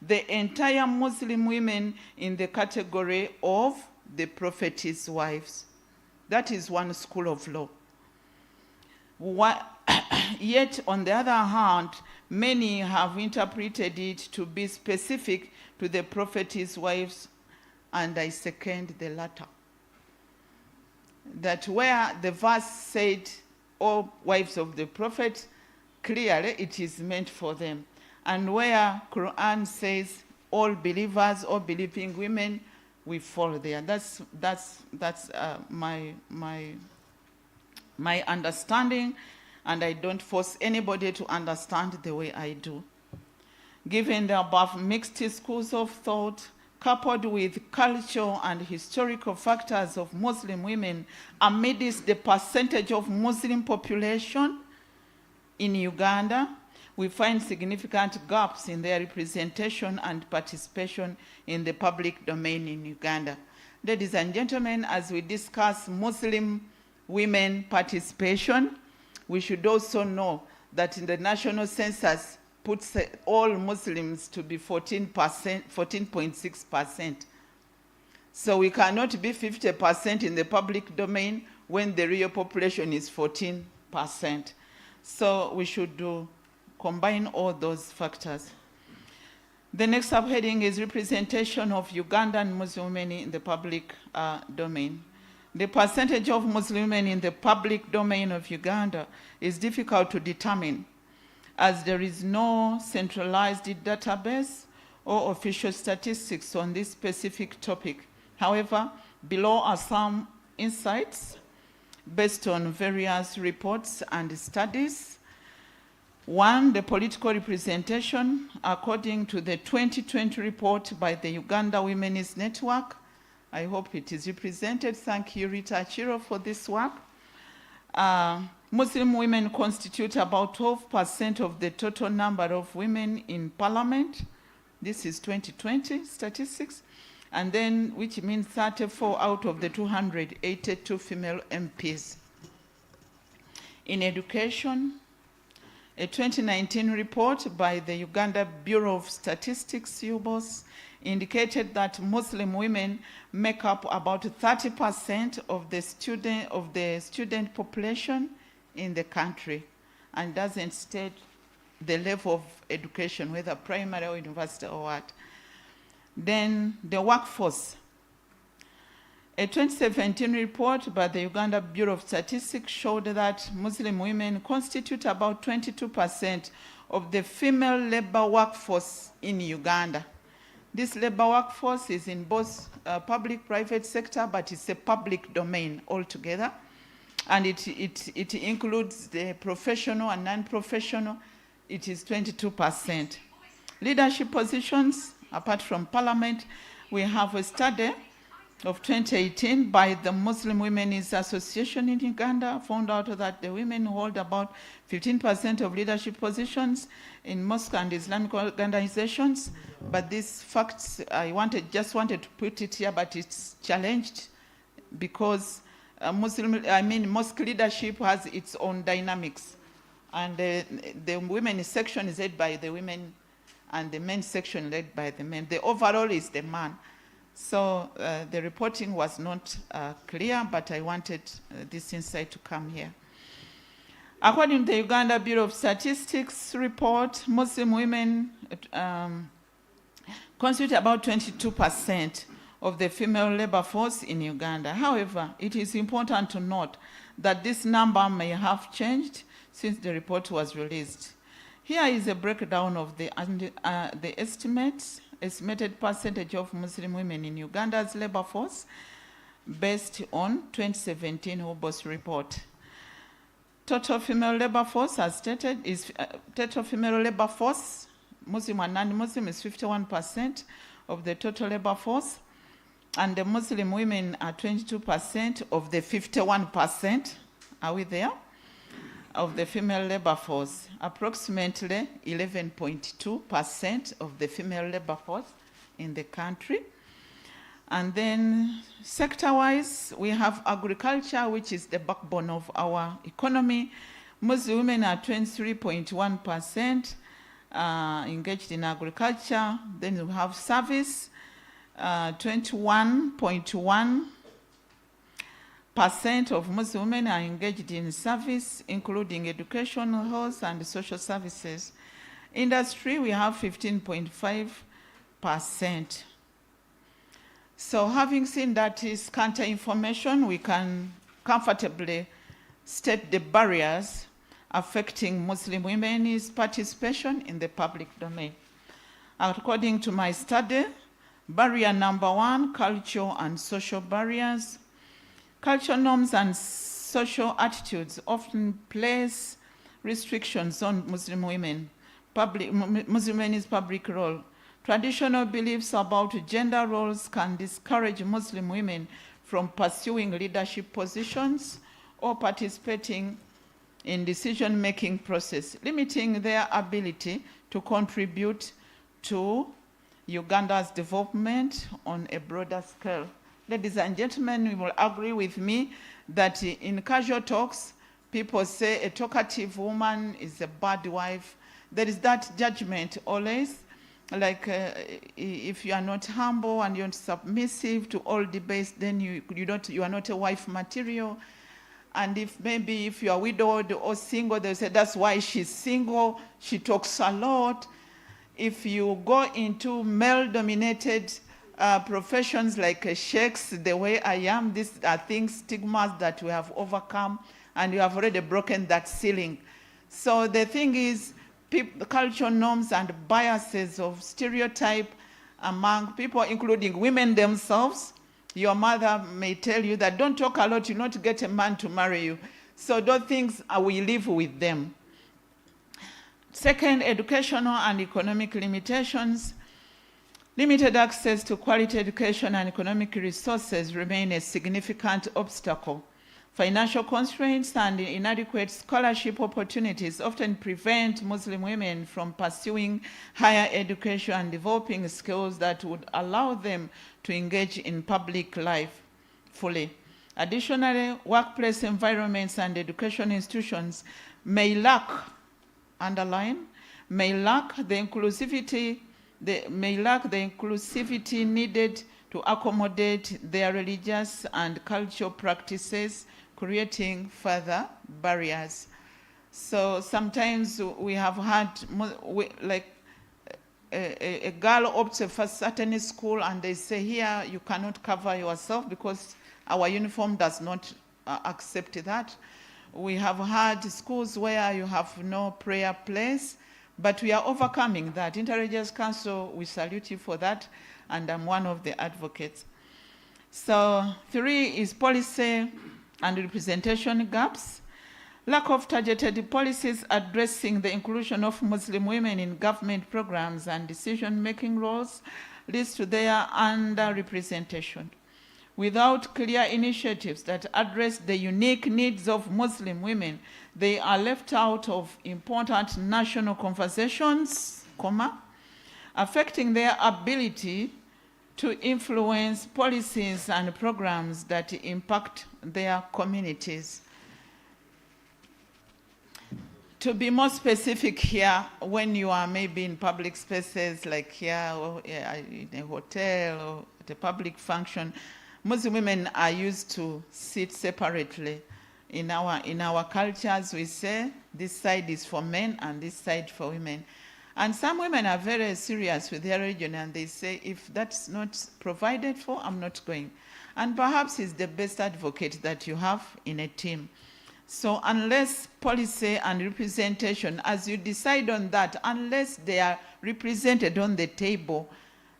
the entire Muslim women in the category of the prophet's wives. That is one school of law. Yet, on the other hand, many have interpreted it to be specific to the prophet's wives, and I second the latter. That where the verse said, all wives of the prophet, clearly it is meant for them. And where Quran says, all believers, all believing women, we fall there. That's my understanding, and I don't force anybody to understand the way I do. Given the above mixed schools of thought, coupled with cultural and historical factors of Muslim women amidst the percentage of Muslim population in Uganda, we find significant gaps in their representation and participation in the public domain in Uganda. Ladies and gentlemen, as we discuss Muslim women participation, we should also know that in the national census puts all Muslims to be 14.6%. So we cannot be 50% in the public domain when the real population is 14%. So we should combine all those factors. The next subheading is representation of Ugandan Muslim women in the public domain. The percentage of Muslim women in the public domain of Uganda is difficult to determine, as there is no centralized database or official statistics on this specific topic. However, below are some insights based on various reports and studies. One, the political representation, according to the 2020 report by the Uganda Women's Network. I hope it is represented. Thank you, Rita Achiro, for this work. Muslim women constitute about 12% of the total number of women in parliament. This is 2020 statistics. And then, which means 34 out of the 282 female MPs. In education, a 2019 report by the Uganda Bureau of Statistics, UBOS, indicated that Muslim women make up about 30% of the student population in the country, and doesn't state the level of education, whether primary or university or what. Then the workforce. A 2017 report by the Uganda Bureau of Statistics showed that Muslim women constitute about 22% of the female labor workforce in Uganda. This labor workforce is in both public-private sector, but it's a public domain altogether. And it includes the professional and non-professional. It is 22%. Leadership positions, apart from parliament, we have a study of 2018 by the Muslim Women's Association in Uganda, found out that the women hold about 15% of leadership positions in mosque and Islamic organizations. But these facts, just wanted to put it here, but it's challenged because mosque leadership has its own dynamics. And the women's section is led by the women, and the men's section led by the men. The overall is the man. So the reporting was not clear, but I wanted this insight to come here. According to the Uganda Bureau of Statistics report, Muslim women constitute about 22% of the female labor force in Uganda. However, it is important to note that this number may have changed since the report was released. Here is a breakdown of the estimated percentage of Muslim women in Uganda's labor force based on 2017 UBOS report. Total female labor force, as stated, is total female labor force, Muslim and non-Muslim, is 51% of the total labor force, and the Muslim women are 22% of the 51%. Are we there? Of the female labor force, approximately 11.2% of the female labor force in the country. And then sector-wise, we have agriculture, which is the backbone of our economy. Muslim women are 23.1%, engaged in agriculture. Then we have service, 21.1% of Muslim women are engaged in service, including education, health, and social services. Industry, we have 15.5%. So having seen that is counter information, we can comfortably state the barriers affecting Muslim women's participation in the public domain. According to my study, barrier number 1, cultural and social barriers. Cultural norms and social attitudes often place restrictions on Muslim women's public role. Traditional beliefs about gender roles can discourage Muslim women from pursuing leadership positions or participating in decision-making process, limiting their ability to contribute to Uganda's development on a broader scale. Ladies and gentlemen, you will agree with me that in casual talks, people say a talkative woman is a bad wife. There is that judgment always, like if you are not humble and you're not submissive to all debates, then you are not a wife material. And if you are widowed or single, they say that's why she's single, she talks a lot. If you go into male-dominated professions like sheikhs, the way I am, these are things, stigmas that we have overcome, and you have already broken that ceiling. So the thing is, cultural norms and biases of stereotype among people, including women themselves. Your mother may tell you that don't talk a lot, you not get a man to marry you. So those things, we live with them. Second, educational and economic limitations. Limited access to quality education and economic resources remain a significant obstacle. Financial constraints and inadequate scholarship opportunities often prevent Muslim women from pursuing higher education and developing skills that would allow them to engage in public life fully. Additionally, workplace environments and education institutions may lack the inclusivity needed to accommodate their religious and cultural practices, creating further barriers. So sometimes we have had, a girl opts for a certain school and they say, here you cannot cover yourself because our uniform does not accept that. We have had schools where you have no prayer place, but we are overcoming that. Interreligious Council, we salute you for that, and I'm one of the advocates. So 3 is policy and representation gaps. Lack of targeted policies addressing the inclusion of Muslim women in government programs and decision-making roles leads to their underrepresentation. Without clear initiatives that address the unique needs of Muslim women, they are left out of important national conversations, affecting their ability to influence policies and programs that impact their communities. To be more specific here, when you are maybe in public spaces like here or in a hotel or at a public function, Muslim women are used to sit separately. In our cultures, we say this side is for men and this side for women. And some women are very serious with their religion and they say, if that's not provided for, I'm not going. And perhaps it's the best advocate that you have in a team. So unless policy and representation, as you decide on that, unless they are represented on the table,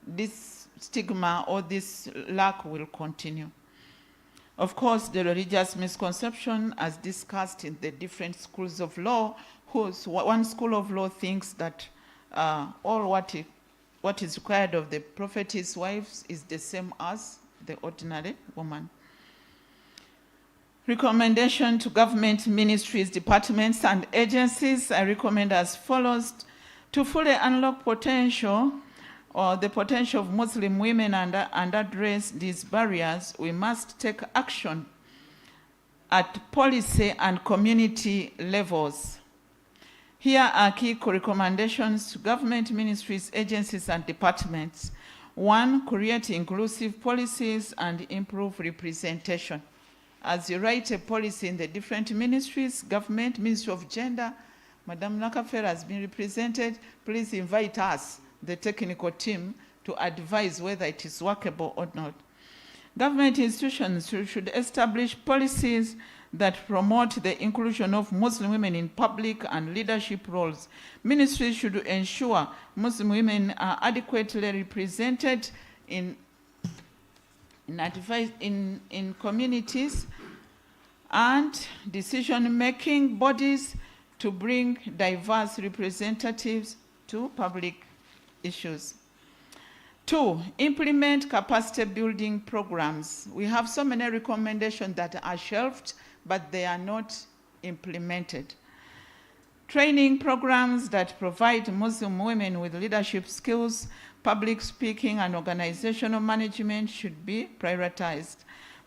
this stigma or this lack will continue. Of course, the religious misconception, as discussed in the different schools of law, one school of law thinks that all what is required of the prophet's wives is the same as the ordinary woman. Recommendation to government ministries, departments, and agencies, I recommend as follows: to fully unlock potential or the potential of Muslim women and address these barriers, we must take action at policy and community levels. Here are key recommendations to government ministries, agencies, and departments. 1, create inclusive policies and improve representation. As you write a policy in the different ministries, government, Ministry of Gender, Madam Nakafera has been represented. Please invite us, the technical team, to advise whether it is workable or not. Government institutions should establish policies that promote the inclusion of Muslim women in public and leadership roles. Ministries should ensure Muslim women are adequately represented in communities and decision-making bodies to bring diverse representatives to public issues. 2, implement capacity building programs. We have so many recommendations that are shelved, but they are not implemented. Training programs that provide Muslim women with leadership skills, public speaking, and organizational management should be prioritized.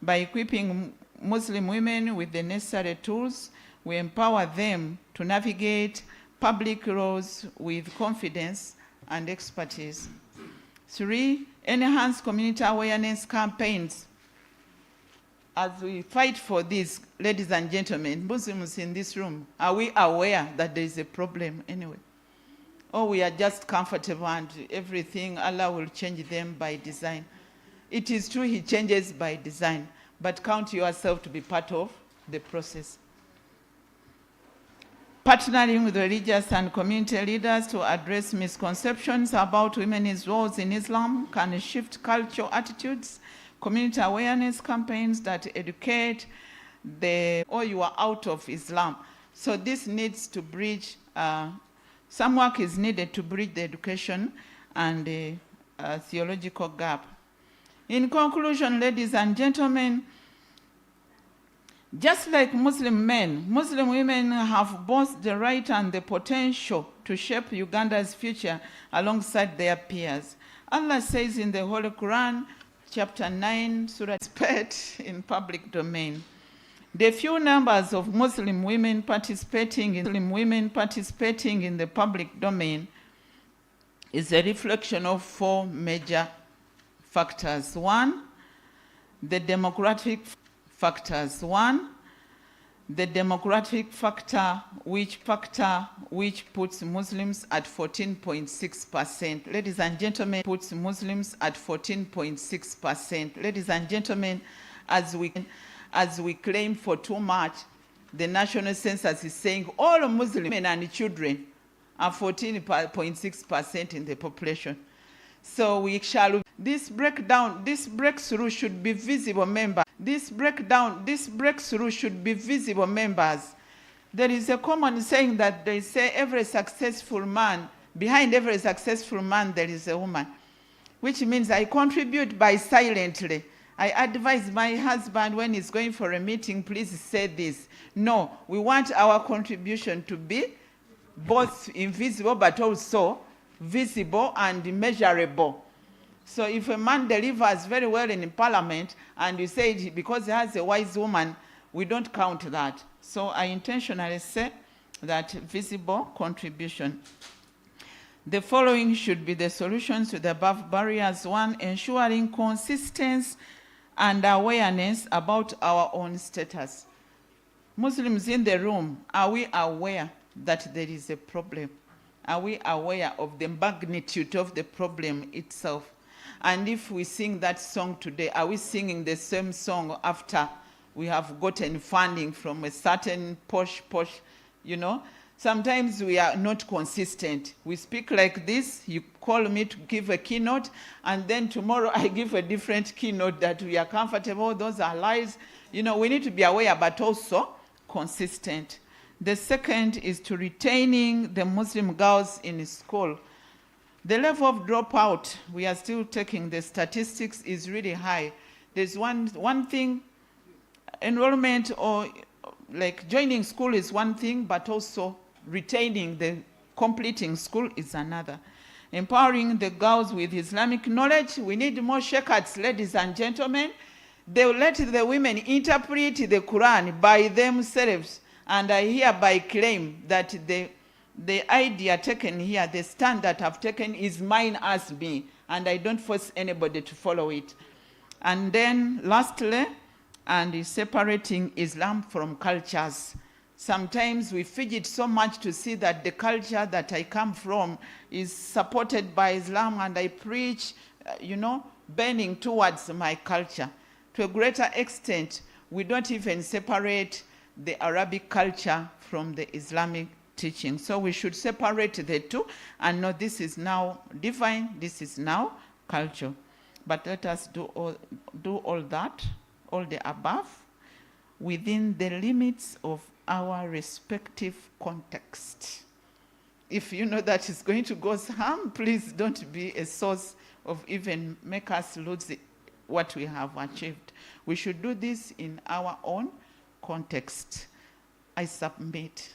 By equipping Muslim women with the necessary tools, we empower them to navigate public roles with confidence and expertise. 3, enhance community awareness campaigns. As we fight for this, ladies and gentlemen, Muslims in this room, are we aware that there is a problem anyway? Or we are just comfortable and everything, Allah will change them by design? It is true He changes by design, but count yourself to be part of the process. Partnering with religious and community leaders to address misconceptions about women's roles in Islam can shift cultural attitudes. Community awareness campaigns that educate you are out of Islam. So this needs to bridge, some work is needed to bridge the education and the theological gap. In conclusion, ladies and gentlemen, just like Muslim men, Muslim women have both the right and the potential to shape Uganda's future alongside their peers. Allah says in the Holy Quran, chapter 9, Surah Respect in public domain. The few numbers of Muslim women participating in the public domain is a reflection of 4 major factors. 1, the demographic factors. 1, the demographic factor which puts Muslims at 14.6%. Ladies and gentlemen, puts Muslims at 14.6%. Ladies and gentlemen, as we claim for too much, the national census is saying all Muslim women and children are 14.6% in the population. So we shall, this breakthrough should be visible, members. This breakthrough should be visible, members. There is a common saying that they say behind every successful man there is a woman, which means I contribute by silently. I advise my husband when he's going for a meeting, please say this. No, we want our contribution to be both invisible but also visible and measurable. So if a man delivers very well in parliament and you say it because he has a wise woman, we don't count that. So I intentionally say that visible contribution. The following should be the solutions to the above barriers. 1, ensuring consistency and awareness about our own status. Muslims in the room, are we aware that there is a problem? Are we aware of the magnitude of the problem itself? And if we sing that song today, are we singing the same song after we have gotten funding from a certain posh, Sometimes we are not consistent. We speak like this, you call me to give a keynote, and then tomorrow I give a different keynote that we are comfortable. Those are lies. We need to be aware, but also consistent. The second is to retaining the Muslim girls in school. The level of dropout, we are still taking the statistics, is really high. There's one thing, enrollment or like joining school is one thing, but also retaining the completing school is another. Empowering the girls with Islamic knowledge. We need more shekats, ladies and gentlemen. They will let the women interpret the Quran by themselves. And I hereby claim that the idea taken here, the stand that I've taken is mine as me, and I don't force anybody to follow it. And then lastly, and separating Islam from cultures. Sometimes we fidget so much to see that the culture that I come from is supported by Islam, and I preach, bending towards my culture. To a greater extent, we don't even separate the Arabic culture from the Islamic teaching. So we should separate the two and know this is now divine, this is now culture. But let us do all that, all the above, within the limits of our respective context. If you know that it's going to cause harm, please don't be a source of even make us lose what we have achieved. We should do this in our own context. I submit.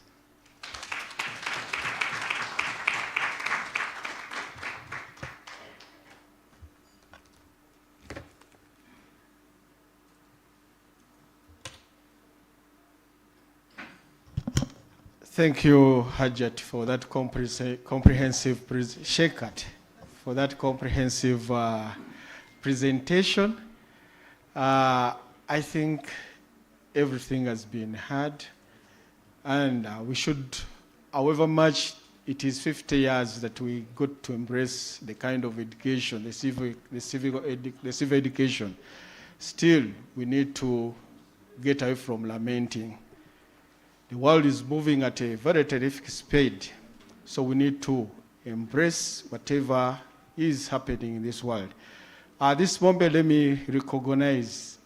Thank you, Hajat, for that comprehensive presentation. I think everything has been heard, and we should, however much it is 50 years that we got to embrace the kind of education, the civil education, still we need to get away from lamenting. The world is moving at a very terrific speed, so we need to embrace whatever is happening in this world. At this moment, let me recognize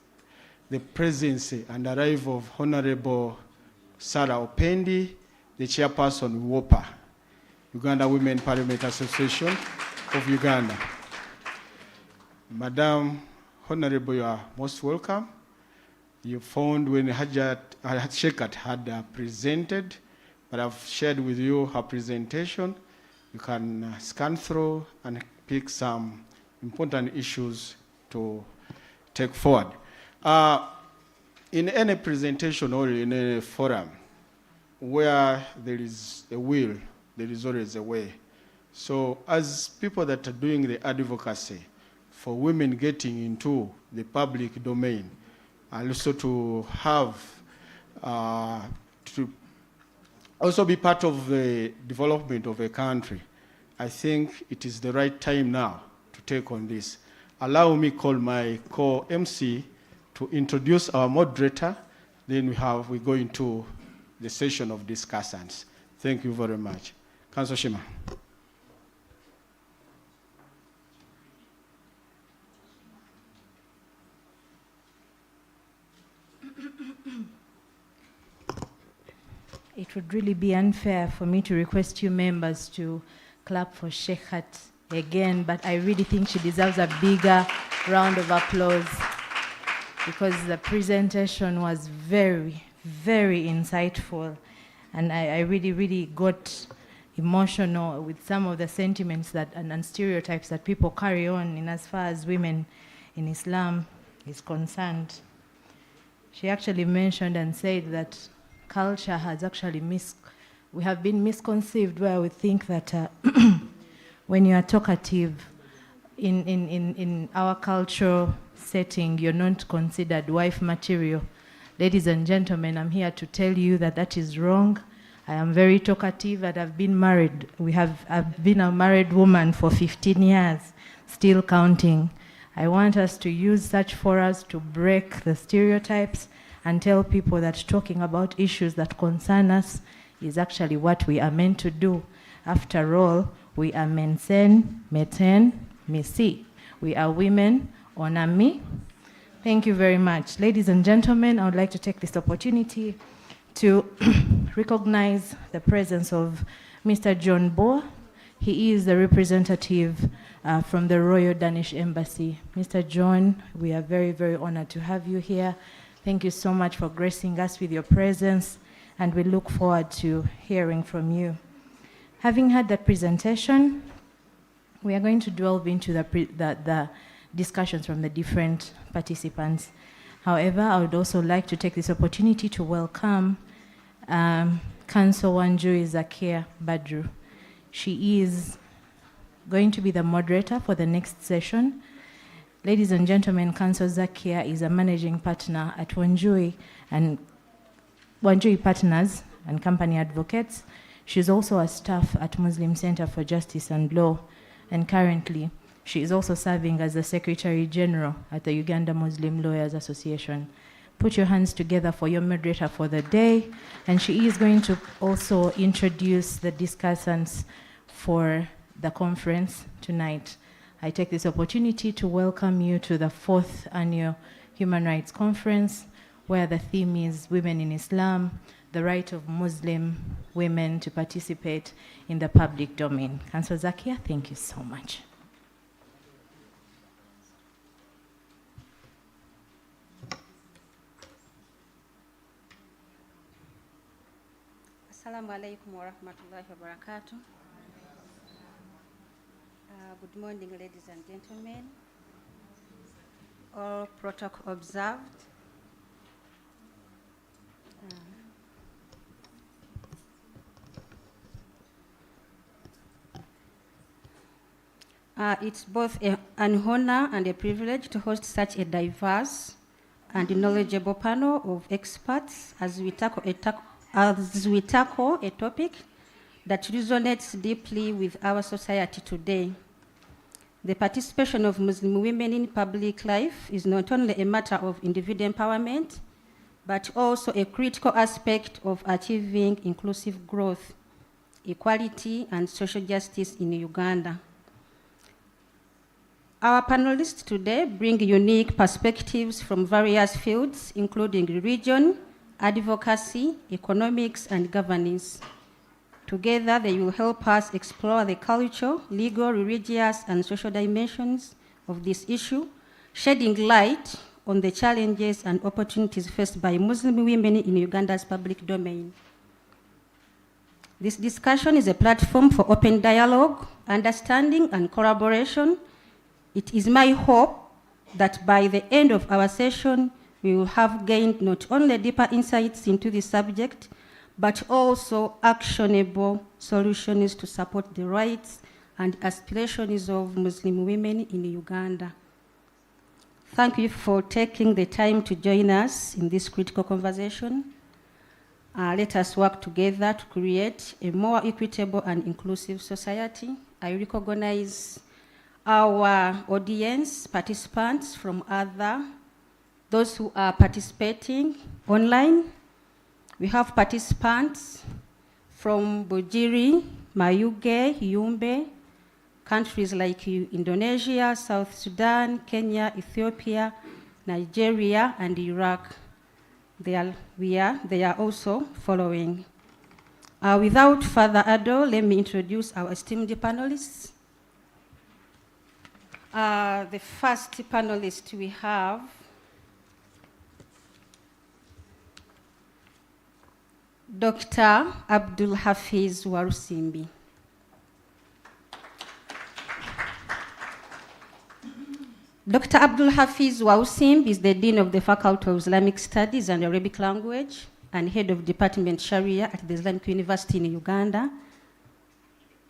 the presence and arrival of Honorable Sarah Opendi, the chairperson WOPA, Uganda Women Parliament Association of Uganda. Madam Honorable, you are most welcome. You found when Shekat had presented, but I've shared with you her presentation. You can scan through and pick some important issues to take forward. In any presentation or in a forum, where there is a will, there is always a way. So as people that are doing the advocacy for women getting into the public domain, and also to have, to also be part of the development of a country, I think it is the right time now to take on this. Allow me call my co-MC to introduce our moderator, then we go into the session of discussants. Thank you very much. Councillor Shima. It would really be unfair for me to request you members to clap for Sheikhat again, but I really think she deserves a bigger round of applause because the presentation was very, very insightful, and I really, really got emotional with some of the sentiments that and stereotypes that people carry on in as far as women in Islam is concerned. She actually mentioned and said that culture has actually we have been misconceived where we think that when you are talkative in our cultural setting, you're not considered wife material. Ladies and gentlemen, I'm here to tell you that that is wrong. I am very talkative and I've been married. I've been a married woman for 15 years, still counting. I want us to use such forums to break the stereotypes and tell people that talking about issues that concern us is actually what we are meant to do. After all, we are mensen, meten, misi. We are women, onami. Thank you very much. Ladies and gentlemen, I would like to take this opportunity to recognize the presence of Mr. John Boer. He is the representative from the Royal Danish Embassy. Mr. John, we are very, very honored to have you here. Thank you so much for gracing us with your presence, and we look forward to hearing from you. Having had that presentation, we are going to delve into the discussions from the different participants. However, I would also like to take this opportunity to welcome Council Wanjui Zakia Badru. She is going to be the moderator for the next session. Ladies and gentlemen, Council Zakia is a managing partner at Wanjui Partners and Company Advocates. She's also a staff at Muslim Center for Justice and Law, and currently she is also serving as the Secretary General at the Uganda Muslim Lawyers Association. Put your hands together for your moderator for the day, and she is going to also introduce the discussants for the conference tonight. I take this opportunity to welcome you to the 4th Annual Human Rights Conference, where the theme is Women in Islam, the right of Muslim women to participate in the public domain. Councillor Zakia, thank you so much. Assalamu alaikum wa rahmatullahi wa barakatuh. Good morning, ladies and gentlemen. All protocol observed. It's both an honor and a privilege to host such a diverse and knowledgeable panel of experts as we tackle a topic that resonates deeply with our society today. The participation of Muslim women in public life is not only a matter of individual empowerment, but also a critical aspect of achieving inclusive growth, equality, and social justice in Uganda. Our panelists today bring unique perspectives from various fields, including religion, advocacy, economics, and governance. Together, they will help us explore the cultural, legal, religious, and social dimensions of this issue, shedding light on the challenges and opportunities faced by Muslim women in Uganda's public domain. This discussion is a platform for open dialogue, understanding, and collaboration. It is my hope that by the end of our session, we will have gained not only deeper insights into the subject, but also actionable solutions to support the rights and aspirations of Muslim women in Uganda. Thank you for taking the time to join us in this critical conversation. Let us work together to create a more equitable and inclusive society. I recognize our audience, participants from those who are participating online. We have participants from Bujiri, Mayuge, Yumbe, countries like Indonesia, South Sudan, Kenya, Ethiopia, Nigeria, and Iraq. They are also following. Without further ado, let me introduce our esteemed panelists. The first panelist we have Dr. Abdul Hafiz Warusimbi. Dr. Abdul Hafiz Warusimbi is the Dean of the Faculty of Islamic Studies and Arabic Language and Head of Department Sharia at the Islamic University in Uganda.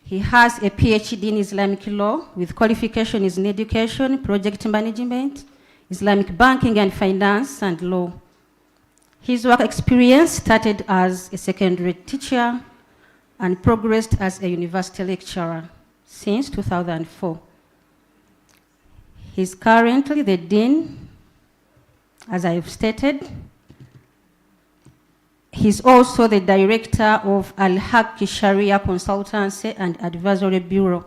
He has a PhD in Islamic law with qualifications in education, project management, Islamic banking and finance, and law. His work experience started as a secondary teacher and progressed as a university lecturer since 2004. He's currently the Dean, as I have stated. He's also the director of Al-Haq Sharia Consultancy and Advisory Bureau,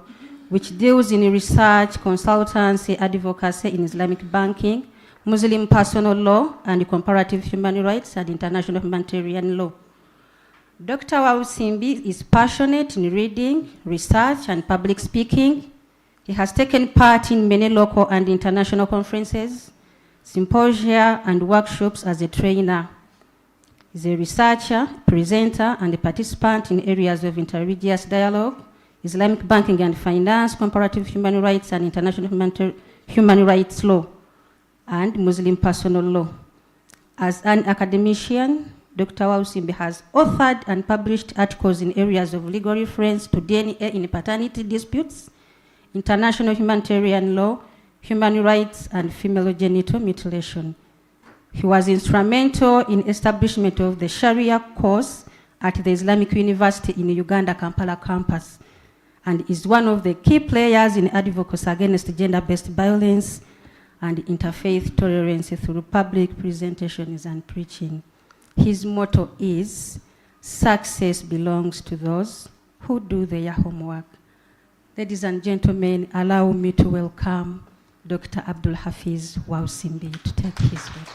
which deals in research, consultancy, advocacy in Islamic banking, Muslim personal law, and comparative human rights and international humanitarian law. Dr. Warusimbi is passionate in reading, research, and public speaking. He has taken part in many local and international conferences, symposia, and workshops as a trainer. He's a researcher, presenter, and a participant in areas of interreligious dialogue, Islamic banking and finance, comparative human rights and international human rights law, and Muslim personal law. As an academician, Dr. Wausimbi has authored and published articles in areas of legal reference to DNA in paternity disputes, international humanitarian law, human rights, and female genital mutilation. He was instrumental in establishment of the Sharia course at the Islamic University in Uganda, Kampala campus, and is one of the key players in advocacy against gender-based violence and interfaith tolerance through public presentations and preaching. His motto is, "Success belongs to those who do their homework." Ladies and gentlemen, allow me to welcome Dr. Abdul Hafiz Wausimbi to take his word.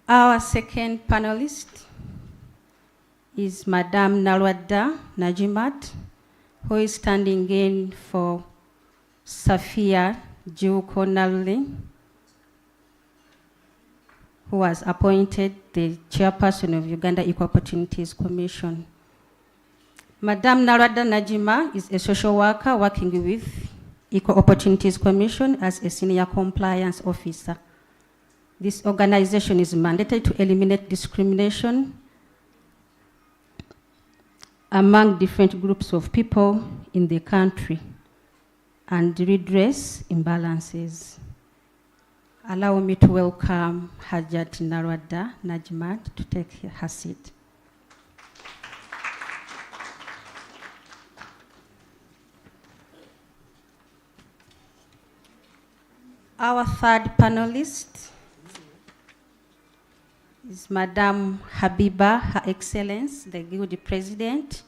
Our second panelist is Madame Nalwadda Najimat, who is standing in for Safia Jukonali, who was appointed the chairperson of Uganda Equal Opportunities Commission. Madame Nalwadda Najima is a social worker working with Equal Opportunities Commission as a senior compliance officer. This organization is mandated to eliminate discrimination among different groups of people in the country and redress imbalances. Allow me to welcome Hajat Nalwadda Najimat to take her seat. Our third panelist is Madame Habiba, Her Excellence, the Guild President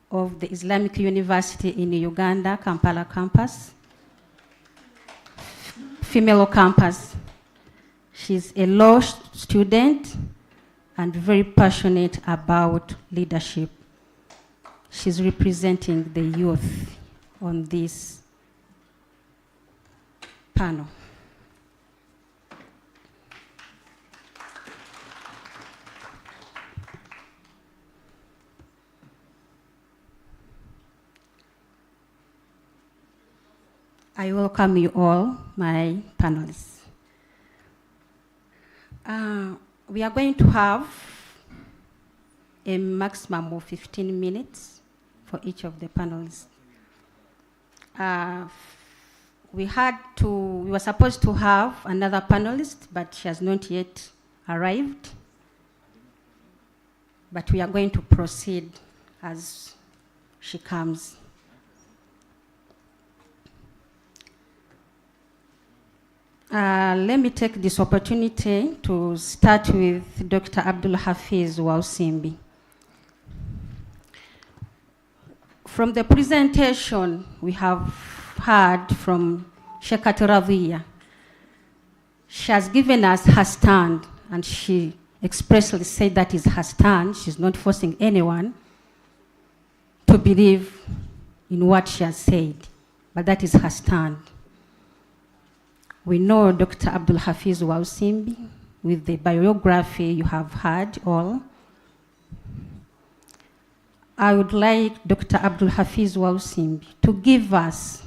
of the Islamic University in Uganda, Kampala campus, female campus. She's a law student and very passionate about leadership. She's representing the youth on this panel. I welcome you all, my panelists. We are going to have a maximum of 15 minutes for each of the panelists. We were supposed to have another panelist, but she has not yet arrived. But we are going to proceed as she comes. Let me take this opportunity to start with Dr. Abdul Hafiz Wausimbi. From the presentation we have heard from Sheikh Thurayya, she has given us her stand, and she expressly said that is her stand. She's not forcing anyone to believe in what she has said, but that is her stand. We know Dr. Abdul Hafiz Wausimbi with the biography you have heard all. I would like Dr. Abdul Hafiz Wausimbi to give us,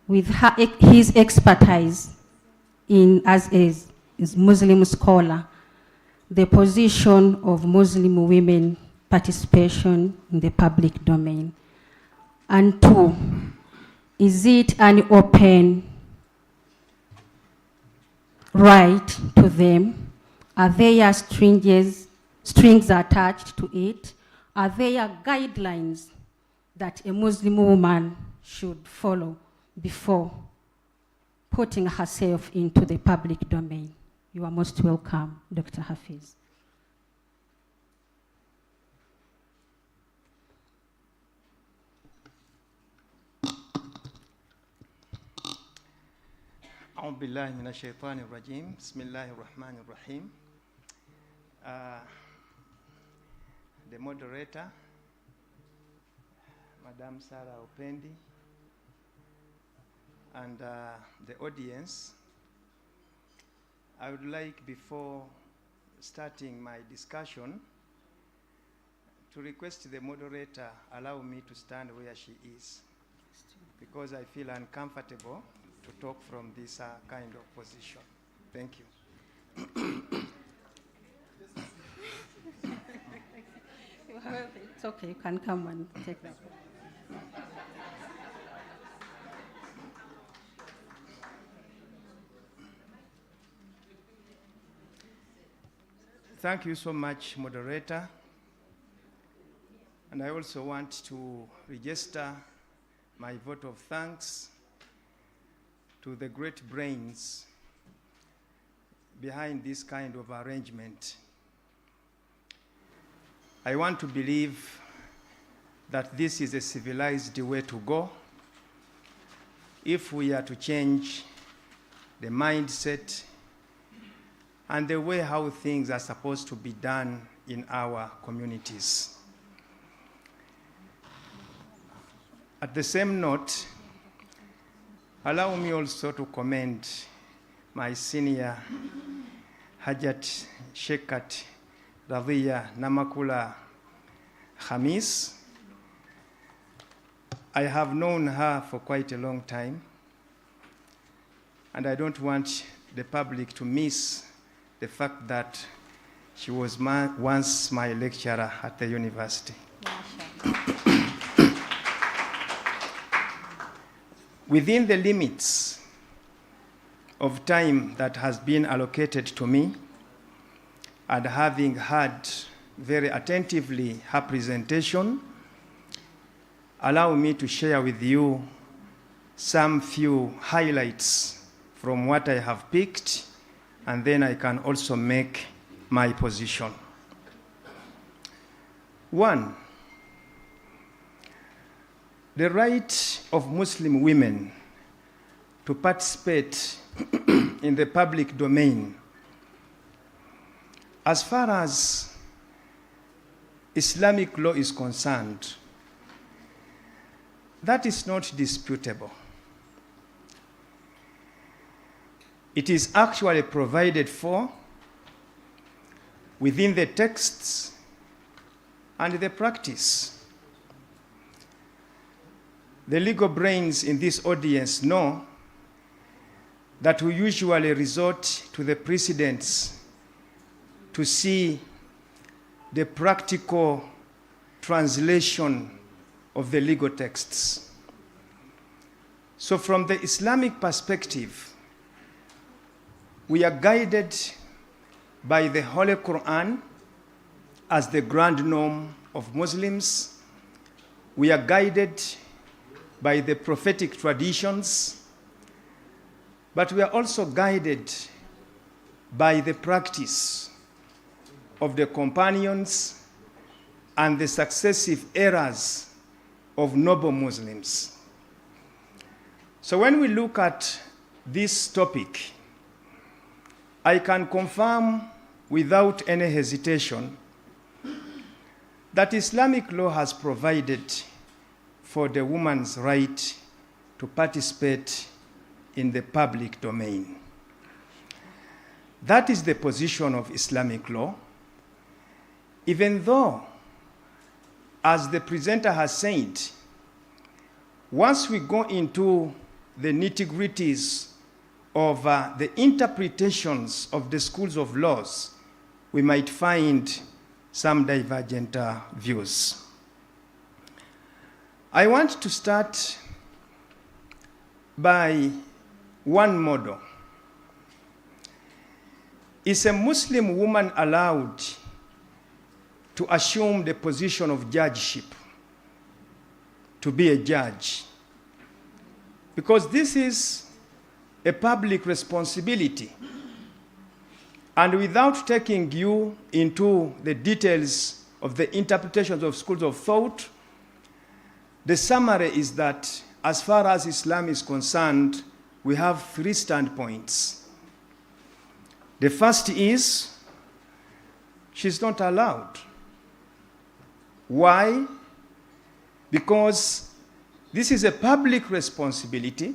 with his expertise as a Muslim scholar, the position of Muslim women participation in the public domain. And two, is it an open right to them? Are there strings attached to it? Are there guidelines that a Muslim woman should follow before putting herself into the public domain? You are most welcome, Dr. Hafiz. أعوذ بالله من الشيطان الرجيم بسم الله الرحمن الرحيم. The moderator, Madam Sarah Opendi, and the audience, I would like, before starting my discussion, to request the moderator allow me to stand where she is, because I feel uncomfortable to talk from this kind of position. Thank you. It's okay, you can come and take that. Thank you so much, moderator. And I also want to register my vote of thanks to the great brains behind this kind of arrangement. I want to believe that this is a civilized way to go if we are to change the mindset and the way how things are supposed to be done in our communities. At the same note, allow me also to commend my senior Hajat Shekat Thurayya Namakula Khamis. I have known her for quite a long time, and I don't want the public to miss the fact that she was once my lecturer at the university. Within the limits of time that has been allocated to me, and having heard very attentively her presentation, allow me to share with you some few highlights from what I have picked, and then I can also make my position. 1, the right of Muslim women to participate in the public domain. As far as Islamic law is concerned, that is not disputable. It is actually provided for within the texts and the practice. The legal brains in this audience know that we usually resort to the precedents to see the practical translation of the legal texts. So from the Islamic perspective, we are guided by the Holy Quran as the grand norm of Muslims. We are guided by the prophetic traditions, but we are also guided by the practice of the companions and the successive eras of noble Muslims. So when we look at this topic, I can confirm without any hesitation that Islamic law has provided for the woman's right to participate in the public domain. That is the position of Islamic law, even though, as the presenter has said, once we go into the nitty-gritties of the interpretations of the schools of laws, we might find some divergent views. I want to start by one model. Is a Muslim woman allowed to assume the position of judgeship, to be a judge? Because this is a public responsibility. And without taking you into the details of the interpretations of schools of thought, the summary is that as far as Islam is concerned, we have 3 standpoints. The first is, she's not allowed. Why? Because this is a public responsibility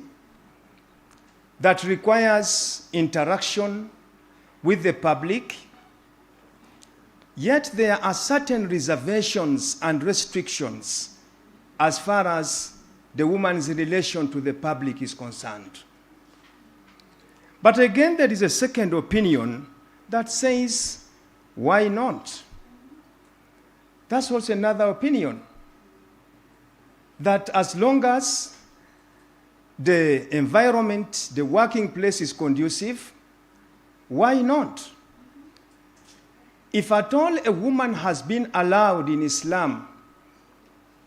that requires interaction with the public, Yet there are certain reservations and restrictions as far as the woman's relation to the public is concerned. But again, there is a second opinion that says, why not? That's also another opinion, that as long as the environment, the working place is conducive, why not? If at all a woman has been allowed in Islam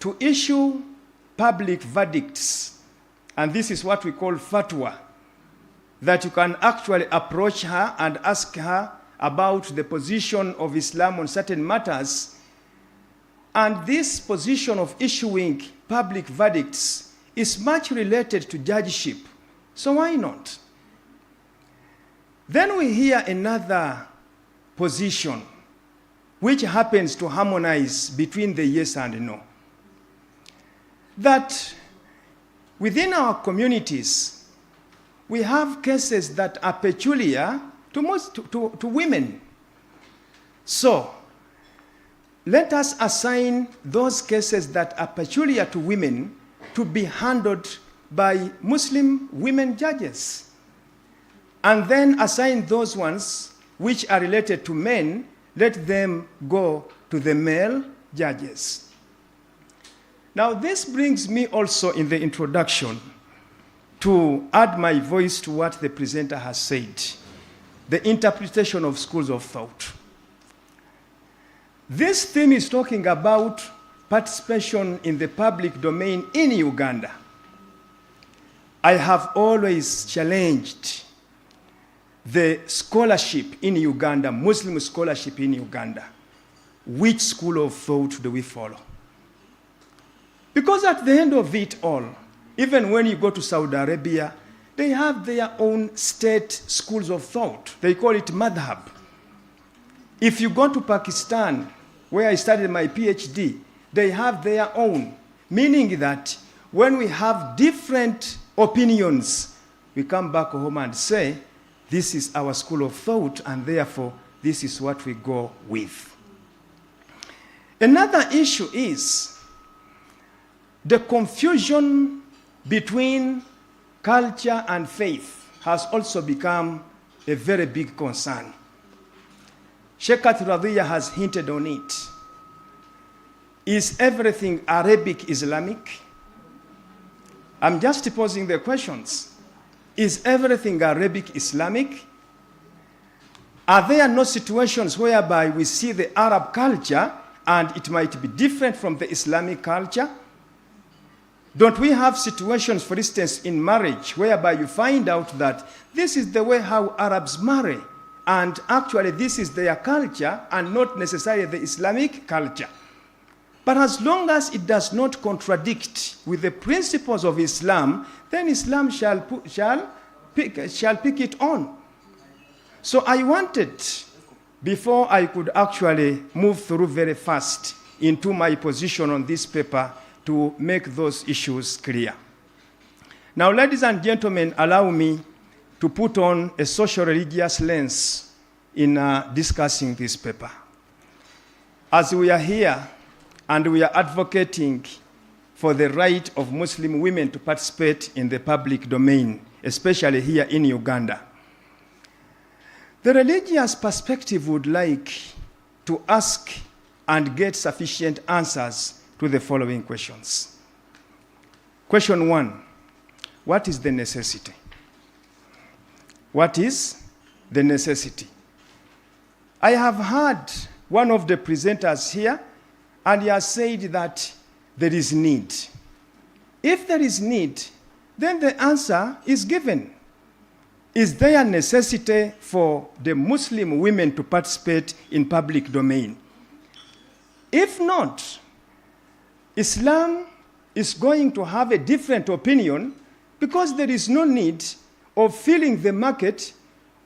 to issue public verdicts, and this is what we call fatwa, that you can actually approach her and ask her about the position of Islam on certain matters, and this position of issuing public verdicts is much related to judgeship, so why not? Then we hear another position which happens to harmonize between the yes and no, that within our communities we have cases that are peculiar to women. So let us assign those cases that are peculiar to women to be handled by Muslim women judges, and then assign those ones which are related to men, let them go to the male judges. Now this brings me also in the introduction to add my voice to what the presenter has said, the interpretation of schools of thought. This theme is talking about participation in the public domain in Uganda. I have always challenged the scholarship in Uganda, Muslim scholarship in Uganda. Which school of thought do we follow? Because at the end of it all, even when you go to Saudi Arabia, they have their own state schools of thought. They call it madhab. If you go to Pakistan, where I studied my PhD, they have their own, meaning that when we have different opinions, we come back home and say, this is our school of thought, and therefore this is what we go with. Another issue is the confusion between culture and faith has also become a very big concern. Sheikh Thurayya has hinted on it. Is everything Arabic Islamic? I'm just posing the questions. Is everything Arabic Islamic? Are there no situations whereby we see the Arab culture and it might be different from the Islamic culture? Don't we have situations, for instance, in marriage, whereby you find out that this is the way how Arabs marry, and actually this is their culture and not necessarily the Islamic culture? But as long as it does not contradict with the principles of Islam, then Islam shall pick it on. So I wanted, before I could actually move through very fast into my position on this paper, to make those issues clear. Now, ladies and gentlemen, allow me to put on a social-religious lens in discussing this paper. As we are here and we are advocating for the right of Muslim women to participate in the public domain, especially here in Uganda, the religious perspective would like to ask and get sufficient answers to the following questions. Question 1, what is the necessity? What is the necessity? I have heard one of the presenters here, and he has said that there is need. If there is need, then the answer is given. Is there a necessity for the Muslim women to participate in public domain? If not, Islam is going to have a different opinion, because there is no need of filling the market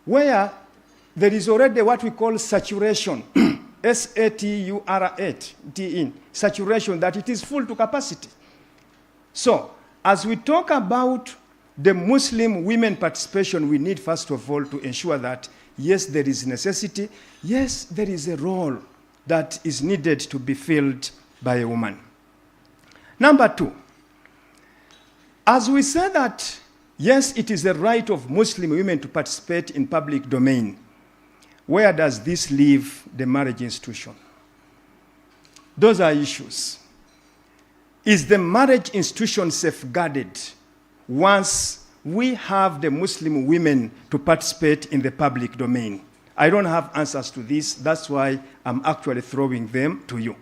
where there is already what we call saturation, S-A-T-U-R-A-T-E, saturation, that it is full to capacity. So, as we talk about the Muslim women participation, we need first of all to ensure that, yes, there is necessity, yes, there is a role that is needed to be filled by a woman. Number two, as we say that, yes, it is the right of Muslim women to participate in public domain, where does this leave the marriage institution? Those are issues. Is the marriage institution safeguarded once we have the Muslim women to participate in the public domain? I don't have answers to this. That's why I'm actually throwing them to you.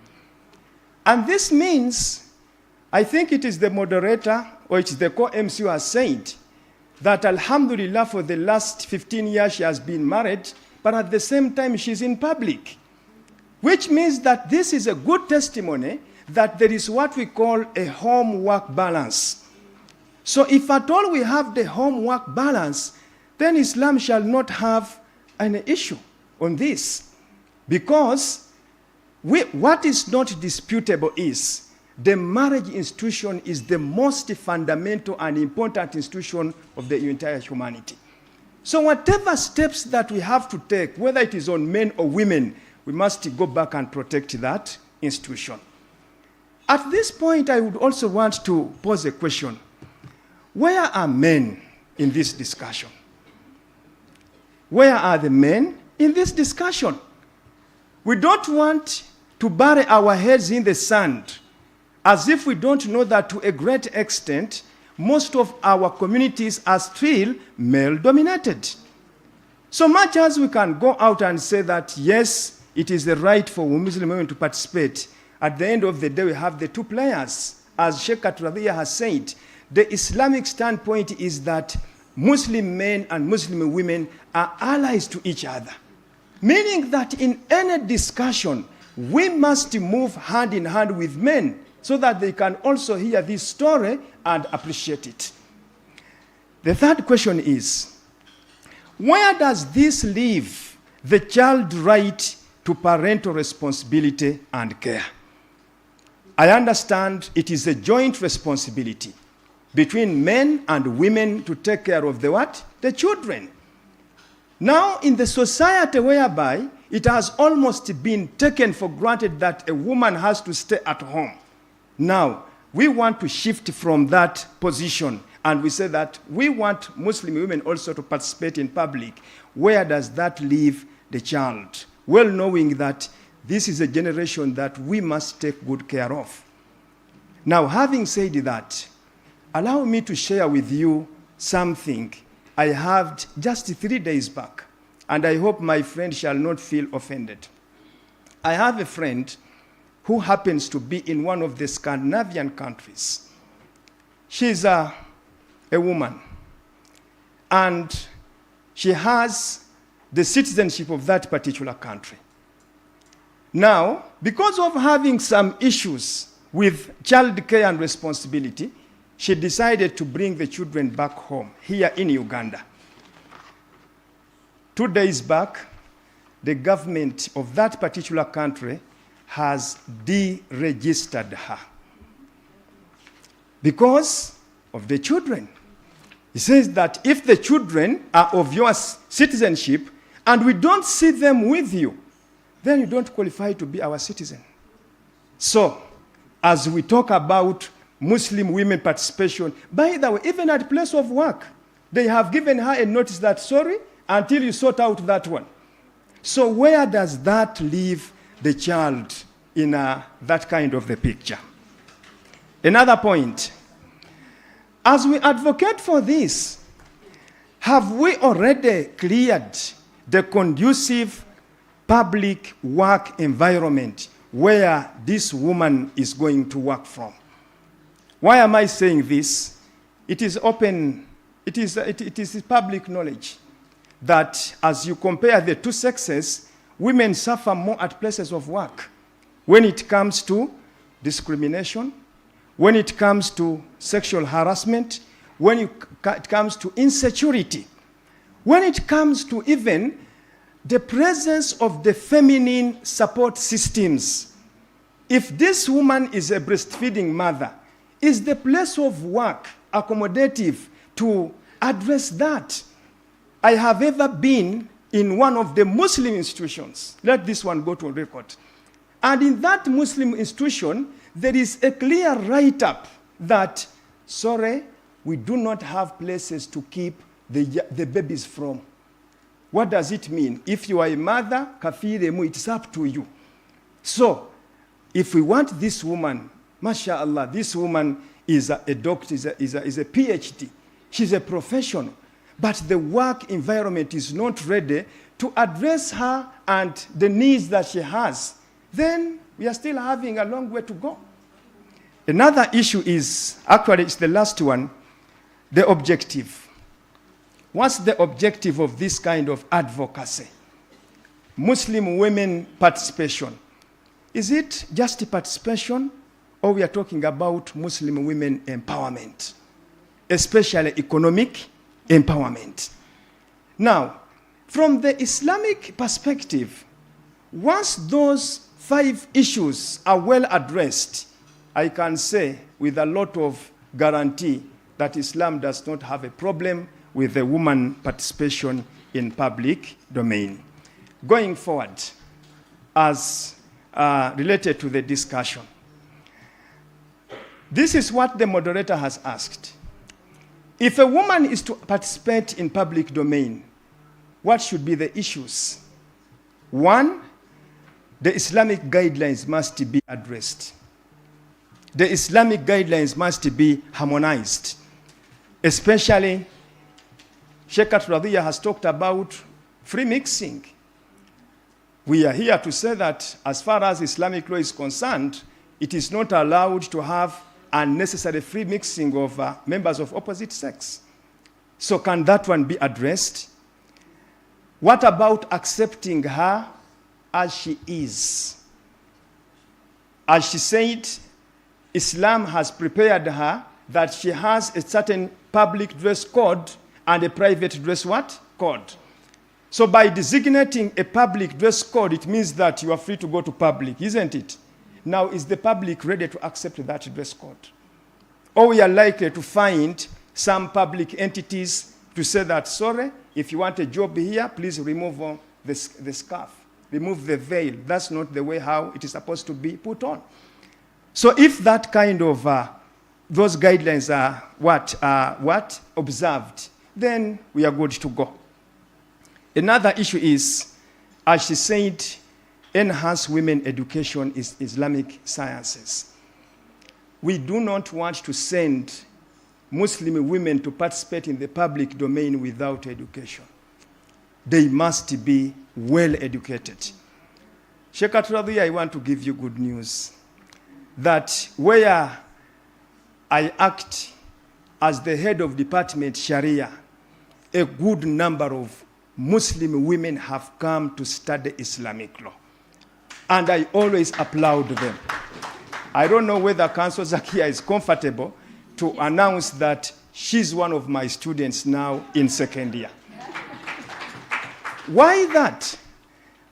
And this means, I think it is the moderator or it's the co-MC who has said that alhamdulillah for the last 15 years she has been married, but at the same time she's in public. Which means that this is a good testimony that there is what we call a home-work balance. So if at all we have the home-work balance, then Islam shall not have an issue on this. Because what is not disputable is the marriage institution is the most fundamental and important institution of the entire humanity. So whatever steps that we have to take, whether it is on men or women, we must go back and protect that institution. At this point, I would also want to pose a question. Where are men in this discussion? Where are the men in this discussion? We don't want to bury our heads in the sand as if we don't know that to a great extent, most of our communities are still male-dominated. So much as we can go out and say that, yes, it is the right for Muslim women to participate, at the end of the day, we have the two players. As Sheikh Thurayya has said, the Islamic standpoint is that Muslim men and Muslim women are allies to each other. Meaning that in any discussion, we must move hand in hand with men so that they can also hear this story and appreciate it. The third question is, where does this leave the child's right to parental responsibility and care? I understand it is a joint responsibility between men and women to take care of the what? The children. Now, in the society whereby it has almost been taken for granted that a woman has to stay at home, now we want to shift from that position and we say that we want Muslim women also to participate in public. Where does that leave the child? Well knowing that this is a generation that we must take good care of. Now, having said that, allow me to share with you something I had just 3 days back, and I hope my friend shall not feel offended. I have a friend who happens to be in one of the Scandinavian countries. She's a woman, and she has the citizenship of that particular country. Now, because of having some issues with child care and responsibility, she decided to bring the children back home, here in Uganda. 2 days back, the government of that particular country has deregistered her because of the children. It says that if the children are of your citizenship and we don't see them with you, then you don't qualify to be our citizen. So, as we talk about Muslim women participation, by the way, even at place of work, they have given her a notice that, sorry, until you sort out that one. So where does that leave the child in that kind of the picture? Another point, as we advocate for this, have we already cleared the conducive public work environment where this woman is going to work from? Why am I saying this? It is open, it is public knowledge that as you compare the two sexes, women suffer more at places of work when it comes to discrimination, when it comes to sexual harassment, when it comes to insecurity, when it comes to even the presence of the feminine support systems. If this woman is a breastfeeding mother, is the place of work accommodative to address that? I have ever been in one of the Muslim institutions. Let this one go to record. And in that Muslim institution, there is a clear write-up that, sorry, we do not have places to keep the babies from. What does it mean? If you are a mother, kafiremu, it's up to you. So, if we want this woman, mashallah, this woman is a doctor, is a PhD. She's a professional. But the work environment is not ready to address her and the needs that she has. Then we are still having a long way to go. Another issue is, actually it's the last one, the objective. What's the objective of this kind of advocacy? Muslim women participation. Is it just participation, or we are talking about Muslim women empowerment, especially economic empowerment? Now, from the Islamic perspective, once those 5 issues are well addressed, I can say with a lot of guarantee that Islam does not have a problem with the woman participation in public domain. Going forward, as related to the discussion, this is what the moderator has asked. If a woman is to participate in public domain, what should be the issues? 1, the Islamic guidelines must be addressed. The Islamic guidelines must be harmonized. Especially, Sheikh Thurayya has talked about free mixing. We are here to say that as far as Islamic law is concerned, it is not allowed to have unnecessary free mixing of members of opposite sex. So can that one be addressed? What about accepting her as she is? As she said, Islam has prepared her that she has a certain public dress code and a private dress what? Code. So by designating a public dress code, it means that you are free to go to public, isn't it? Now, is the public ready to accept that dress code? Or we are likely to find some public entities to say that, sorry, if you want a job here, please remove the scarf, remove the veil. That's not the way how it is supposed to be put on. So if that kind of, those guidelines are observed, then we are good to go. Another issue is, as she said, enhance women education is Islamic sciences. We do not want to send Muslim women to participate in the public domain without education. They must be well educated. Sheikh Thurayya, I want to give you good news that where I act as the head of Department Sharia, a good number of Muslim women have come to study Islamic law. And I always applaud them. I don't know whether Councillor Zakia is comfortable to announce that she's one of my students now in second year. Why that?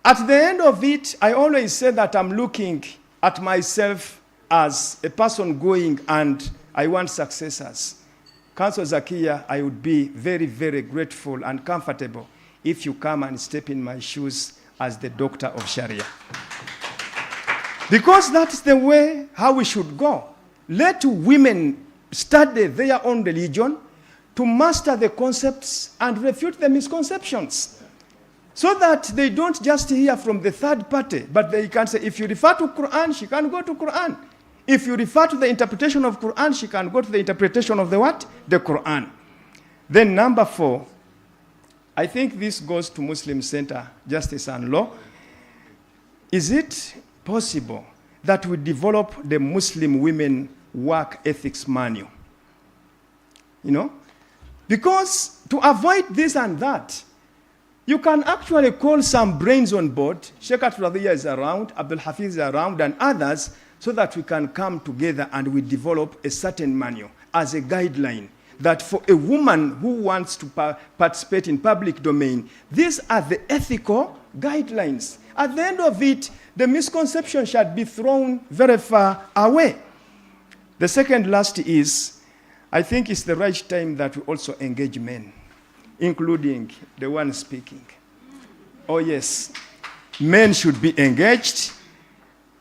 At the end of it, I always say that I'm looking at myself as a person going and I want successors. Councillor Zakia, I would be very, very grateful and comfortable if you come and step in my shoes as the doctor of Sharia. Because that's the way how we should go. Let women study their own religion to master the concepts and refute the misconceptions. So that they don't just hear from the third party, but they can say, if you refer to Quran, she can go to Quran. If you refer to the interpretation of Quran, she can go to the interpretation of the what? The Quran. Then number 4, I think this goes to Muslim Center Justice and Law. Is it possible that we develop the Muslim women work ethics manual? You know? Because to avoid this and that, you can actually call some brains on board. Sheikh Thurayya is around, Abdul Hafiz is around, and others, so that we can come together and we develop a certain manual as a guideline that for a woman who wants to participate in public domain, these are the ethical guidelines. At the end of it, the misconception should be thrown very far away. The second last is, I think it's the right time that we also engage men, including the one speaking. Oh yes, men should be engaged.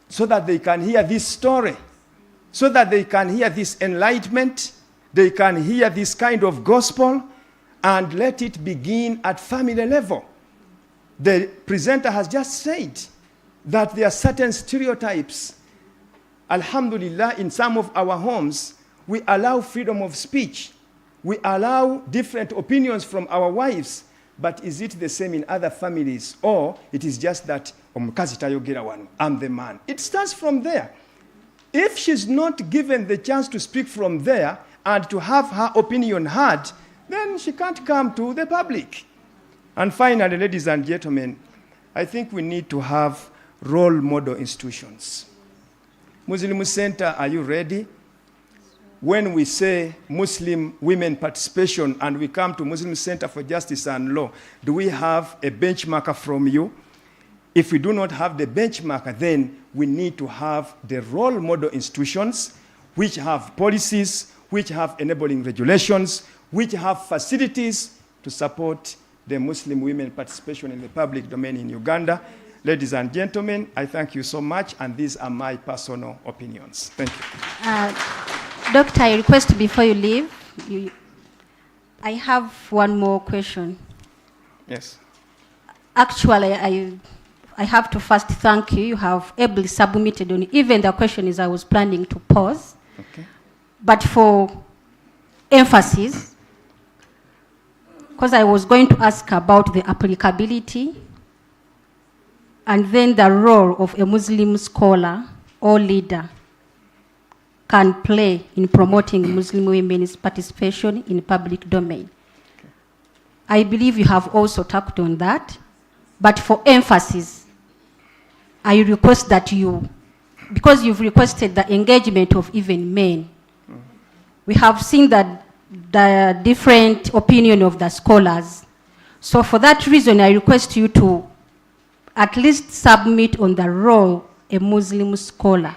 so that they can hear this story, so that they can hear this enlightenment, they can hear this kind of gospel, and let it begin at family level. The presenter has just said that there are certain stereotypes. Alhamdulillah, in some of our homes, we allow freedom of speech. We allow different opinions from our wives. But is it the same in other families? Or it is just that, I'm the man. It starts from there. If she's not given the chance to speak from there and to have her opinion heard, then she can't come to the public. And finally, ladies and gentlemen, I think we need to have role model institutions. Muslim Center, are you ready? When we say Muslim women participation and we come to Muslim Center for Justice and Law, do we have a benchmarker from you? If we do not have the benchmarker, then we need to have the role model institutions which have policies, which have enabling regulations, which have facilities to support the Muslim women participation in the public domain in Uganda. Ladies and gentlemen, I thank you so much, and these are my personal opinions. Thank you. Doctor, I request before you leave, I have one more question. Yes. Actually, I have to first thank you. You have ably submitted on even the questions I was planning to pose. Okay. But for emphasis, because I was going to ask about the applicability and then the role of a Muslim scholar or leader can play in promoting Muslim women's participation in public domain. Okay. I believe you have also talked on that, but for emphasis, I request that you, because you've requested the engagement of even men, we have seen that the different opinion of the scholars. So for that reason, I request you to at least submit on the role a Muslim scholar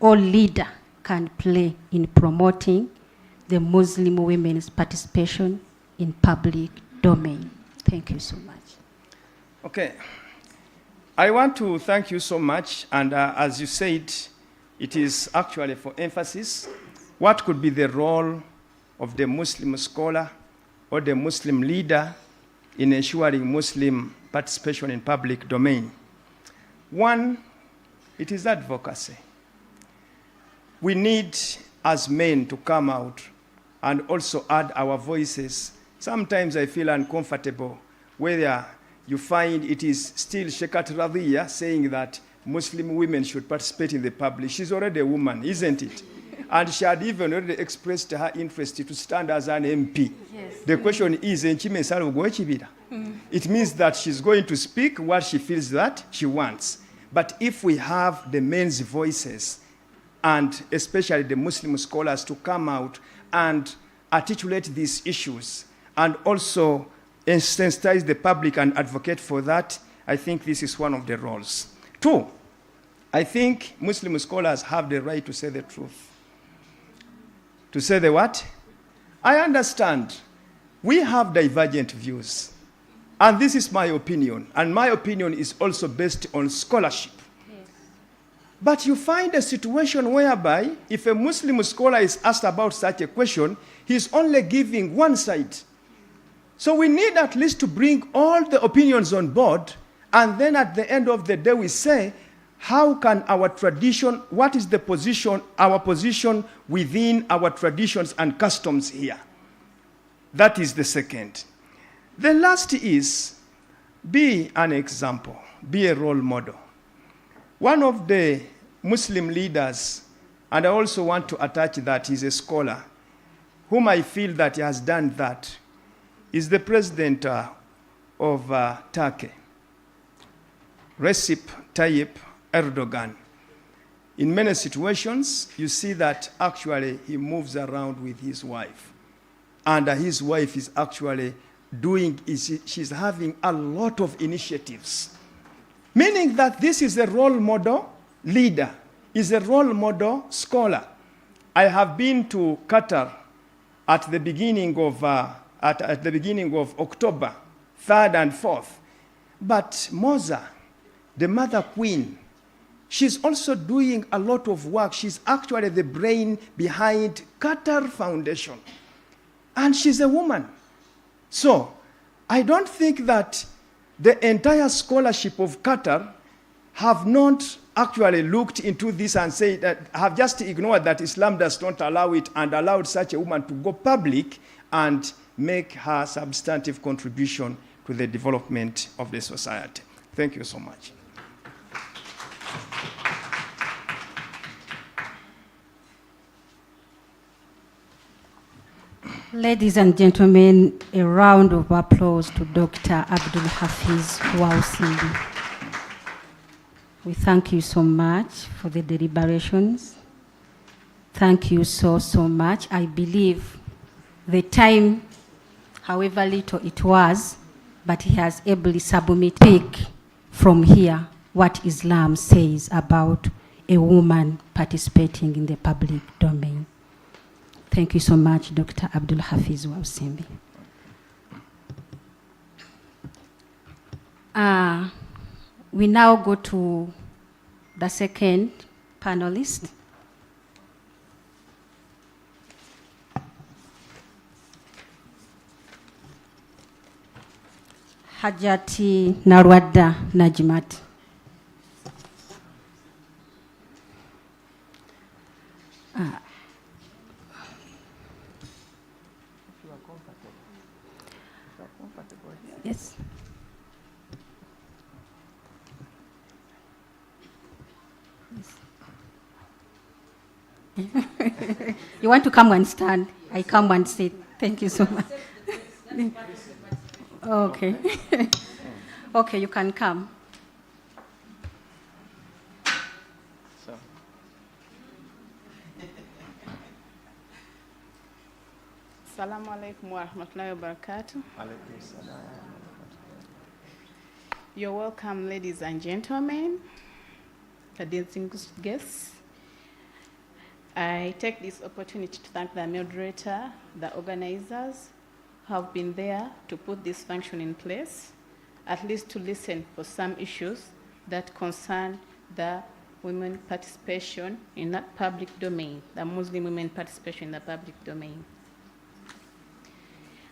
or leader can play in promoting the Muslim women's participation in public domain. Thank you so much. Okay. I want to thank you so much, and as you said, it is actually for emphasis. What could be the role of the Muslim scholar or the Muslim leader in ensuring Muslim participation in public domain? One, it is advocacy. We need, as men, to come out and also add our voices. Sometimes I feel uncomfortable whether you find it is still Sheikhat Thurayya saying that Muslim women should participate in the public. She's already a woman, isn't it? And she had even already expressed her interest to stand as an MP. Yes. The question is, it means that she's going to speak what she feels that she wants. But if we have the men's voices, and especially the Muslim scholars, to come out and articulate these issues, and also sensitize the public and advocate for that, I think this is one of the roles. Two, I think Muslim scholars have the right to say the truth. To say the what? I understand. We have divergent views. And this is my opinion. And my opinion is also based on scholarship. Yes. But you find a situation whereby if a Muslim scholar is asked about such a question, he's only giving one side. So we need at least to bring all the opinions on board, and then at the end of the day we say, how can our tradition, what is the position, our position within our traditions and customs here? That is the second. The last is, be an example, be a role model. One of the Muslim leaders, and I also want to attach that he's a scholar, whom I feel that he has done that, is the president of Turkey, Recep Tayyip Erdogan. In many situations, you see that actually he moves around with his wife. And his wife is actually she's having a lot of initiatives. Meaning that this is a role model leader, is a role model scholar. I have been to Qatar at the beginning of October, 3rd and 4th. But Moza, the mother queen, She's also doing a lot of work. She's actually the brain behind Qatar Foundation. And she's a woman. So I don't think that the entire scholarship of Qatar have not actually looked into this and said that, have just ignored that Islam does not allow it and allowed such a woman to go public and make her substantive contribution to the development of the society. Thank you so much. Ladies and gentlemen, a round of applause to Dr. Abdul Hafiz Wausindi. We thank you so much for the deliberations. Thank you so much. I believe the time, however little it was, but he has ably submitted from here what Islam says about a woman participating in the public domain. Thank you so much, Dr. Abdul Hafiz Wausindi. We now go to the second panelist. Hajati Narwada Najmat. Yes. You want to come and stand? I come and sit. Thank you so much. Okay. Okay, you can come. Assalamu alaikum wa rahmatullahi wa barakatuh. You're welcome, ladies and gentlemen, the distinguished guests. I take this opportunity to thank the moderator, the organizers who have been there to put this function in place, at least to listen for some issues that concern the women participation in that public domain, the Muslim women participation in the public domain.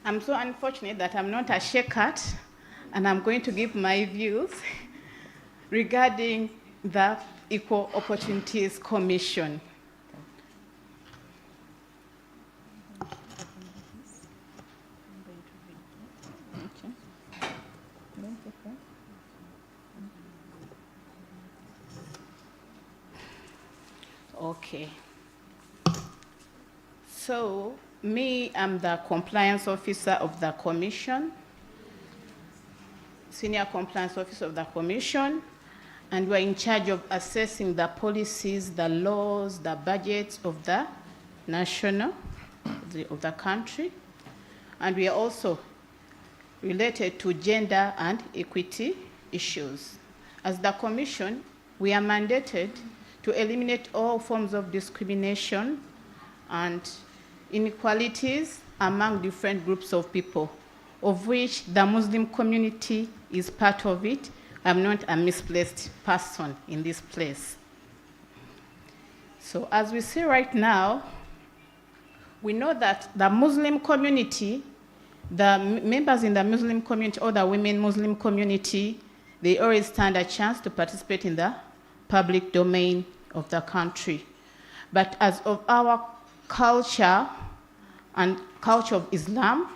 I'm so unfortunate that I'm not a sheikhat, and I'm going to give my views regarding the Equal Opportunities Commission. Okay. So, I'm the compliance officer of the commission, senior compliance officer of the commission, and we're in charge of assessing the policies, the laws, the budgets of the national, of the country. And we are also related to gender and equity issues. As the commission, we are mandated to eliminate all forms of discrimination and inequalities among different groups of people, of which the Muslim community is part of it. I'm not a misplaced person in this place. So as we see right now, we know that the Muslim community, the members in the Muslim community or the women Muslim community, they always stand a chance to participate in the public domain of the country. But as of our culture and culture of Islam,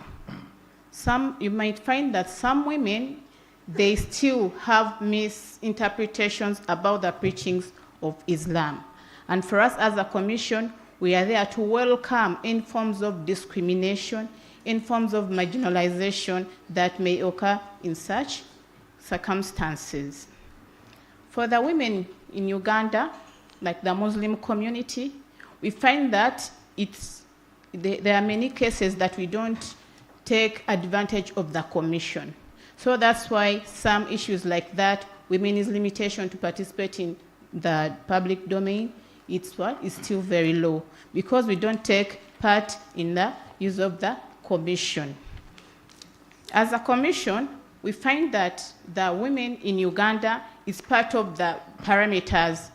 you might find that some women, they still have misinterpretations about the preachings of Islam. And for us as a commission, we are there to welcome any forms of discrimination, any forms of marginalization that may occur in such circumstances. For the women in Uganda, like the Muslim community, we find that there are many cases that we don't take advantage of the commission. So that's why some issues like that, women's limitation to participate in the public domain, it's still very low, because we don't take part in the use of the commission. As a commission, we find that the women in Uganda is part of the parameters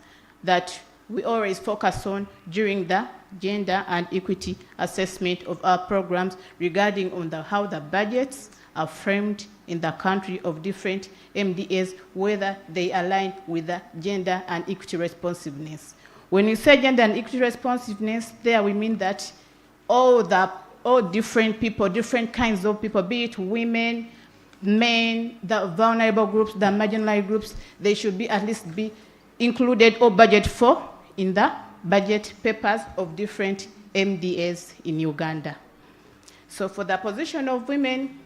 that we always focus on during the gender and equity assessment of our programs regarding on how the budgets are framed in the country of different MDAs, whether they align with the gender and equity responsiveness. When we say gender and equity responsiveness, there we mean that all different people, different kinds of people, be it women, men, the vulnerable groups, the marginalized groups, they should be at least be included or budgeted for in the budget papers of different MDAs in Uganda. So for the position of women,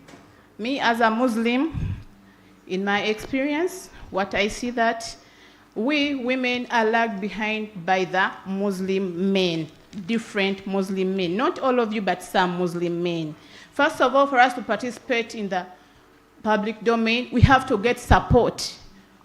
me as a Muslim, in my experience, what I see that we women are lagged behind by the Muslim men, different Muslim men. Not all of you, but some Muslim men. First of all, for us to participate in the public domain, we have to get support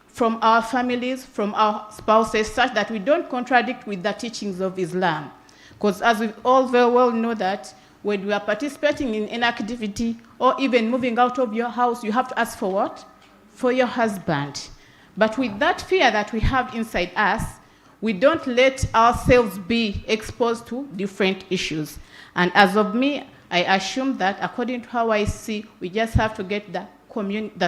from our families, from our spouses, such that we don't contradict with the teachings of Islam. Because as we all very well know that when we are participating in an activity or even moving out of your house, you have to ask for what? For your husband. But with that fear that we have inside us, we don't let ourselves be exposed to different issues. And as of me, I assume that according to how I see, we just have to get the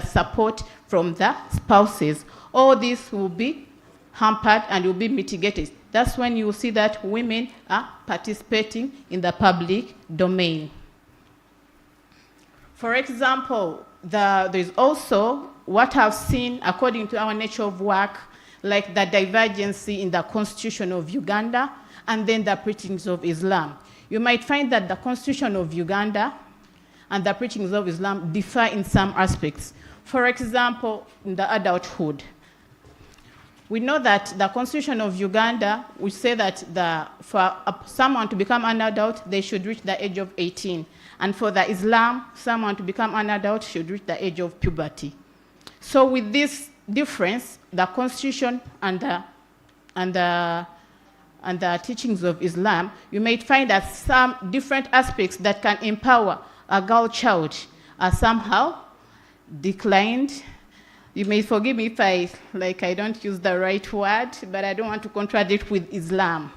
support from the spouses. All this will be hampered and will be mitigated. That's when you will see that women are participating in the public domain. For example, there's also what I've seen according to our nature of work, like the divergence in the Constitution of Uganda and then the preachings of Islam. You might find that the Constitution of Uganda and the preachings of Islam differ in some aspects. For example, in the adulthood. We know that the Constitution of Uganda, we say that for someone to become an adult, they should reach the age of 18. And for the Islam, someone to become an adult should reach the age of puberty. So with this difference, the Constitution and the teachings of Islam, you may find that some different aspects that can empower a girl child are somehow declined. You may forgive me if I don't use the right word, but I don't want to contradict with Islam.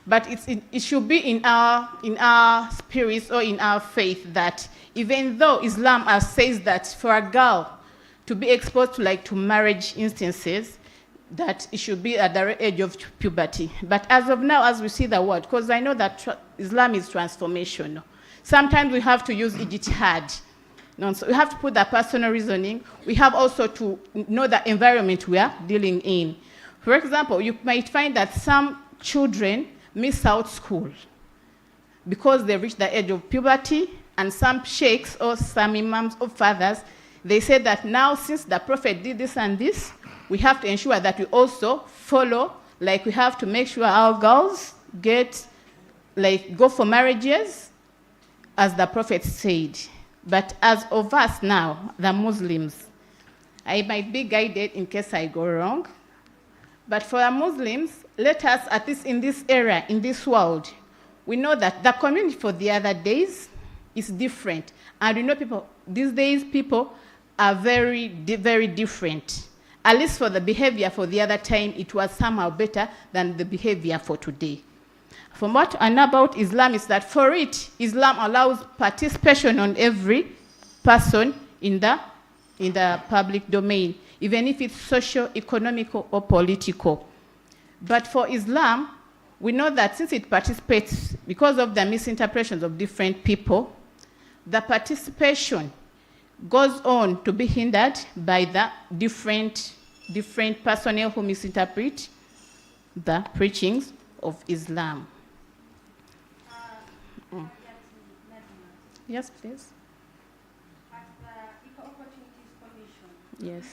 But it should be in our spirits or in our faith that even though Islam says that for a girl to be exposed to marriage instances, that it should be at the age of puberty. But as of now, as we see the word, because I know that Islam is transformational, sometimes we have to use ijtihad. So we have to put that personal reasoning. We have also to know the environment we are dealing in. For example, you might find that some children miss out school because they reach the age of puberty, and some sheikhs or some imams or fathers, they say that now since the Prophet did this and this, we have to ensure that we also follow, we have to make sure our girls go for marriages as the Prophet said. But as of us now, the Muslims, I might be guided in case I go wrong, but for the Muslims, let us, at least in this era, in this world, we know that the community for the other days is different. And we know these days people are very, very different. At least for the behavior for the other time, it was somehow better than the behavior for today. From what I know about Islam is that for it, Islam allows participation on every person in the public domain, even if it's social, economical, or political. But for Islam, we know that since it participates, because of the misinterpretations of different people, the participation goes on to be hindered by the different personnel who misinterpret the preachings of Islam. Yes, please. At the Equal Opportunities Commission, Yes.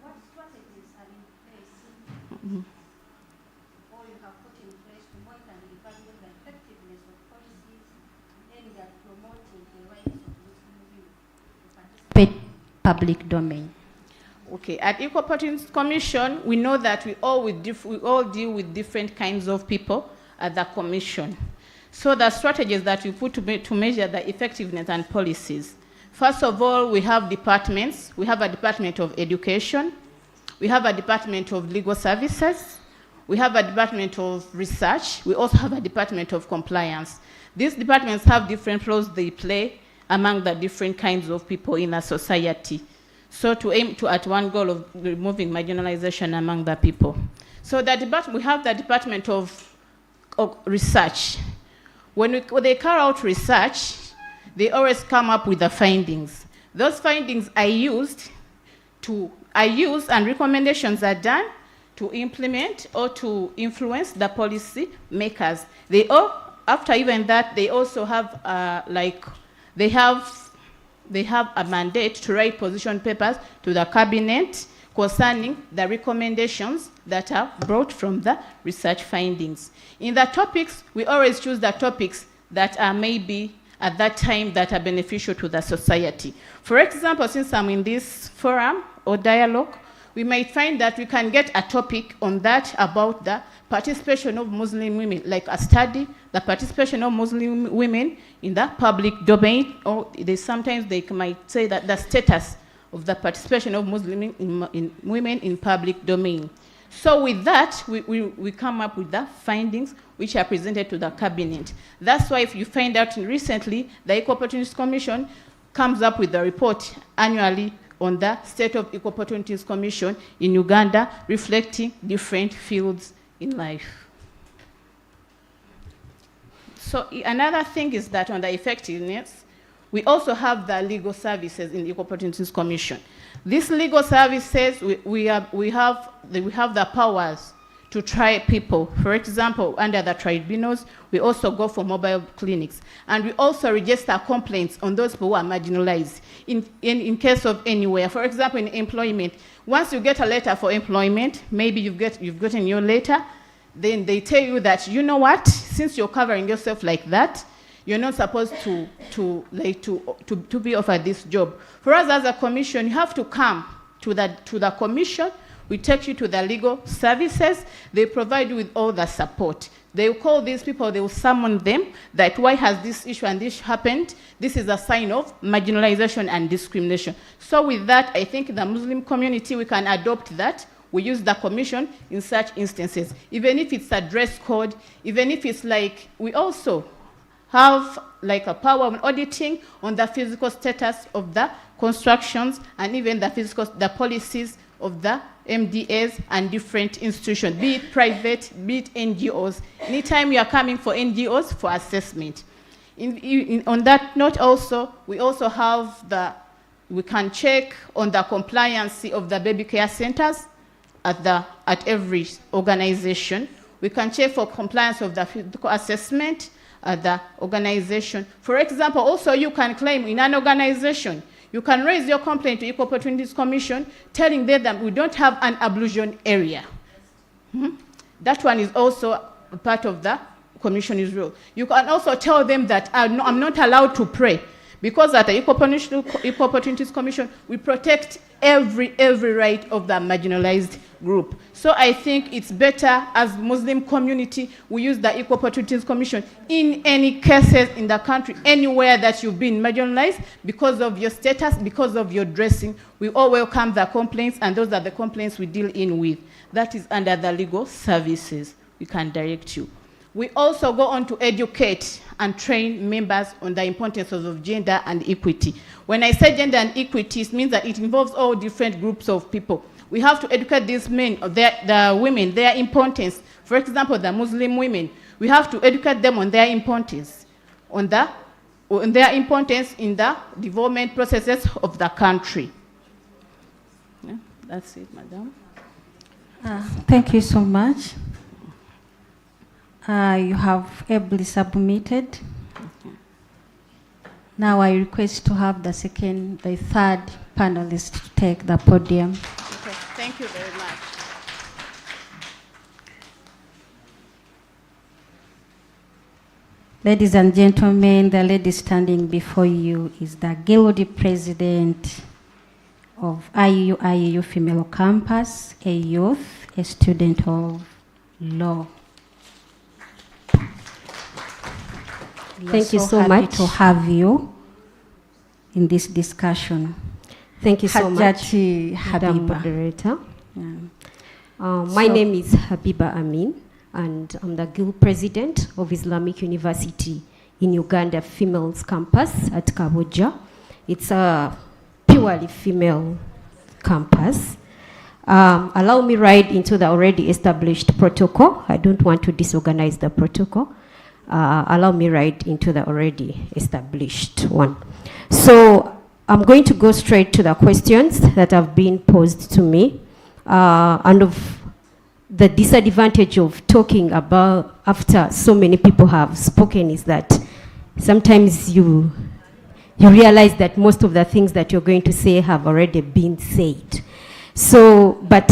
what strategies are in place or you have put in place to monitor and evaluate the effectiveness of policies aimed at promoting the rights of Muslim women to participate in public domain? Okay, at Equal Opportunities Commission, we know that we all deal with different kinds of people at the commission. So the strategies that we put to measure the effectiveness and policies. First of all, we have departments. We have a Department of Education. We have a Department of Legal Services. We have a Department of Research. We also have a Department of Compliance. These departments have different roles they play among the different kinds of people in a society. So to aim to at one goal of removing marginalization among the people. So we have the Department of Research. When they carry out research, they always come up with the findings. Those findings are used and recommendations are done to implement or to influence the policy makers. After even that, they also have they have a mandate to write position papers to the cabinet concerning the recommendations that are brought from the research findings. In the topics, we always choose the topics that are maybe at that time that are beneficial to the society. For example, since I'm in this forum or dialogue, we might find that we can get a topic on that about the participation of Muslim women, like a study, the participation of Muslim women in the public domain, or sometimes they might say that the status of the participation of Muslim women in public domain. So with that, we come up with the findings which are presented to the cabinet. That's why if you find out recently, the Equal Opportunities Commission comes up with a report annually on the State of Equal Opportunities Commission in Uganda, reflecting different fields in life. So another thing is that on the effectiveness, we also have the legal services in the Equal Opportunities Commission. These legal services, we have the powers to try people. For example, under the tribunals, we also go for mobile clinics. And we also register complaints on those people who are marginalized in case of anywhere. For example, in employment, once you get a letter for employment, maybe you've gotten your letter, then they tell you that, you know what, since you're covering yourself like that, you're not supposed to be offered this job. For us as a commission, you have to come to the commission. We take you to the legal services. They provide you with all the support. They will call these people, they will summon them, that why has this issue and this happened? This is a sign of marginalization and discrimination. So with that, I think the Muslim community, we can adopt that. We use the commission in such instances. Even if it's a dress code, even if it's like, we also have like a power of auditing on the physical status of the constructions and even the policies of the MDAs and different institutions, be it private, be it NGOs. Anytime you are coming for NGOs for assessment. On that note also, we also have we can check on the compliance of the baby care centers at every organization. We can check for compliance of the physical assessment at the organization. For example, also you can claim in an organization, you can raise your complaint to Equal Opportunities Commission, telling them that we don't have an ablution area. That one is also a part of the commission's role. You can also tell them that I'm not allowed to pray, because at the Equal Opportunities Commission, we protect every right of the marginalized group. So I think it's better as Muslim community, we use the Equal Opportunities Commission in any cases in the country, anywhere that you've been marginalized because of your status, because of your dressing. We all welcome the complaints, and those are the complaints we deal in with. That is under the legal services. We can direct you. We also go on to educate and train members on the importance of gender and equity. When I say gender and equity, it means that it involves all different groups of people. We have to educate these men, the women, their importance. For example, the Muslim women, we have to educate them on their importance, on their importance in the development processes of the country. Yeah, that's it, madam. Thank you so much. You have ably submitted. Okay. Now I request to have the third panelist to take the podium. Okay, thank you very much. Ladies and gentlemen, the lady standing before you is the Guild President of IUIU Female Campus, a youth, a student of law. Thank you so happy much to have you in this discussion. Thank you so much, Hajjati Madam Habiba. Moderator. Yeah. My name is Habiba Amin, and I'm the Guild President of Islamic University in Uganda Females Campus at Kabuja. It's a purely female campus. Allow me right into the already established protocol. I don't want to disorganize the protocol. Allow me right into the already established one. So I'm going to go straight to the questions that have been posed to me. And of the disadvantage of talking about after so many people have spoken is that sometimes you realize that most of the things that you're going to say have already been said. So, but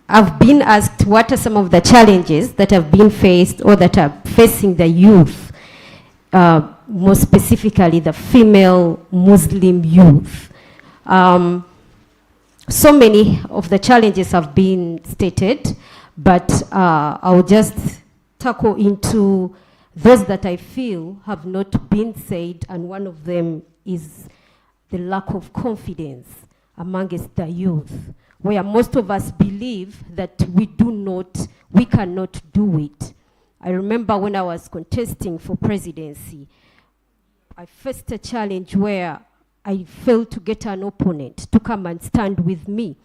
I've been asked what are some of the challenges that have been faced or that are facing the youth, more specifically the female Muslim youth. So many of the challenges have been stated, but I'll just tackle into those that I feel have not been said, and one of them is the lack of confidence amongst the youth, where most of us believe that we cannot do it. I remember when I was contesting for presidency, I faced a challenge where I failed to get an opponent to come and stand with me.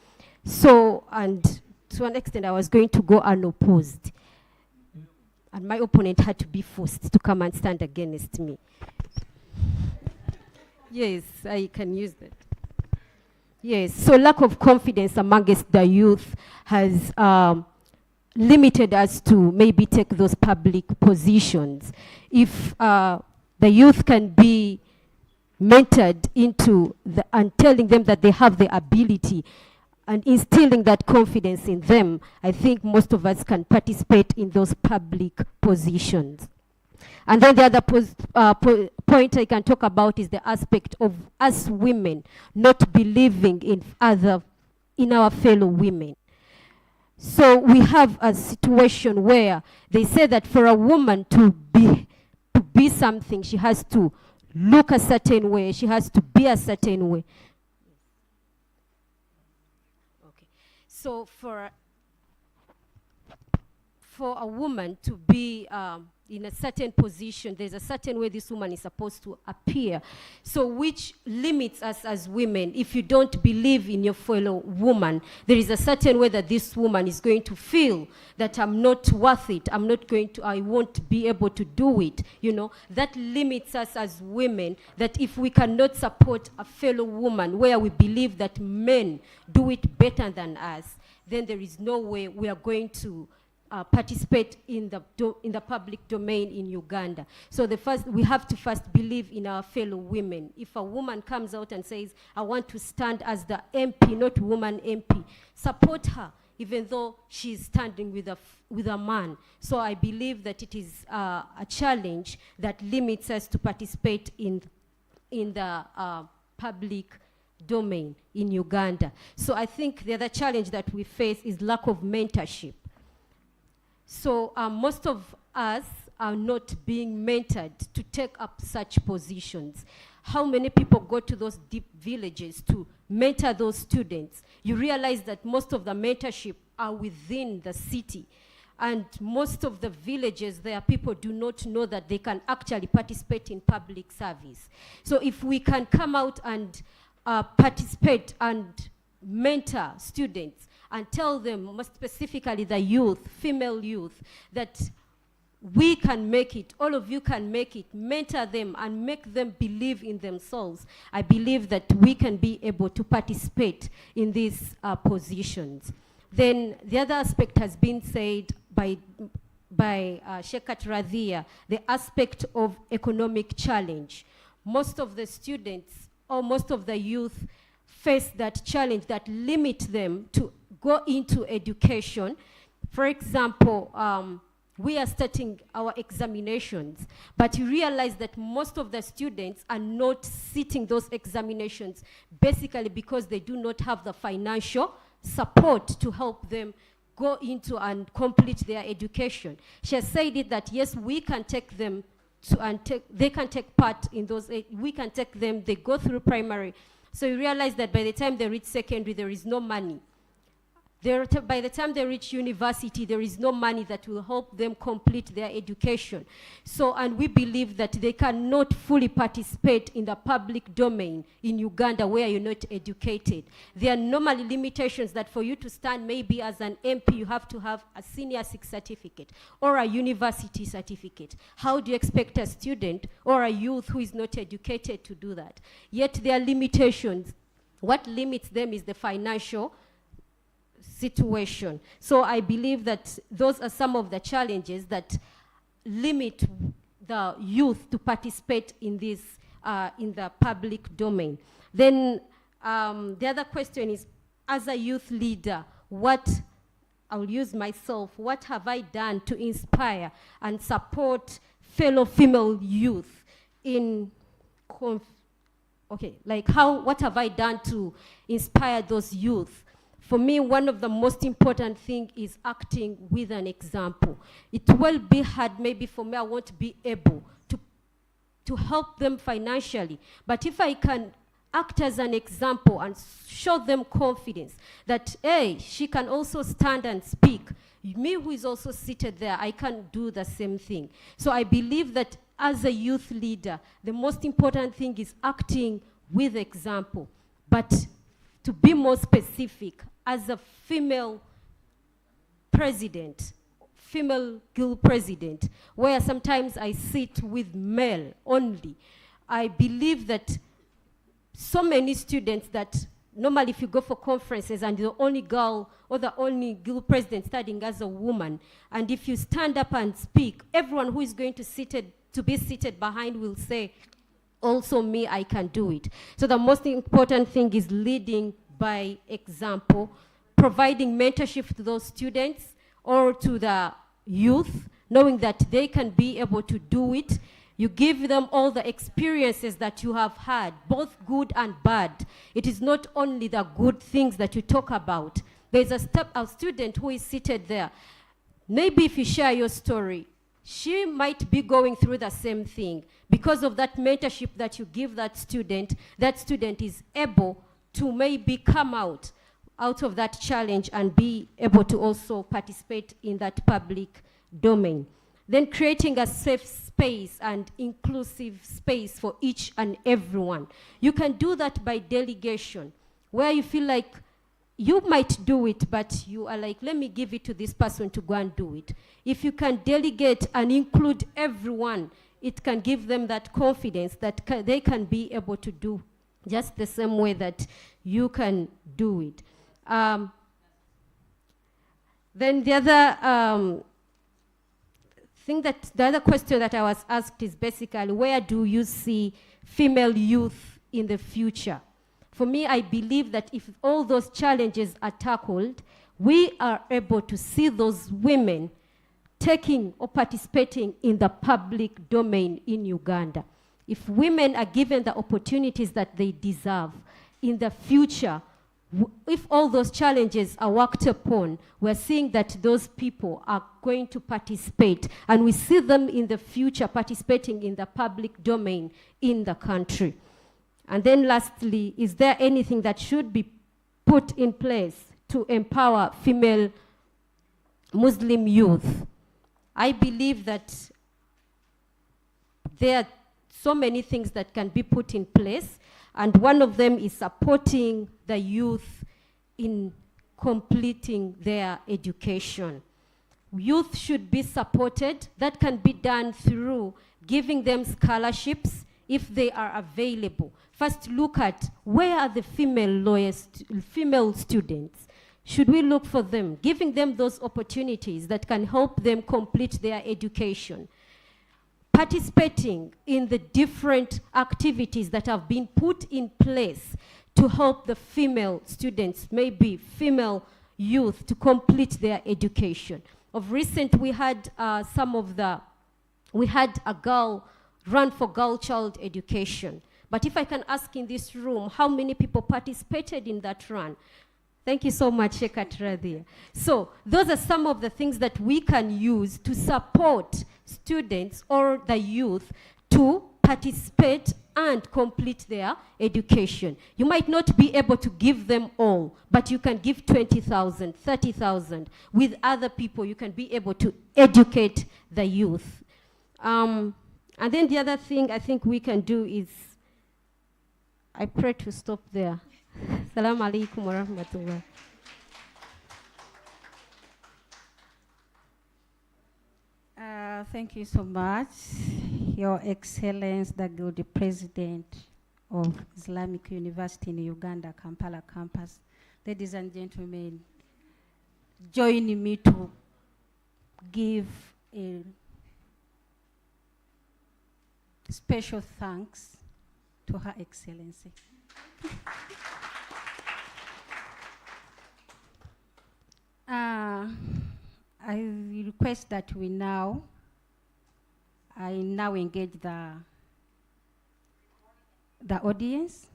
So, and to an extent, I was going to go unopposed. And my opponent had to be forced to come and stand against me. Yes, I can use that. Yes, so lack of confidence amongst the youth has limited us to maybe take those public positions. If the youth can be mentored into and telling them that they have the ability and instilling that confidence in them, I think most of us can participate in those public positions. And then the other point I can talk about is the aspect of us women not believing in our fellow women. So we have a situation where they say that for a woman to be something, she has to look a certain way, she has to be a certain way. Okay. So for a woman to be in a certain position, there's a certain way this woman is supposed to appear. So which limits us as women. If you don't believe in your fellow woman, there is a certain way that this woman is going to feel that I'm not worth it, I won't be able to do it. You know, that limits us as women, that if we cannot support a fellow woman where we believe that men do it better than us, then there is no way we are going to participate in the public domain in Uganda. So we have to first believe in our fellow women. If a woman comes out and says, I want to stand as the MP, not woman MP, support her, even though she's standing with a man. So I believe that it is a challenge that limits us to participate in the public domain in Uganda. So I think the other challenge that we face is lack of mentorship. So most of us are not being mentored to take up such positions. How many people go to those deep villages to mentor those students? You realize that most of the mentorship are within the city. And most of the villages there, people do not know that they can actually participate in public service. So if we can come out and participate and mentor students, and tell them, most specifically the youth, female youth, that we can make it, all of you can make it, mentor them and make them believe in themselves. I believe that we can be able to participate in these positions. Then the other aspect has been said by Sheikh Thurayya, the aspect of economic challenge. Most of the students or most of the youth face that challenge that limit them to go into education. For example, we are starting our examinations, but you realize that most of the students are not sitting those examinations basically because they do not have the financial support to help them go into and complete their education. She has said it that yes, we can take them they can take part in those. We can take them. They go through primary, so you realize that by the time they reach secondary, there is no money. By the time they reach university, there is no money that will help them complete their education. So, and we believe that they cannot fully participate in the public domain in Uganda where you're not educated. There are normally limitations that for you to stand maybe as an MP, you have to have a senior 6 certificate or a university certificate. How do you expect a student or a youth who is not educated to do that? Yet there are limitations. What limits them is the financial situation. So I believe that those are some of the challenges that limit the youth to participate in this, in the public domain. Then the other question is, as a youth leader, I'll use myself, what have I done to inspire and support fellow female youth in, what have I done to inspire those youth? For me, one of the most important things is acting with an example. It will be hard, maybe for me, I won't be able to help them financially. But if I can act as an example and show them confidence that, hey, she can also stand and speak. Me who is also seated there, I can do the same thing. So I believe that as a youth leader, the most important thing is acting with example. But to be more specific, as a female president, female guild president, where sometimes I sit with male only, I believe that so many students that normally if you go for conferences and the only girl or the only guild president studying as a woman, and if you stand up and speak, everyone who is going to be seated behind will say, also me, I can do it. So the most important thing is leading by example, providing mentorship to those students or to the youth, knowing that they can be able to do it. You give them all the experiences that you have had, both good and bad. It is not only the good things that you talk about. There's a student who is seated there. Maybe if you share your story, she might be going through the same thing. Because of that mentorship that you give that student is able to maybe come out of that challenge and be able to also participate in that public domain. Then creating a safe space and inclusive space for each and everyone. You can do that by delegation, where you feel like you might do it, but you are like, let me give it to this person to go and do it. If you can delegate and include everyone, it can give them that confidence that they can be able to do just the same way that you can do it. Then the other the other question that I was asked is basically, where do you see female youth in the future? For me, I believe that if all those challenges are tackled, we are able to see those women taking or participating in the public domain in Uganda. If women are given the opportunities that they deserve in the future, if all those challenges are worked upon, we're seeing that those people are going to participate, and we see them in the future participating in the public domain in the country. And then lastly, is there anything that should be put in place to empower female Muslim youth? I believe that there are so many things that can be put in place, and one of them is supporting the youth in completing their education. Youth should be supported. That can be done through giving them scholarships if they are available. First, look at where are the female students. Should we look for them, giving them those opportunities that can help them complete their education? Participating in the different activities that have been put in place to help the female students, maybe female youth, to complete their education. Of recent, we had we had a girl run for girl child education. But if I can ask in this room, how many people participated in that run? Thank you so much, Sheikh Thurayya. So those are some of the things that we can use to support students or the youth to participate and complete their education. You might not be able to give them all, but you can give 20,000, 30,000. With other people, you can be able to educate the youth. And then the other thing I think we can do is, I pray to stop there. Assalamu alaikum wa rahmatullah. Thank you so much, Your Excellence, the good President of Islamic University in Uganda, Kampala campus. Ladies and gentlemen, join me to give a special thanks to Her Excellency. I request that I now engage the audience.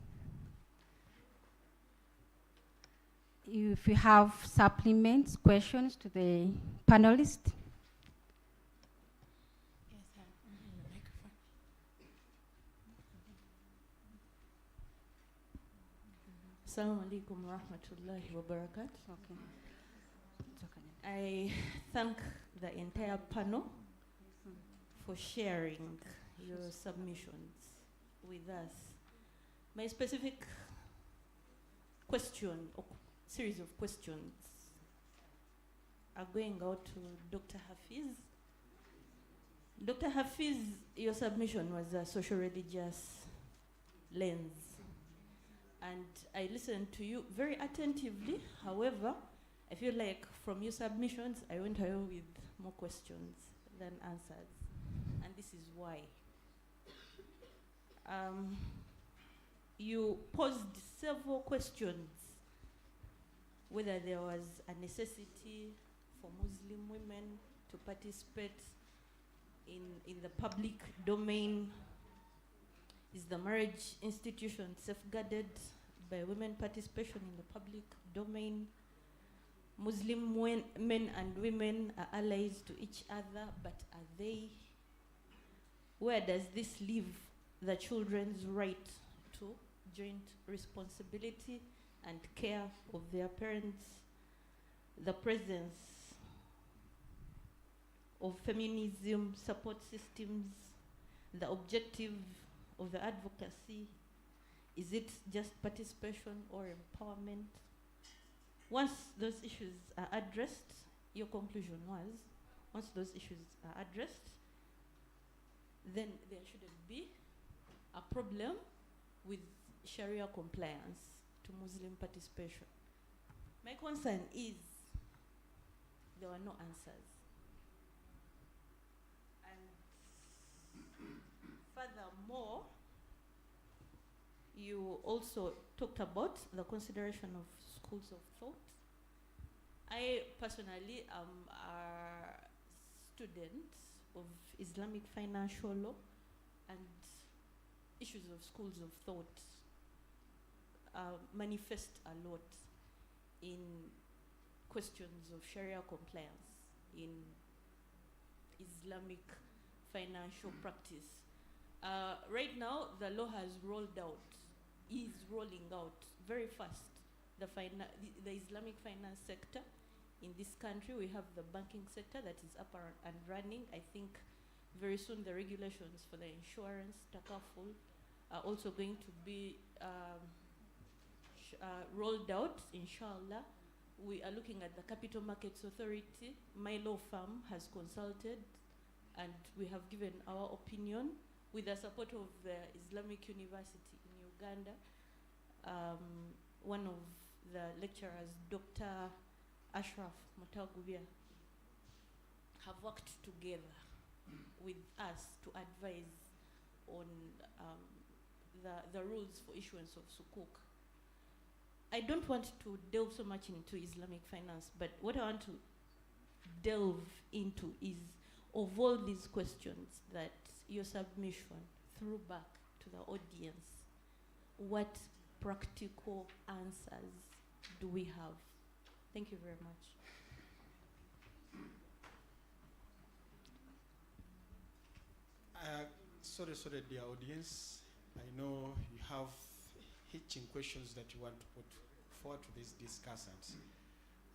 If you have supplements, questions to the panelists. Assalamu alaikum wa rahmatullahi wa barakatuh. Okay. I thank the entire panel for sharing your submissions with us. My specific question or series of questions are going out to Dr. Hafiz. Dr. Hafiz, your submission was a social-religious lens. And I listened to you very attentively. However, I feel like from your submissions, I went away with more questions than answers. And this is why. You posed several questions, whether there was a necessity for Muslim women to participate in the public domain. Is the marriage institution safeguarded by women participation in the public domain? Muslim men and women are allies to each other, but are they? Where does this leave the children's right to joint responsibility and care of their parents? The presence of feminism support systems, the objective of the advocacy, is it just participation or empowerment? Once those issues are addressed, your conclusion was, once those issues are addressed, then there shouldn't be a problem with Sharia compliance to Muslim participation. My concern is there were no answers. And furthermore, you also talked about the consideration of schools of thought. I personally am a student of Islamic financial law, and issues of schools of thought manifest a lot in questions of Sharia compliance in Islamic financial practice. Right now, the law has is rolling out very fast. The Islamic finance sector in this country, we have the banking sector that is up and running. I think very soon the regulations for the insurance, takaful, are also going to be rolled out, inshallah. We are looking at the Capital Markets Authority. My law firm has consulted, and we have given our opinion with the support of the Islamic University in Uganda. One of the lecturers, Dr. Ashraf Mutagubia, have worked together with us to advise on the rules for issuance of sukuk. I don't want to delve so much into Islamic finance, but what I want to delve into is, of all these questions that your submission threw back to the audience, what practical answers do we have? Thank you very much. Sorry, dear audience. I know you have hitching questions that you want to put forward to these discussants.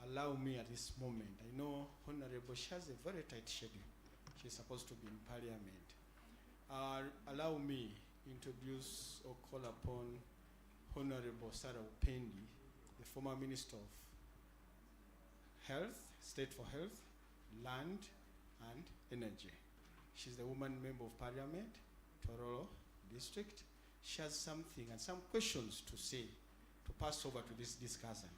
Allow me at this moment. I know Honorable, she has a very tight schedule. She's supposed to be in Parliament. Allow me introduce or call upon Honorable Sarah Upendi, the former Minister of Health, State for Health, Land and Energy. She's the woman member of Parliament, Thurayya District. She has something and some questions to say, to pass over to this discussant.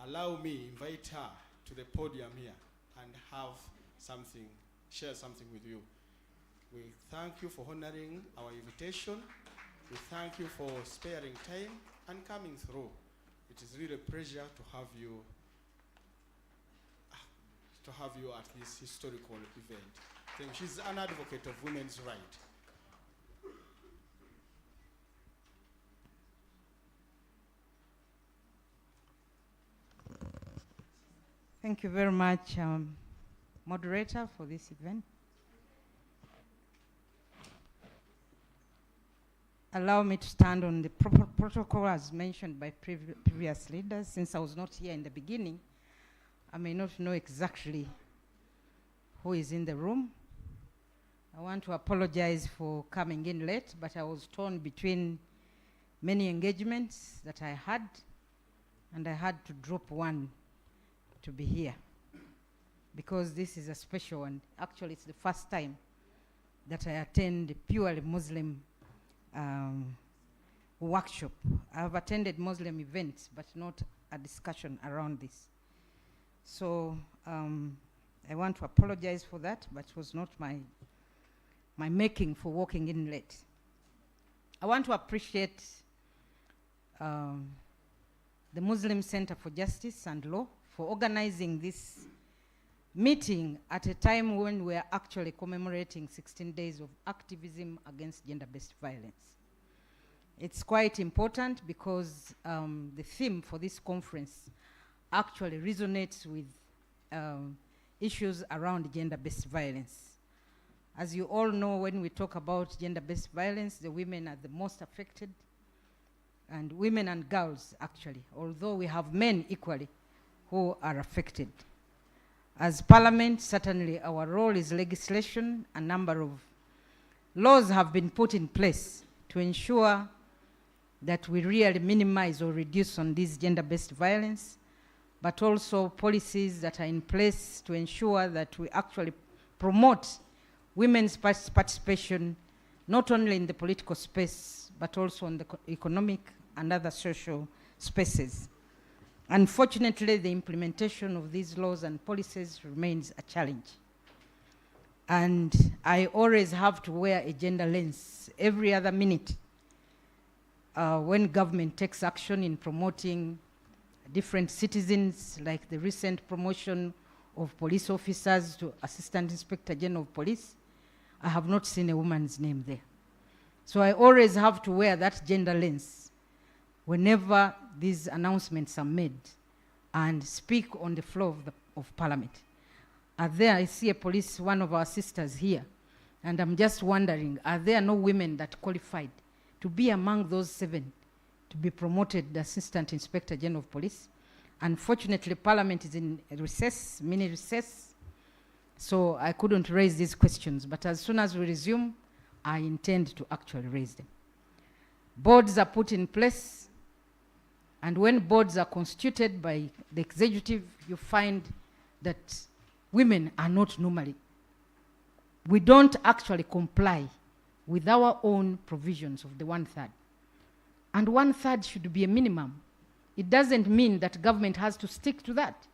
Allow me invite her to the podium here and have something, share something with you. We thank you for honoring our invitation. We thank you for sparing time and coming through. It is really a pleasure to have you at this historical event. Thank you. She's an advocate of women's rights. Thank you very much, moderator, for this event. Allow me to stand on the protocol as mentioned by previous leaders. Since I was not here in the beginning, I may not know exactly who is in the room. I want to apologize for coming in late, but I was torn between many engagements that I had, and I had to drop one to be here because this is a special one. Actually, it's the first time that I attend a purely Muslim workshop. I've attended Muslim events, but not a discussion around this. So I want to apologize for that, but it was not my making for walking in late. I want to appreciate the Muslim Center for Justice and Law for organizing this meeting at a time when we are actually commemorating 16 days of activism against gender-based violence. It's quite important because the theme for this conference actually resonates with issues around gender-based violence. As you all know, when we talk about gender-based violence, the women are the most affected, and women and girls actually, although we have men equally who are affected. As Parliament, certainly our role is legislation. A number of laws have been put in place to ensure that we really minimize or reduce on this gender-based violence, but also policies that are in place to ensure that we actually promote women's participation, not only in the political space, but also in the economic and other social spaces. Unfortunately, the implementation of these laws and policies remains a challenge. And I always have to wear a gender lens every other minute when government takes action in promoting different citizens, like the recent promotion of police officers to Assistant Inspector General of Police. I have not seen a woman's name there. So I always have to wear that gender lens whenever these announcements are made and speak on the floor of Parliament. There I see a police, one of our sisters here, and I'm just wondering, are there no women that qualified to be among those 7 to be promoted the Assistant Inspector General of Police? Unfortunately, Parliament is in recess, mini recess, so I couldn't raise these questions, but as soon as we resume, I intend to actually raise them. Boards are put in place, and when boards are constituted by the executive, you find that women are not normally. We don't actually comply with our own provisions of the 1/3. And 1/3 should be a minimum. It doesn't mean that government has to stick to that.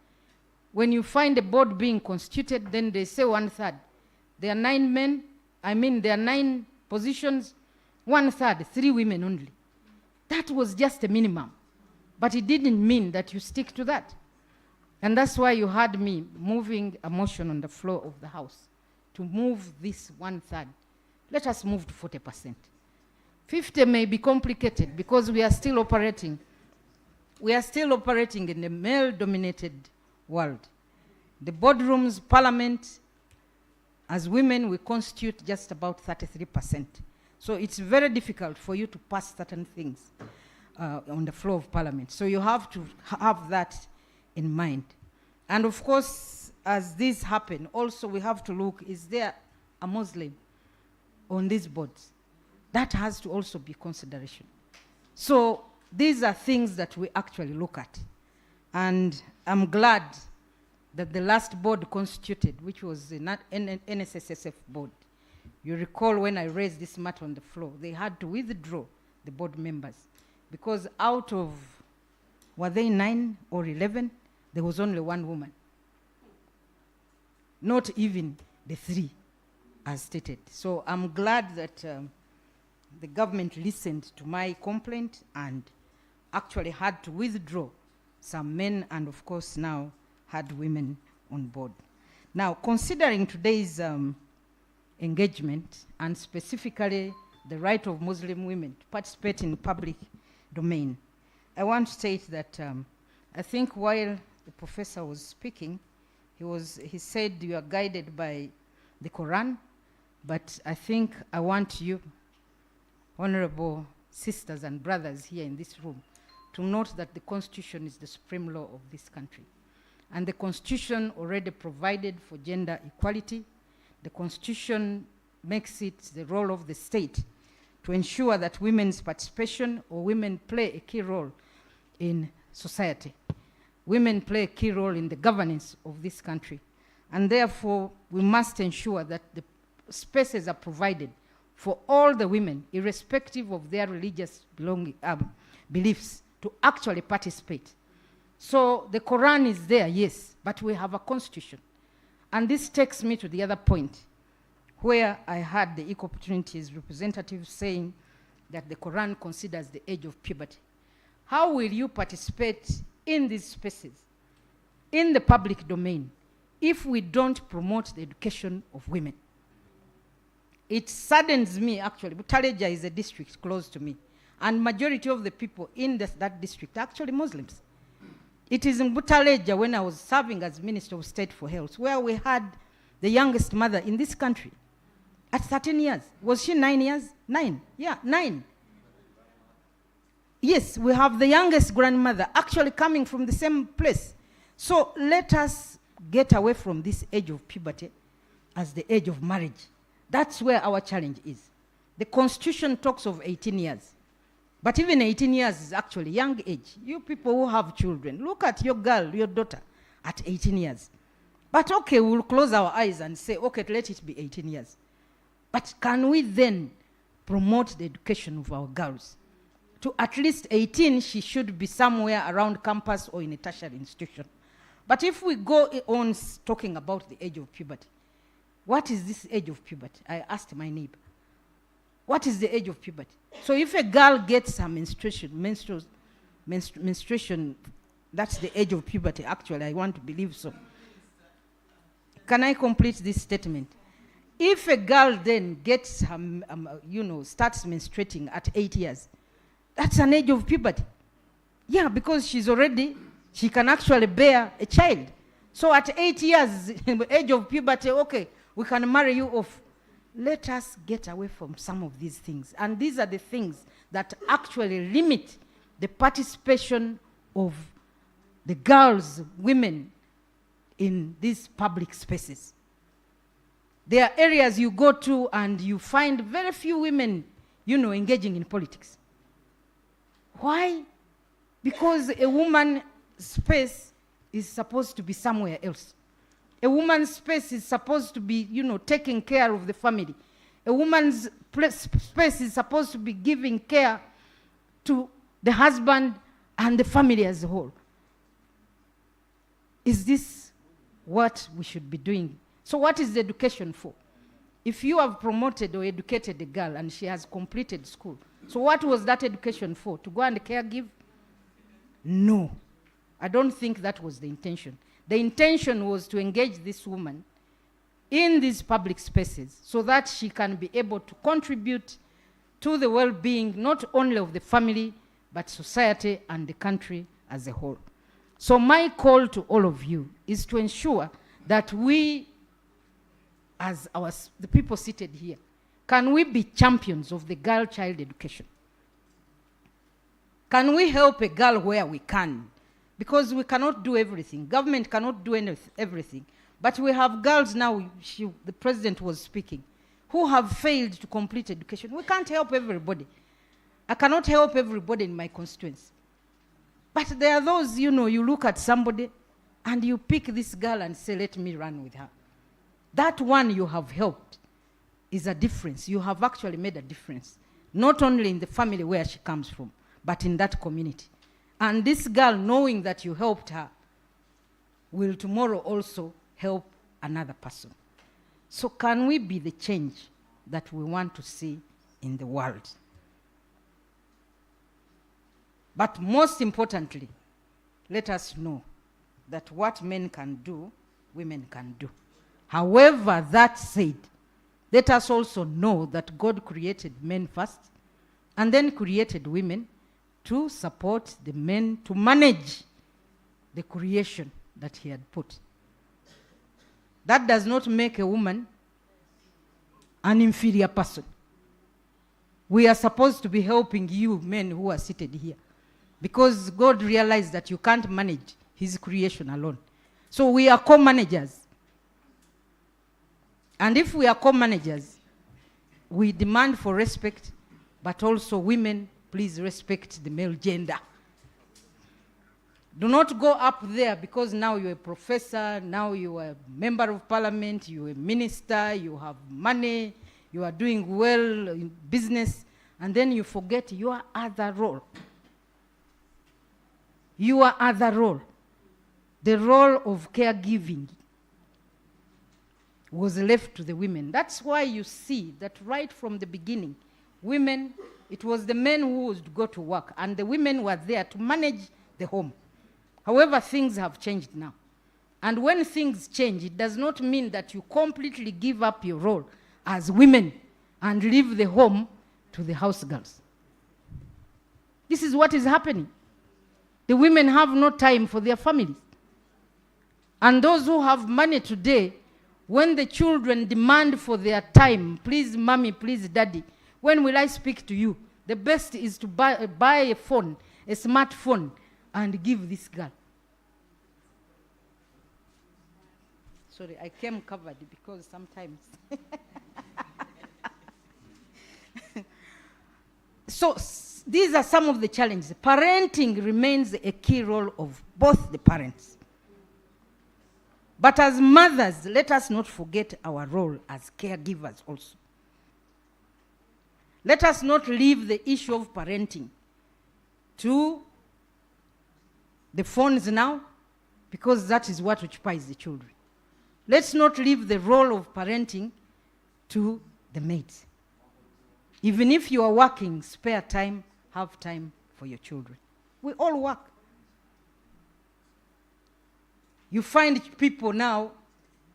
When you find a board being constituted, then they say 1/3. There are 9 men, there are 9 positions, 1/3, 3 women only. That was just a minimum. But it didn't mean that you stick to that. And that's why you had me moving a motion on the floor of the House to move this 1/3. Let us move to 40%. 50 may be complicated because we are still operating we are still operating in a male-dominated world. The boardrooms, parliament, as women, we constitute just about 33%. So it's very difficult for you to pass certain things on the floor of parliament. So you have to have that in mind. And of course, as this happen, also we have to look, is there a Muslim on these boards? That has to also be consideration. So these are things that we actually look at. And I'm glad that the last board constituted, which was the NSSSF board, you recall when I raised this matter on the floor, they had to withdraw the board members because out of, were they 9 or 11, there was only one woman. Not even the 3 as stated. So I'm glad that the government listened to my complaint and actually had to withdraw some men and of course now had women on board. Now, considering today's engagement and specifically the right of Muslim women to participate in public domain, I want to state that I think while the professor was speaking, he said you are guided by the Quran, but I think I want you, honorable sisters and brothers here in this room, to note that the Constitution is the supreme law of this country. And the Constitution already provided for gender equality. The Constitution makes it the role of the state to ensure that women's participation or women play a key role in society. Women play a key role in the governance of this country. And therefore, we must ensure that the spaces are provided for all the women, irrespective of their religious beliefs, to actually participate. So the Quran is there, yes, but we have a constitution. And this takes me to the other point, where I had the Equal Opportunities representative saying that the Quran considers the age of puberty. How will you participate in these spaces, in the public domain, if we don't promote the education of women? It saddens me, actually. Thurayya is a district close to me, and majority of the people in that district are actually Muslims. It is in Thurayya, when I was serving as Minister of State for Health, where we had the youngest mother in this country at 13 years. Was she 9 years? 9. Yeah, 9. Yes, we have the youngest grandmother actually coming from the same place. So let us get away from this age of puberty as the age of marriage. That's where our challenge is. The Constitution talks of 18 years. But even 18 years is actually young age. You people who have children, look at your girl, your daughter, at 18 years. But okay, we'll close our eyes and say, okay, let it be 18 years. But can we then promote the education of our girls? To at least 18, she should be somewhere around campus or in a tertiary institution. But if we go on talking about the age of puberty, what is this age of puberty? I asked my neighbor. What is the age of puberty? So if a girl gets her menstruation, that's the age of puberty. Actually, I want to believe so. Can I complete this statement? If a girl then gets her, starts menstruating at 8 years, that's an age of puberty. Yeah, because she can actually bear a child. So at 8 years, age of puberty, okay, we can marry you off. Let us get away from some of these things. And these are the things that actually limit the participation of the girls, women, in these public spaces. There are areas you go to and you find very few women, engaging in politics. Why? Because a woman's space is supposed to be somewhere else. A woman's space is supposed to be, taking care of the family. A woman's space is supposed to be giving care to the husband and the family as a whole. Is this what we should be doing? So what is the education for? If you have promoted or educated a girl and she has completed school, so what was that education for? To go and caregive? No. I don't think that was the intention. The intention was to engage this woman in these public spaces so that she can be able to contribute to the well-being not only of the family, but society and the country as a whole. So my call to all of you is to ensure that we, as the people seated here, can we be champions of the girl child education? Can we help a girl where we can? Because we cannot do everything. Government cannot do everything. But we have girls now, the president was speaking, who have failed to complete education. We can't help everybody. I cannot help everybody in my constituency. But there are those, you know, you look at somebody and you pick this girl and say, let me run with her. That one you have helped is a difference. You have actually made a difference. Not only in the family where she comes from, but in that community. And this girl, knowing that you helped her, will tomorrow also help another person. So can we be the change that we want to see in the world? But most importantly, let us know that what men can do, women can do. However, that said, let us also know that God created men first and then created women to support the men to manage the creation that he had put. That does not make a woman an inferior person. We are supposed to be helping you men who are seated here, because God realized that you can't manage his creation alone. So we are co-managers. And if we are co-managers, we demand for respect, but also women, please respect the male gender. Do not go up there because now you're a professor, now you are a member of parliament, you're a minister, you have money, you are doing well in business, and then you forget your other role. Your other role, the role of caregiving, was left to the women. That's why you see that right from the beginning, women, it was the men who would go to work, and the women were there to manage the home. However, things have changed now. And when things change, it does not mean that you completely give up your role as women and leave the home to the house girls. This is what is happening. The women have no time for their families. And those who have money today, when the children demand for their time, please mommy, please daddy, when will I speak to you? The best is to buy a phone, a smartphone, and give this girl. Sorry, I came covered because sometimes. So these are some of the challenges. Parenting remains a key role of both the parents. But as mothers, let us not forget our role as caregivers also. Let us not leave the issue of parenting to the phones now, because that is what occupies the children. Let's not leave the role of parenting to the maids. Even if you are working, spare time, have time for your children. We all work. You find people now,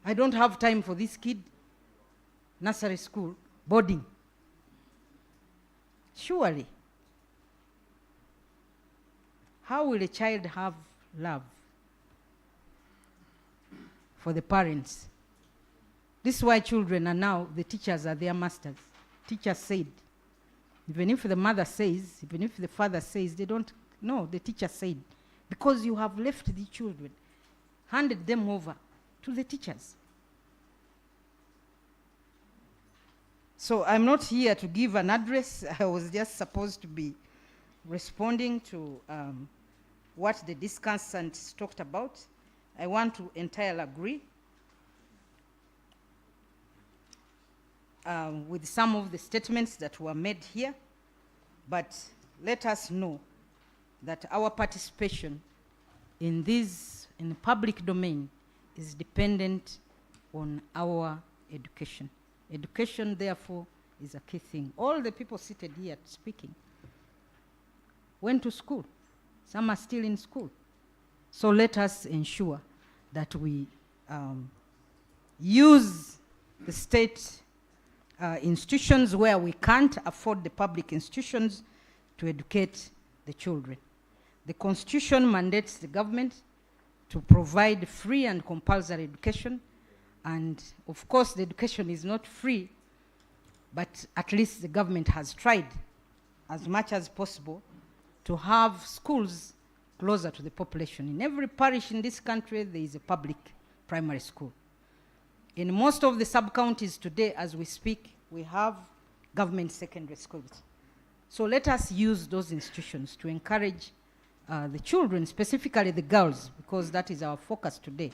I don't have time for this kid, nursery school, boarding. Surely, how will a child have love for the parents? This is why children are now, the teachers are their masters. Teacher said. Even if the mother says, even if the father says, they don't know, the teacher said. Because you have left the children, handed them over to the teachers. So I'm not here to give an address. I was just supposed to be responding to what the discussants talked about. I want to entirely agree with some of the statements that were made here, but let us know that our participation in this, in the public domain, is dependent on our education. Education, therefore, is a key thing. All the people seated here speaking went to school. Some are still in school. So let us ensure that we use the state institutions where we can't afford the public institutions to educate the children. The Constitution mandates the government to provide free and compulsory education. And of course, the education is not free, but at least the government has tried as much as possible to have schools closer to the population. In every parish in this country, there is a public primary school. In most of the sub-counties today, as we speak, we have government secondary schools. So let us use those institutions to encourage the children, specifically the girls, because that is our focus today,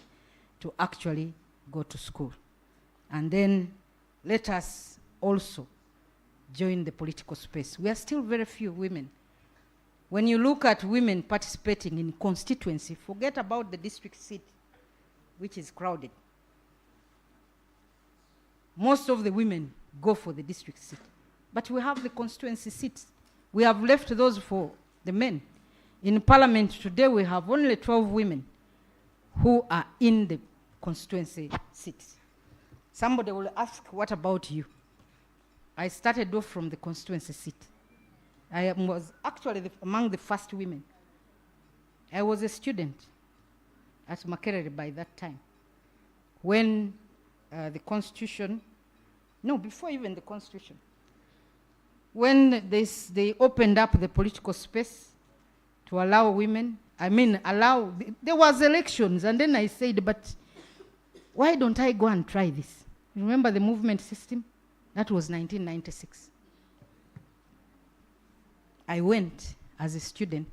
to actually go to school. And then let us also join the political space. We are still very few women. When you look at women participating in constituency, forget about the district seat, which is crowded. Most of the women go for the district seat. But we have the constituency seats. We have left those for the men. In parliament today, we have only 12 women who are in the constituency seats. Somebody will ask, what about you? I started off from the constituency seat. I was actually among the first women. I was a student at Mcjl by that time. When the Constitution, no, before even the Constitution, when they opened up the political space to allow women, there was elections, and then I said, but why don't I go and try this? Remember the movement system? That was 1996. I went as a student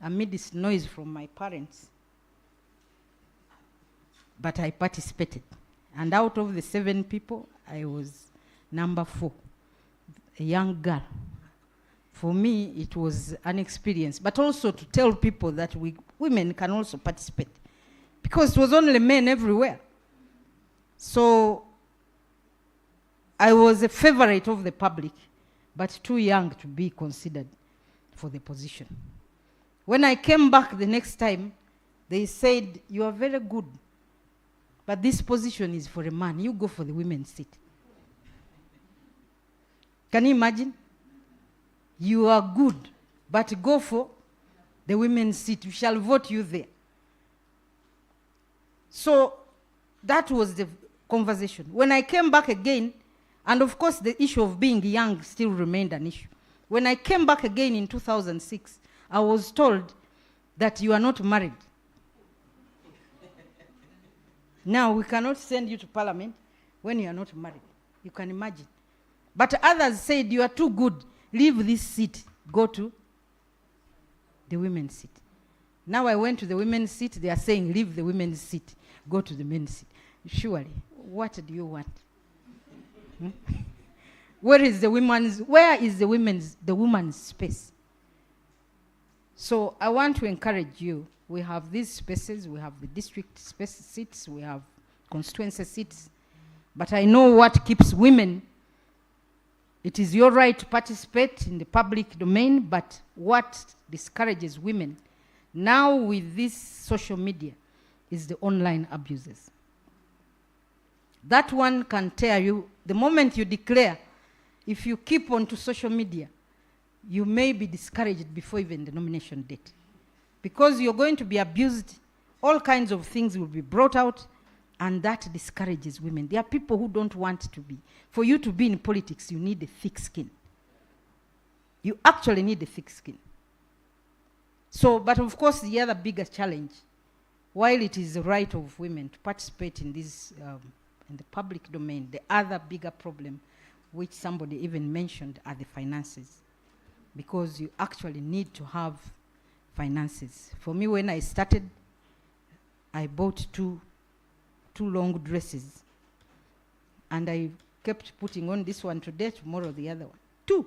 amid this noise from my parents, but I participated. And out of the 7 people, I was number 4, a young girl. For me, it was an experience, but also to tell people that women can also participate, because it was only men everywhere. So I was a favorite of the public, but too young to be considered for the position. When I came back the next time, they said, you are very good, but this position is for a man. You go for the women's seat. Can you imagine? You are good, but go for the women's seat. We shall vote you there. So that was the conversation. When I came back again, and of course the issue of being young still remained an issue. When I came back again in 2006, I was told that you are not married. Now we cannot send you to parliament when you are not married. You can imagine. But others said, you are too good. Leave this seat. Go to the women's seat. Now I went to the women's seat. They are saying, leave the women's seat. Go to the men's seat. Surely, what do you want? Where is the woman's space? So I want to encourage you. We have these spaces. We have the district space seats. We have constituency seats. But I know what keeps women. It is your right to participate in the public domain, but what discourages women now with this social media is the online abuses. That one can tear you. The moment you declare, if you keep on to social media, you may be discouraged before even the nomination date. Because you're going to be abused, all kinds of things will be brought out, and that discourages women. There are people who don't want to be. For you to be in politics, you need a thick skin. You actually need a thick skin. So, but of course, the other bigger challenge, while it is the right of women to participate in this, in the public domain, the other bigger problem, which somebody even mentioned, are the finances. Because you actually need to have finances. For me, when I started, I bought two long dresses. And I kept putting on this one today, tomorrow the other one. 2.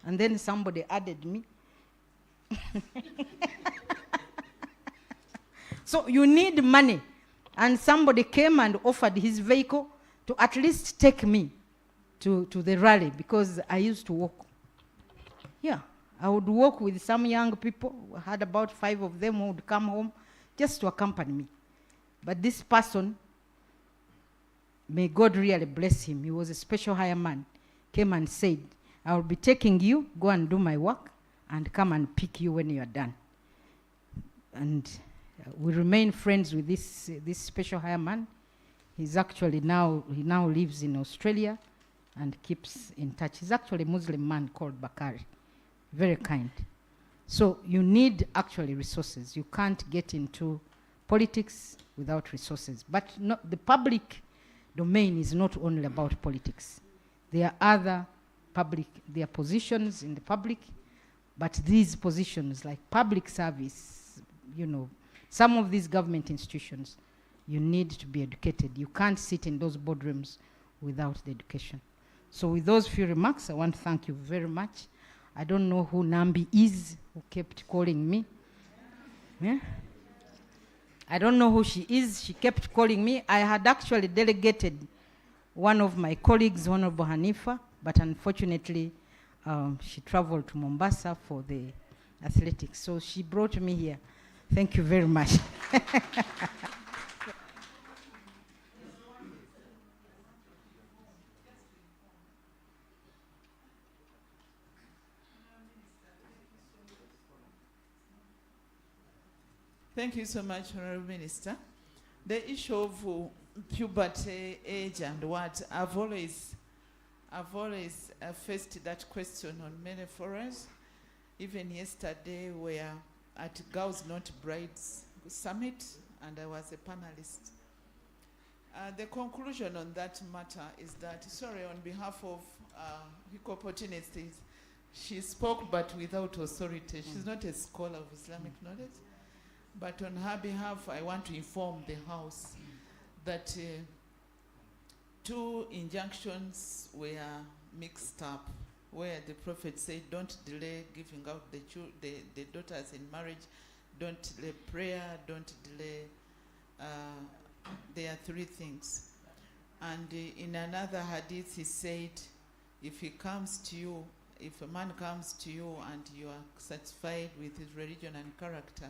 And then somebody added me. So you need money. And somebody came and offered his vehicle to at least take me to the rally, because I used to walk. Yeah, I would walk with some young people. I had about 5 of them who would come home just to accompany me. But this person, may God really bless him, he was a special hire man, came and said, I will be taking you, go and do my work, and come and pick you when you are done. And we remain friends with this special hire man. He's actually he now lives in Australia and keeps in touch. He's actually a Muslim man called Bakari, very kind. So you need actually resources. You can't get into politics without resources. But the public domain is not only about politics. There are other there are positions in the public, but these positions like public service, some of these government institutions, you need to be educated. You can't sit in those boardrooms without the education. So with those few remarks, I want to thank you very much. I don't know who Nambi is, who kept calling me. Yeah? I don't know who she is. She kept calling me. I had actually delegated one of my colleagues, Honorable Hanifa, but unfortunately, she traveled to Mombasa for the athletics. So she brought me here. Thank you very much. Thank you so much, Honorable Minister. The issue of puberty, age, and what, I've always faced that question on many forums. Even yesterday, we are at Girls Not Brides Summit, and I was a panelist. The conclusion on that matter is that, sorry, on behalf of Equal Opportunities, she spoke but without authority. She's not a scholar of Islamic knowledge. But on her behalf, I want to inform the House that two injunctions were mixed up, where the Prophet said, don't delay giving out the daughters in marriage, don't delay prayer, don't delay, there are three things. And in another hadith, he said, if he comes to you, if a man comes to you and you are satisfied with his religion and character,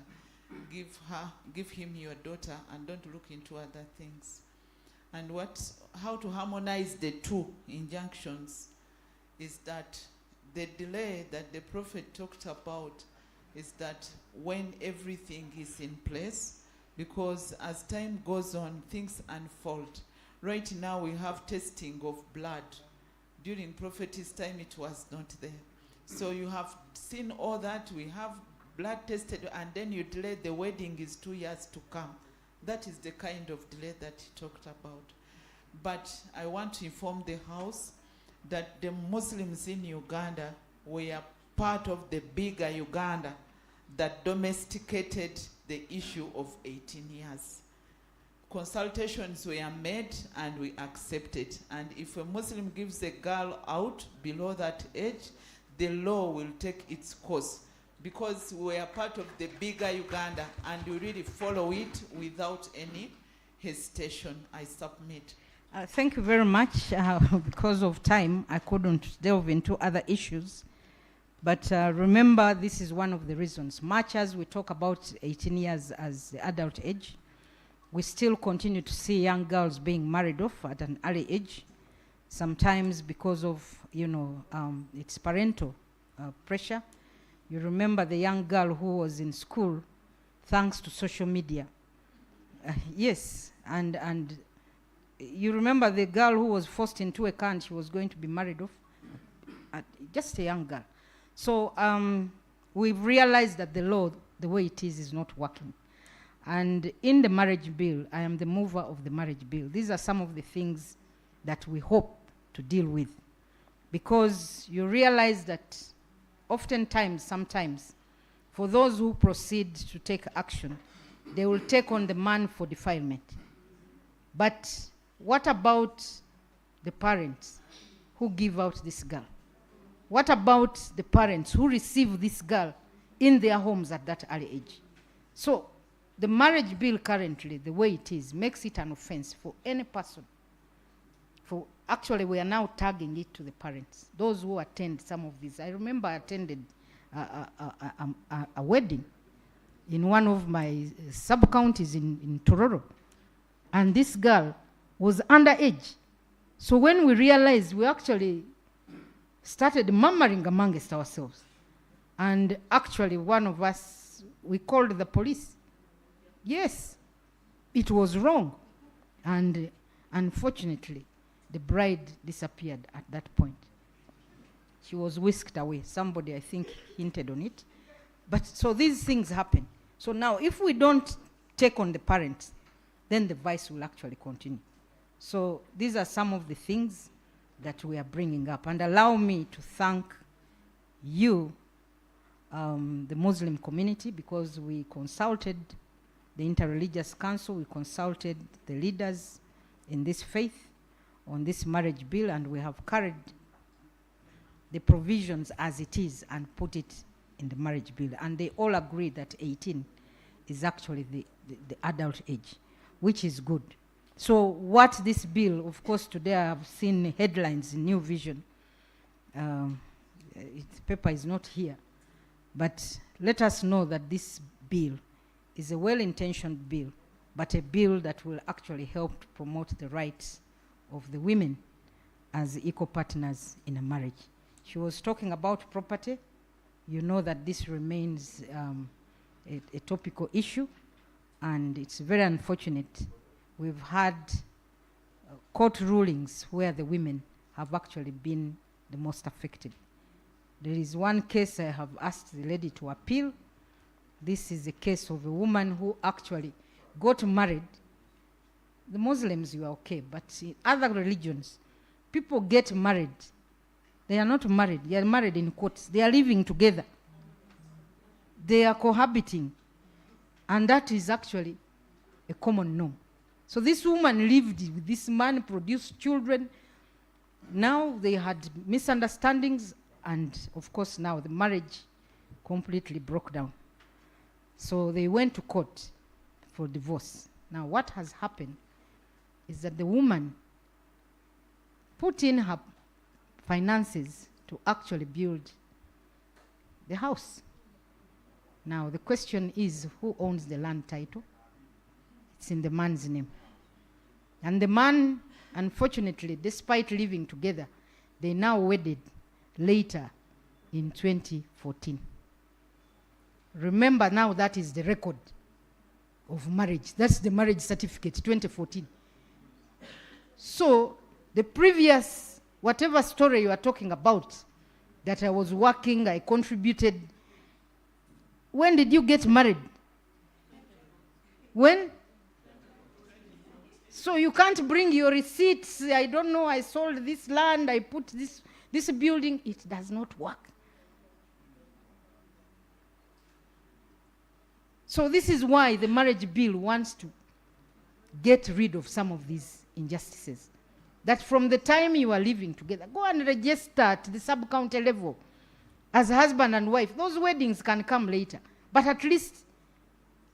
give him your daughter and don't look into other things. And how to harmonize the two injunctions is that the delay that the Prophet talked about is that when everything is in place, because as time goes on, things unfold. Right now we have testing of blood. During Prophet's time, it was not there. So you have seen all that. We have blood tested, and then you delay the wedding is 2 years to come. That is the kind of delay that he talked about. But I want to inform the House that the Muslims in Uganda were part of the bigger Uganda that domesticated the issue of 18 years. Consultations were made and we accepted. And if a Muslim gives a girl out below that age, the law will take its course, because we are part of the bigger Uganda and we really follow it without any hesitation. I submit. Thank you very much. Because of time, I couldn't delve into other issues. But remember, this is one of the reasons. Much as we talk about 18 years as the adult age, we still continue to see young girls being married off at an early age, sometimes because of, it's parental pressure. You remember the young girl who was in school thanks to social media. Yes, and you remember the girl who was forced into a car and she was going to be married off? Just a young girl. So we've realized that the law, the way it is not working. And in the marriage bill, I am the mover of the marriage bill. These are some of the things that we hope to deal with. Because you realize that oftentimes, sometimes, for those who proceed to take action, they will take on the man for defilement. But what about the parents who give out this girl? What about the parents who receive this girl in their homes at that early age? So the marriage bill currently, the way it is, makes it an offense for any person. Actually, we are now tagging it to the parents, those who attend some of these. I remember I attended a wedding in one of my sub-counties in Tororo, and this girl was underage. So when we realized, we actually started murmuring amongst ourselves And actually, one of us, we called the police. Yes, it was wrong. And unfortunately, the bride disappeared at that point. She was whisked away. Somebody, I think, hinted on it. But so these things happen. So now, if we don't take on the parents, then the vice will actually continue. So these are some of the things that we are bringing up. And allow me to thank you, the Muslim community, because we consulted the Interreligious Council, we consulted the leaders in this faith on this marriage bill, and we have carried the provisions as it is and put it in the marriage bill. And they all agree that 18 is actually the adult age, which is good. So what this bill, of course, today I have seen headlines in New Vision. Its paper is not here. But let us know that this bill is a well-intentioned bill, but a bill that will actually help to promote the rights of the women as equal partners in a marriage. She was talking about property. You know that this remains a topical issue, and it's very unfortunate. We've had court rulings where the women have actually been the most affected. There is one case I have asked the lady to appeal. This is a case of a woman who actually got married. The Muslims, you are okay, but in other religions, people get married. They are not married. They are married in courts. They are living together. They are cohabiting. And that is actually a common norm. So this woman lived with this man, produced children. Now they had misunderstandings, and of course now the marriage completely broke down. So they went to court for divorce. Now what has happened is that the woman put in her finances to actually build the house. Now the question is, who owns the land title? It's in the man's name. And the man, unfortunately, despite living together, they now wedded later in 2014. Remember now, that is the record of marriage. That's the marriage certificate, 2014. So the previous, whatever story you are talking about, that I was working, I contributed, when did you get married? When? So you can't bring your receipts. I don't know, I sold this land, I put this building. It does not work. So this is why the marriage bill wants to get rid of some of these injustices. That from the time you are living together, go and register at the sub-county level as husband and wife. Those weddings can come later. But at least,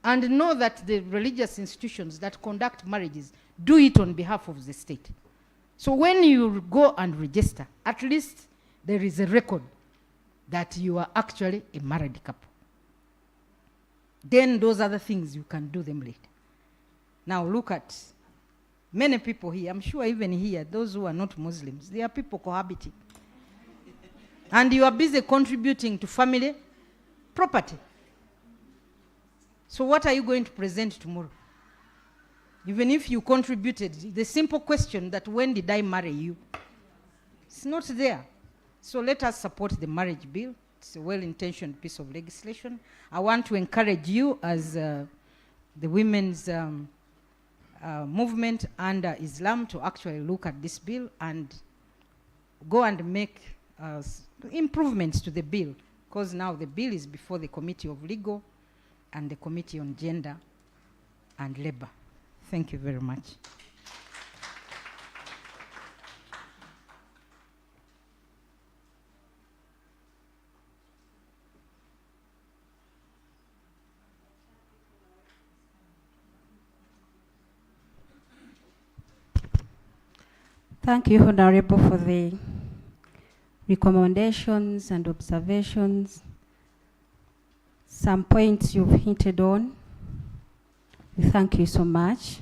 and know that the religious institutions that conduct marriages do it on behalf of the state. So when you go and register, at least there is a record that you are actually a married couple. Then those other things, you can do them later. Now look at many people here, I'm sure even here, those who are not Muslims, there are people cohabiting. And you are busy contributing to family property. So what are you going to present tomorrow? Even if you contributed, the simple question that when did I marry you? It's not there. So let us support the marriage bill. It's a well-intentioned piece of legislation. I want to encourage you as the women's movement under Islam to actually look at this bill and go and make improvements to the bill, because now the bill is before the Committee of Legal and the Committee on Gender and Labor. Thank you very much. Thank you, Honorable, for the recommendations and observations. Some points you've hinted on. We thank you so much.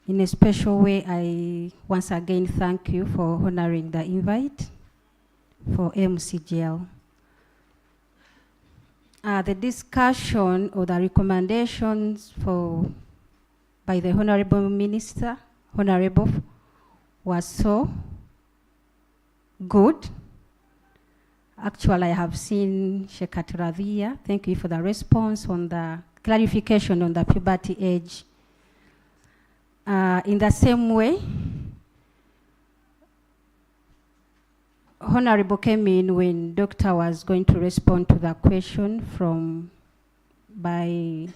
In a special way, I once again thank you for honoring the invite for Mcjl. the discussion or the recommendations by the Honorable Minister, was so good. Actually, I have seen Sheikh Thurayya. Thank you for the response on the clarification on the puberty age. In the same way, Honorable came in when Doctor was going to respond to the question by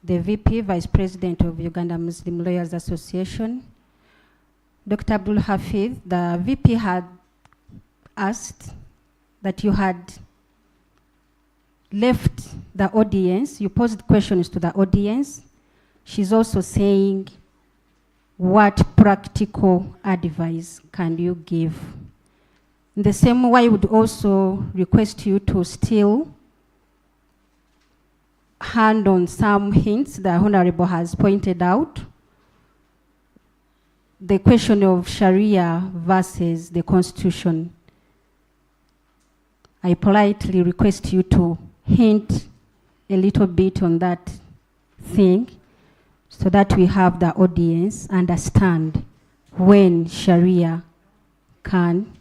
the VP, Vice President of Uganda Muslim Lawyers Association. Dr. Abdul Hafid, the VP had asked that you had left the audience, you posed questions to the audience. She's also saying, what practical advice can you give? In the same way, I would also request you to still hand on some hints the Honorable has pointed out. The question of Sharia versus the Constitution. I politely request you to hint a little bit on that thing so that we have the audience understand when Sharia can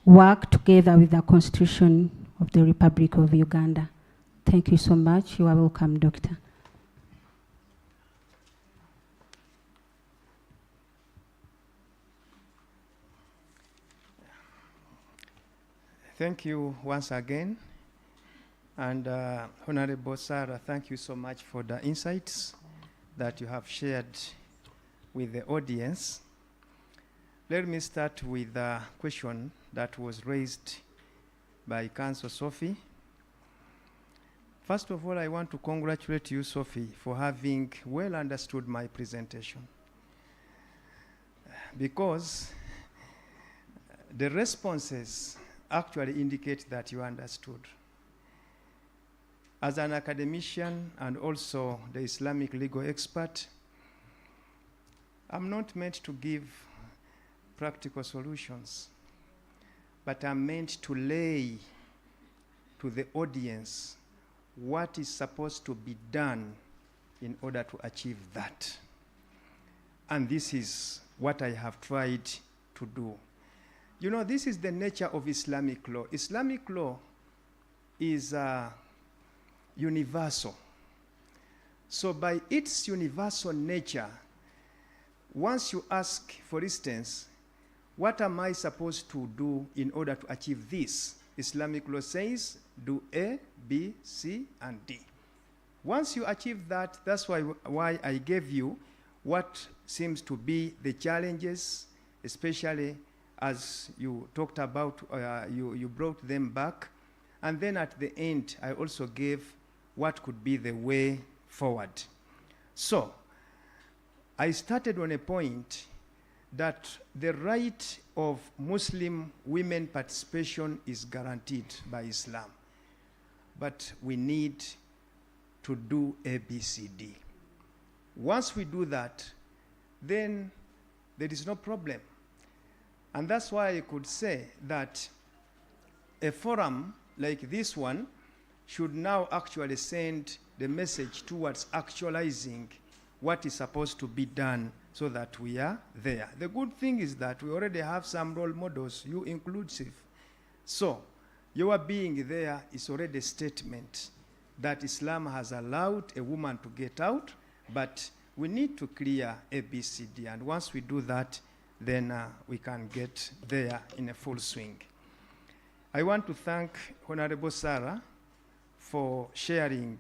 work together with the Constitution of the Republic of Uganda. Thank you so much. You are welcome, Doctor. Thank you once again. And Honorable Sarah, thank you so much for the insights that you have shared with the audience. Let me start with a question that was raised by Councillor Sophie. First of all, I want to congratulate you, Sophie, for having well understood my presentation. Because the responses actually indicate that you understood. As an academician and also the Islamic legal expert, I'm not meant to give practical solutions, but I'm meant to lay to the audience what is supposed to be done in order to achieve that. And this is what I have tried to do. You know, this is the nature of Islamic law. Islamic law is universal. So by its universal nature, once you ask, for instance, what am I supposed to do in order to achieve this? Islamic law says, do A, B, C, and D. Once you achieve that, that's why I gave you what seems to be the challenges, especially as you talked about, you brought them back. And then at the end, I also gave what could be the way forward. So, I started on a point that the right of Muslim women participation is guaranteed by Islam. But we need to do A, B, C, D. Once we do that, then there is no problem. And that's why I could say that a forum like this one should now actually send the message towards actualizing what is supposed to be done so that we are there. The good thing is that we already have some role models, you inclusive. So, your being there is already a statement that Islam has allowed a woman to get out, but we need to clear A, B, C, D. And once we do that, then we can get there in a full swing. I want to thank Honorable Sarah for sharing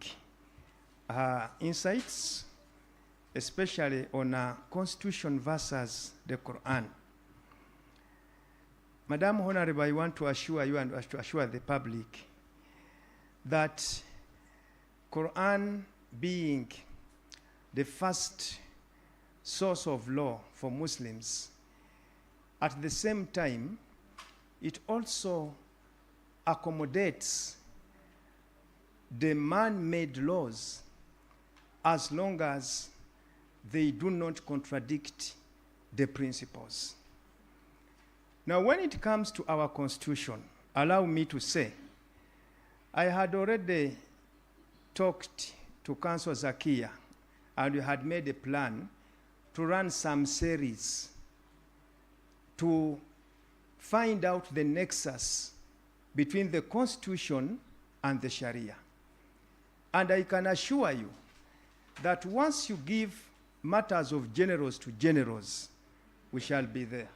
her insights, especially on Constitution versus the Quran. Madam Honorable, I want to assure you and to assure the public that Quran being the first source of law for Muslims, at the same time, it also accommodates the man-made laws as long as they do not contradict the principles. Now, when it comes to our Constitution, allow me to say, I had already talked to Councillor Zakia, and we had made a plan to run some series to find out the nexus between the Constitution and the Sharia. And I can assure you that once you give matters of generals to generals, we shall be there.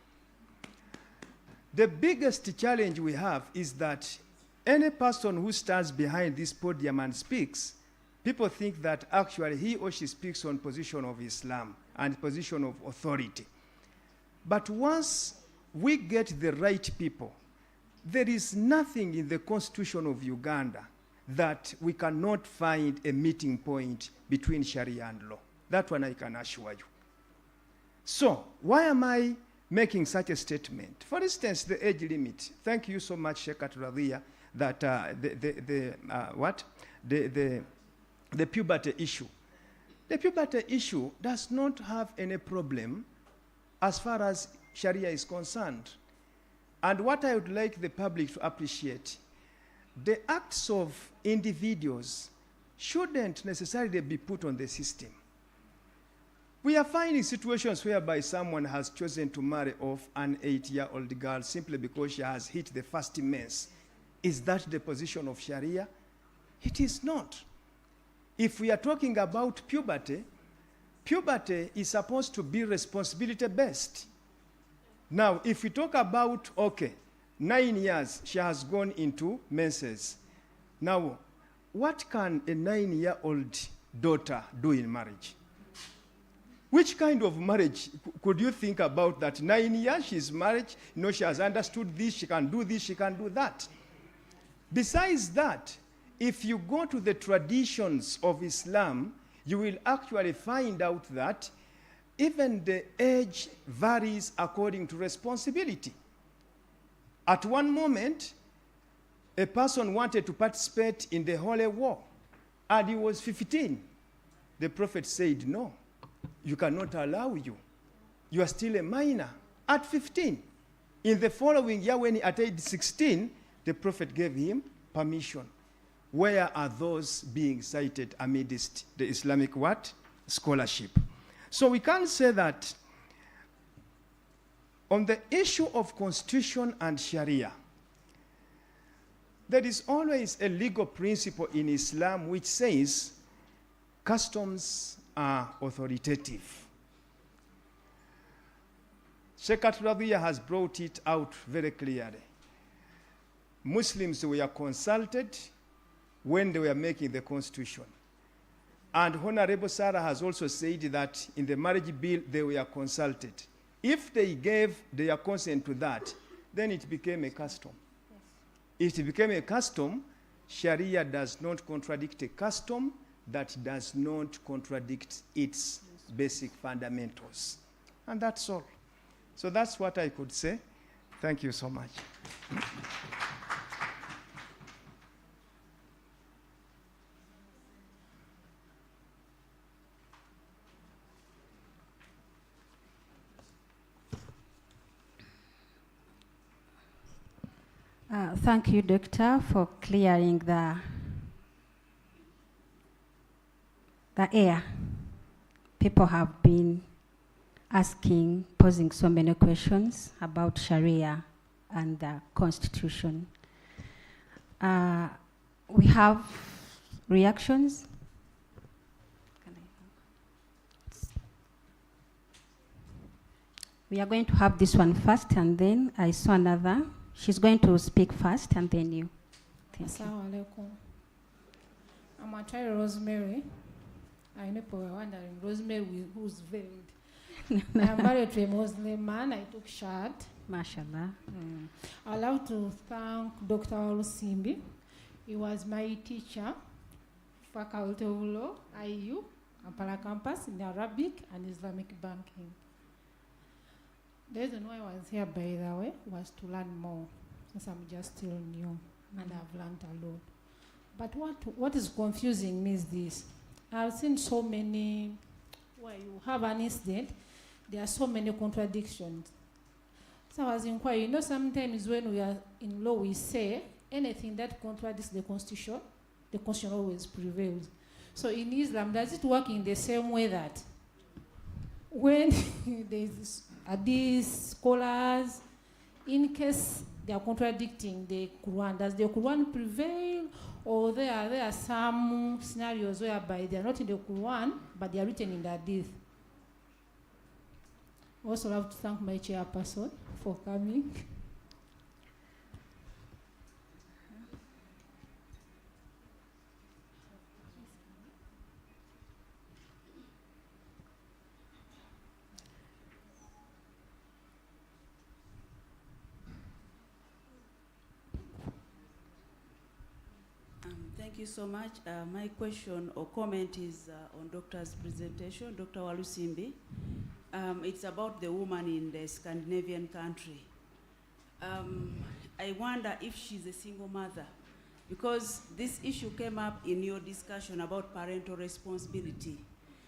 The biggest challenge we have is that any person who stands behind this podium and speaks, people think that actually he or she speaks on position of Islam and position of authority. But once we get the right people, there is nothing in the Constitution of Uganda that we cannot find a meeting point between Sharia and law. That one I can assure you. So, why am I making such a statement? For instance, the age limit. Thank you so much, Sheikh Thurayya, that the puberty issue. The puberty issue does not have any problem as far as Sharia is concerned. And what I would like the public to appreciate, the acts of individuals shouldn't necessarily be put on the system. We are finding situations whereby someone has chosen to marry off an 8-year-old girl simply because she has hit the first mens. Is that the position of Sharia? It is not. If we are talking about puberty, puberty is supposed to be responsibility-based. Now, if we talk about, okay, 9 years, she has gone into menses. Now, what can a 9-year-old daughter do in marriage? Which kind of marriage could you think about that? 9 years, she's married, you know, she has understood this, she can do this, she can do that. Besides that, if you go to the traditions of Islam, you will actually find out that even the age varies according to responsibility. At one moment, a person wanted to participate in the Holy War, and he was 15. The Prophet said, no, you cannot allow you. You are still a minor at 15. In the following year, when he attained 16, the Prophet gave him permission. Where are those being cited amidst the Islamic what? Scholarship. So we can say that on the issue of Constitution and Sharia, there is always a legal principle in Islam which says customs are authoritative. Sheikh Thurayya has brought it out very clearly. Muslims were consulted when they were making the Constitution. And Honorable Sarah has also said that in the marriage bill, they were consulted. If they gave their consent to that, then it became a custom. Yes. It became a custom. Sharia does not contradict a custom that does not contradict its basic fundamentals. And that's all. So that's what I could say. Thank you so much. Thank you, Doctor, for clearing the air. People have been posing so many questions about Sharia and the Constitution. We have reactions. We are going to have this one first, and then I saw another. She's going to speak first, and then you. Thank you. Assalamu alaikum. I'm Atari Rosemary. I know people were wondering, Rosemary, who's veiled. I'm married to a Muslim man. I took shahad. MashaAllah. I'd like to thank Dr. Olusimbi. He was my teacher, Faculty of Law, IU, Kampala campus in Arabic and Islamic banking. The reason why I was here, by the way, was to learn more, since I'm just still new and I've learned a lot. But what is confusing me is this. I've seen so many, where you have an incident, there are so many contradictions. So I was inquiring, sometimes when we are in law, we say anything that contradicts the constitution always prevails. So in Islam, does it work in the same way that when there's these scholars, in case they are contradicting the Quran, does the Quran prevail, or there are some scenarios whereby they are not in the Quran, but they are written in the Hadith? Also, I have to thank my chairperson for coming. Thank you so much. My question or comment is on Doctor's presentation, Dr. Walusimbi. It's about the woman in the Scandinavian country. I wonder if she's a single mother, because this issue came up in your discussion about parental responsibility.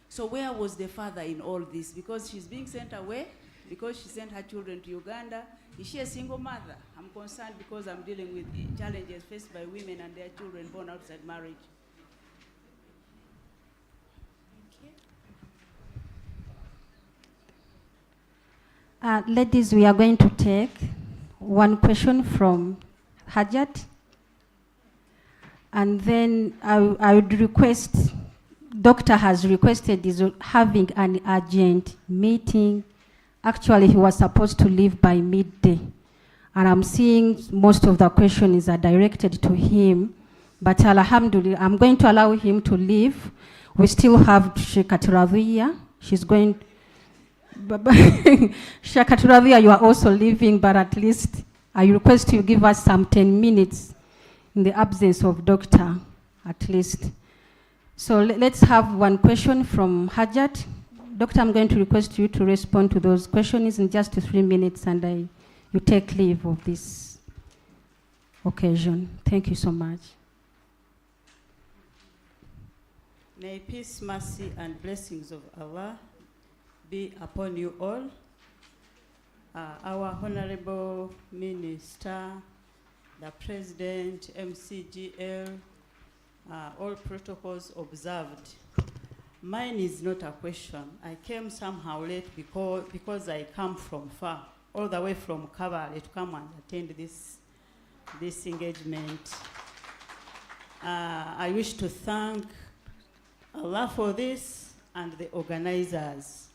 So where was the father in all this? Because she's being sent away, because she sent her children to Uganda. Is she a single mother? I'm concerned because I'm dealing with the challenges faced by women and their children born outside marriage. Ladies, we are going to take one question from Hajat. And then I would request, Doctor has requested is having an urgent meeting. Actually, he was supposed to leave by midday. And I'm seeing most of the questions are directed to him. But alhamdulillah, I'm going to allow him to leave. We still have Thurayya. She's going... Thurayya, you are also leaving, but at least I request you give us some 10 minutes in the absence of doctor, at least. So let's have one question from Hajat. Doctor, I'm going to request you to respond to those questions in just 3 minutes, and you take leave of this occasion. Thank you so much. May peace, mercy, and blessings of Allah be upon you all. Our Honorable Minister, the President, Mcjl, all protocols observed. Mine is not a question. I came somehow late because I come from far, all the way from Kabale to come and attend this engagement. I wish to thank Allah for this and the organizers.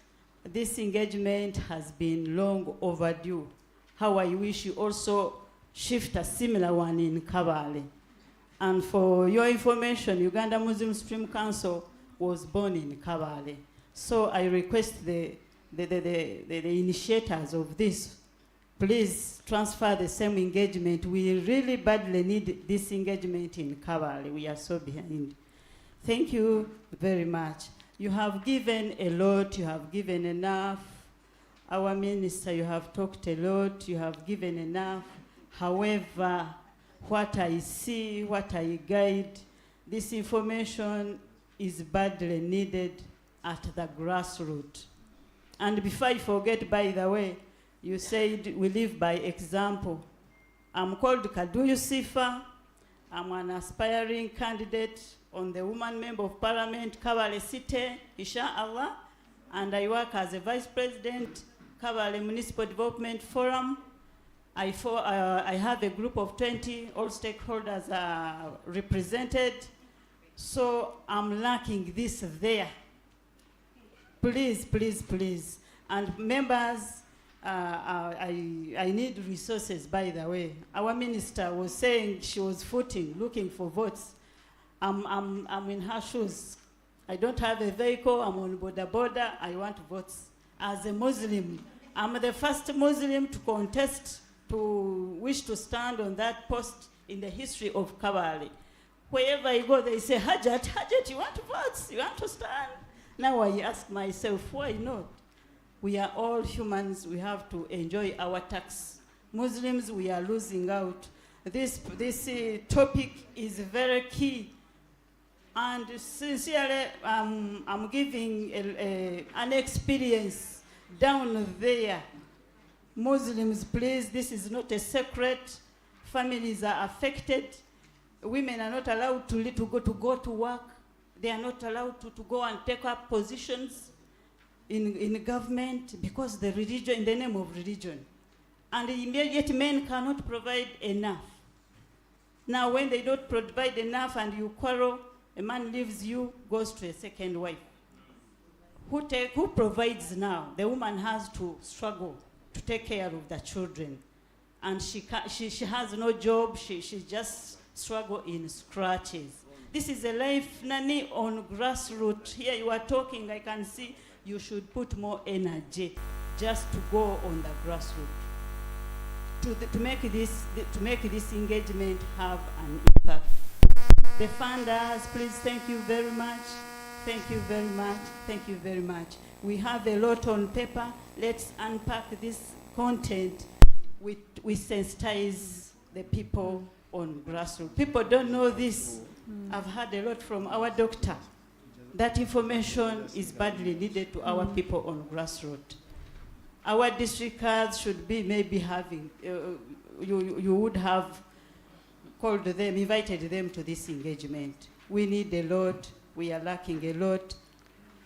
This engagement has been long overdue. How I wish you also shift a similar one in Kabale. And for your information, Uganda Muslim Supreme Council was born in Kabale. So I request the initiators of this, please transfer the same engagement. We really badly need this engagement in Kabale. We are so behind. Thank you very much. You have given a lot, you have given enough. Our minister, you have talked a lot, you have given enough. However, what I see, what I guide, this information is badly needed at the grassroots. And before I forget, by the way, you said we live by example. I'm called Kaduyu Sifa. I'm an aspiring candidate on the Woman Member of Parliament, Kabale City, Inshallah. And I work as a Vice President, Kabale Municipal Development Forum. I have a group of 20, all stakeholders are represented. So I'm lacking this there. Please, please, please. And members, I need resources, by the way. Our minister was saying she was footing, looking for votes. I'm in her shoes. I don't have a vehicle, I'm on border, I want votes. As a Muslim, I'm the first Muslim to contest, to wish to stand on that post in the history of Kabale. Wherever I go, they say, Hajat, you want votes? You want to stand? Now I ask myself, why not? We are all humans. We have to enjoy our tax. Muslims, we are losing out. This topic is very key. And sincerely, I'm giving an experience down there. Muslims, please, this is not a secret. families are affected. Women are not allowed to go to work. They are not allowed to go and take up positions in government because the religion, in the name of religion. And yet men cannot provide enough. Now when they don't provide enough and you quarrel, a man leaves you, goes to a second wife. Who provides now? The woman has to struggle to take care of the children. And she has no job, she just struggle in scratches. This is a life, Nani, on grassroots. Here you are talking, I can see you should put more energy just to go on the grassroots. To make this engagement have an impact. The funders, please, thank you very much. Thank you very much. Thank you very much. We have a lot on paper. Let's unpack this content. We sensitize the people on grassroots. People don't know this. I've heard a lot from our doctor. That information is badly needed to our people on grassroots. Our district cards should be maybe having, you would have called them, invited them to this engagement. We need a lot, we are lacking a lot.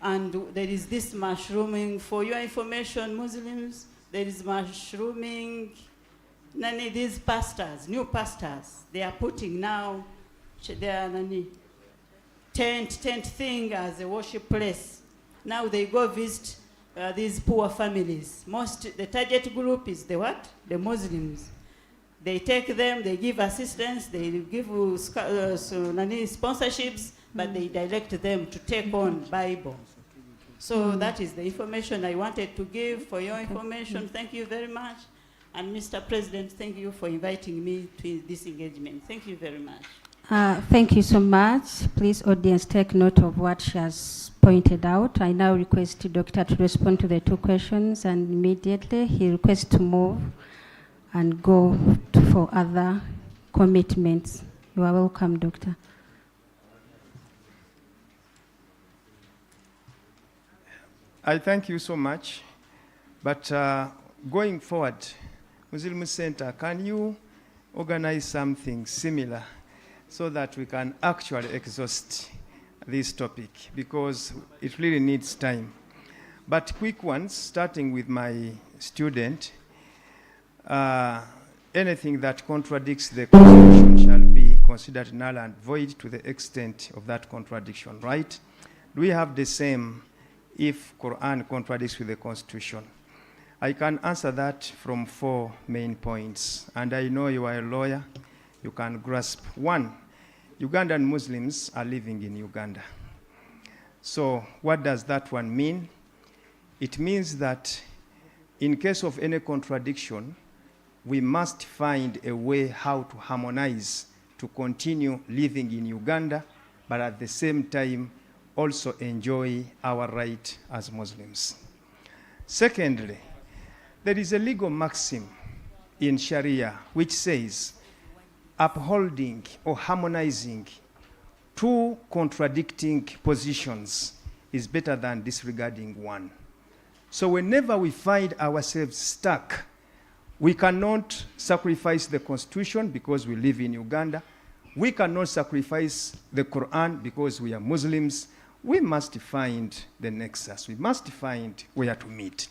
And there is this mushrooming, for your information, Muslims, there is mushrooming. Nani, these pastors, new pastors, they are putting now their tent thing as a worship place. Now they go visit these poor families. The target group is the what? The Muslims. They take them, they give assistance, they give sponsorships, but they direct them to take on Bible. So that is the information I wanted to give for your information. Thank you very much. And Mr. President, thank you for inviting me to this engagement. Thank you very much. Thank you so much. Please, audience, take note of what she has pointed out. I now request the doctor to respond to the two questions, and immediately he requests to move and go for other commitments. You are welcome, doctor. I thank you so much. But going forward, Muslim Center, can you organize something similar so that we can actually exhaust this topic, because it really needs time. But quick ones, starting with my student, anything that contradicts the Constitution shall be considered null and void to the extent of that contradiction, right? Do we have the same if Quran contradicts with the Constitution? I can answer that from 4 main points, and I know you are a lawyer, you can grasp. 1, Ugandan Muslims are living in Uganda. So what does that one mean? It means that in case of any contradiction, we must find a way how to harmonize to continue living in Uganda, but at the same time also enjoy our right as Muslims. Secondly, there is a legal maxim in Sharia which says upholding or harmonizing 2 contradicting positions is better than disregarding 1. So whenever we find ourselves stuck, we cannot sacrifice the Constitution because we live in Uganda. We cannot sacrifice the Quran because we are Muslims. We must find the nexus. We must find where to meet.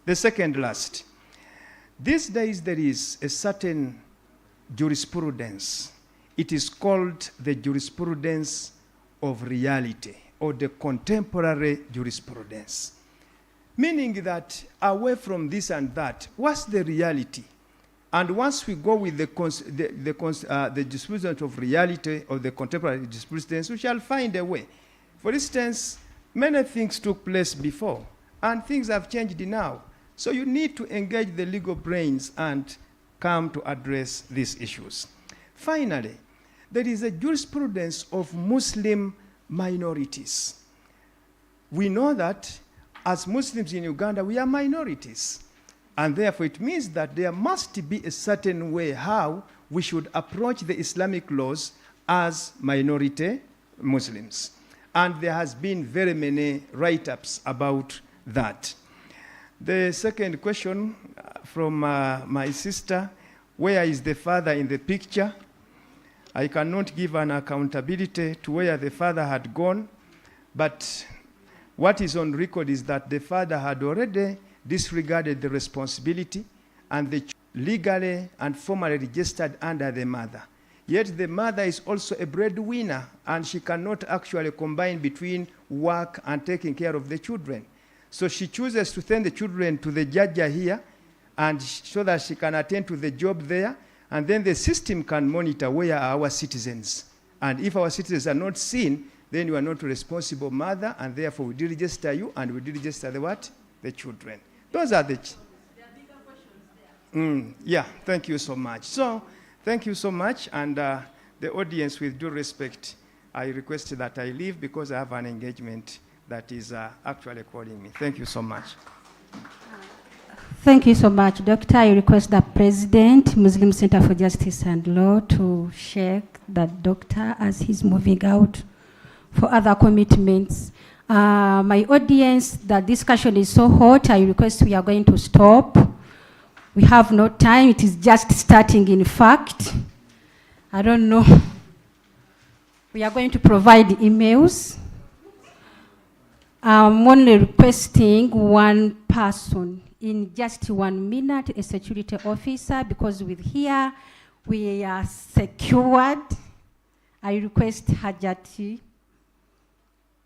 The second last. These days there is a certain jurisprudence. It is called the jurisprudence of reality, or the contemporary jurisprudence. Meaning that away from this and that, what's the reality? And once we go with the jurisprudence of reality, or the contemporary jurisprudence, we shall find a way. For instance, many things took place before, and things have changed now. So you need to engage the legal brains and come to address these issues. Finally, there is a jurisprudence of Muslim minorities. We know that as Muslims in Uganda, we are minorities. And therefore, it means that there must be a certain way how we should approach the Islamic laws as minority Muslims. And there has been very many write-ups about that. The second question from my sister Where is the father in the picture? I cannot give an accountability to where the father had gone, but what is on record is that the father had already disregarded the responsibility and the legally and formally registered under the mother. Yet the mother is also a breadwinner, and she cannot actually combine between work and taking care of the children. So she chooses to send the children to the judge here, and so that she can attend to the job there, and then the system can monitor where are our citizens. And if our citizens are not seen, then you are not a responsible mother, and therefore we deregister you, and we deregister the what? The children. Those are the... There are bigger questions there. Yeah, thank you so much. So, thank you so much, and the audience, with due respect, I request that I leave because I have an engagement that is actually calling me. Thank you so much. Thank you so much, Doctor. I request the President, Muslim Center for Justice and Law, to shake that doctor as he's moving out for other commitments. My audience, the discussion is so hot, I request we are going to stop. We have no time, it is just starting, in fact. I don't know. We are going to provide emails. I'm only requesting one person in just 1 minute, a security officer, because with here we are secured. I request Hajati,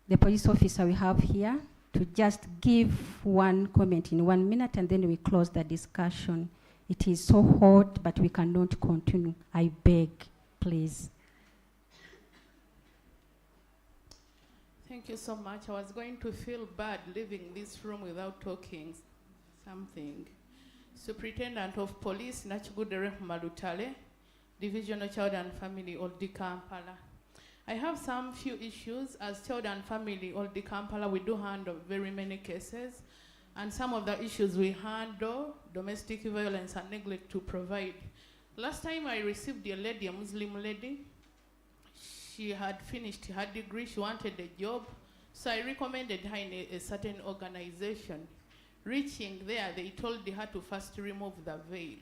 the police officer we have here, to just give one comment in 1 minute, and then we close the discussion. It is so hot, but we cannot continue. I beg, please. Thank you so much. I was going to feel bad leaving this room without talking something. Superintendent of Police, Nachigudere Malutale, Divisional Child and Family, Old Kampala. I have some few issues. As Child and Family, Old Kampala, we do handle very many cases, and some of the issues we handle, domestic violence and neglect to provide. Last time I received a lady, a Muslim lady. She had finished her degree, she wanted a job, so I recommended her in a certain organization. Reaching there, they told her to first remove the veil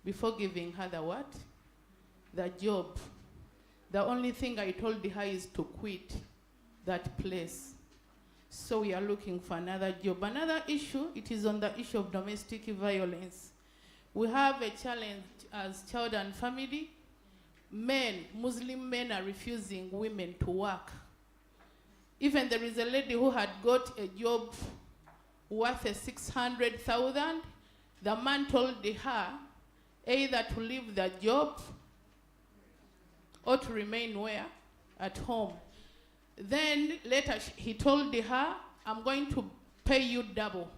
before giving her the what? The job. The only thing I told her is to quit that place. So we are looking for another job. Another issue, it is on the issue of domestic violence. We have a challenge as Child and Family. Men, Muslim men are refusing women to work. Even there is a lady who had got a job worth 600,000. The man told her either to leave the job or to remain where? At home. Then later he told her, I'm going to pay you double.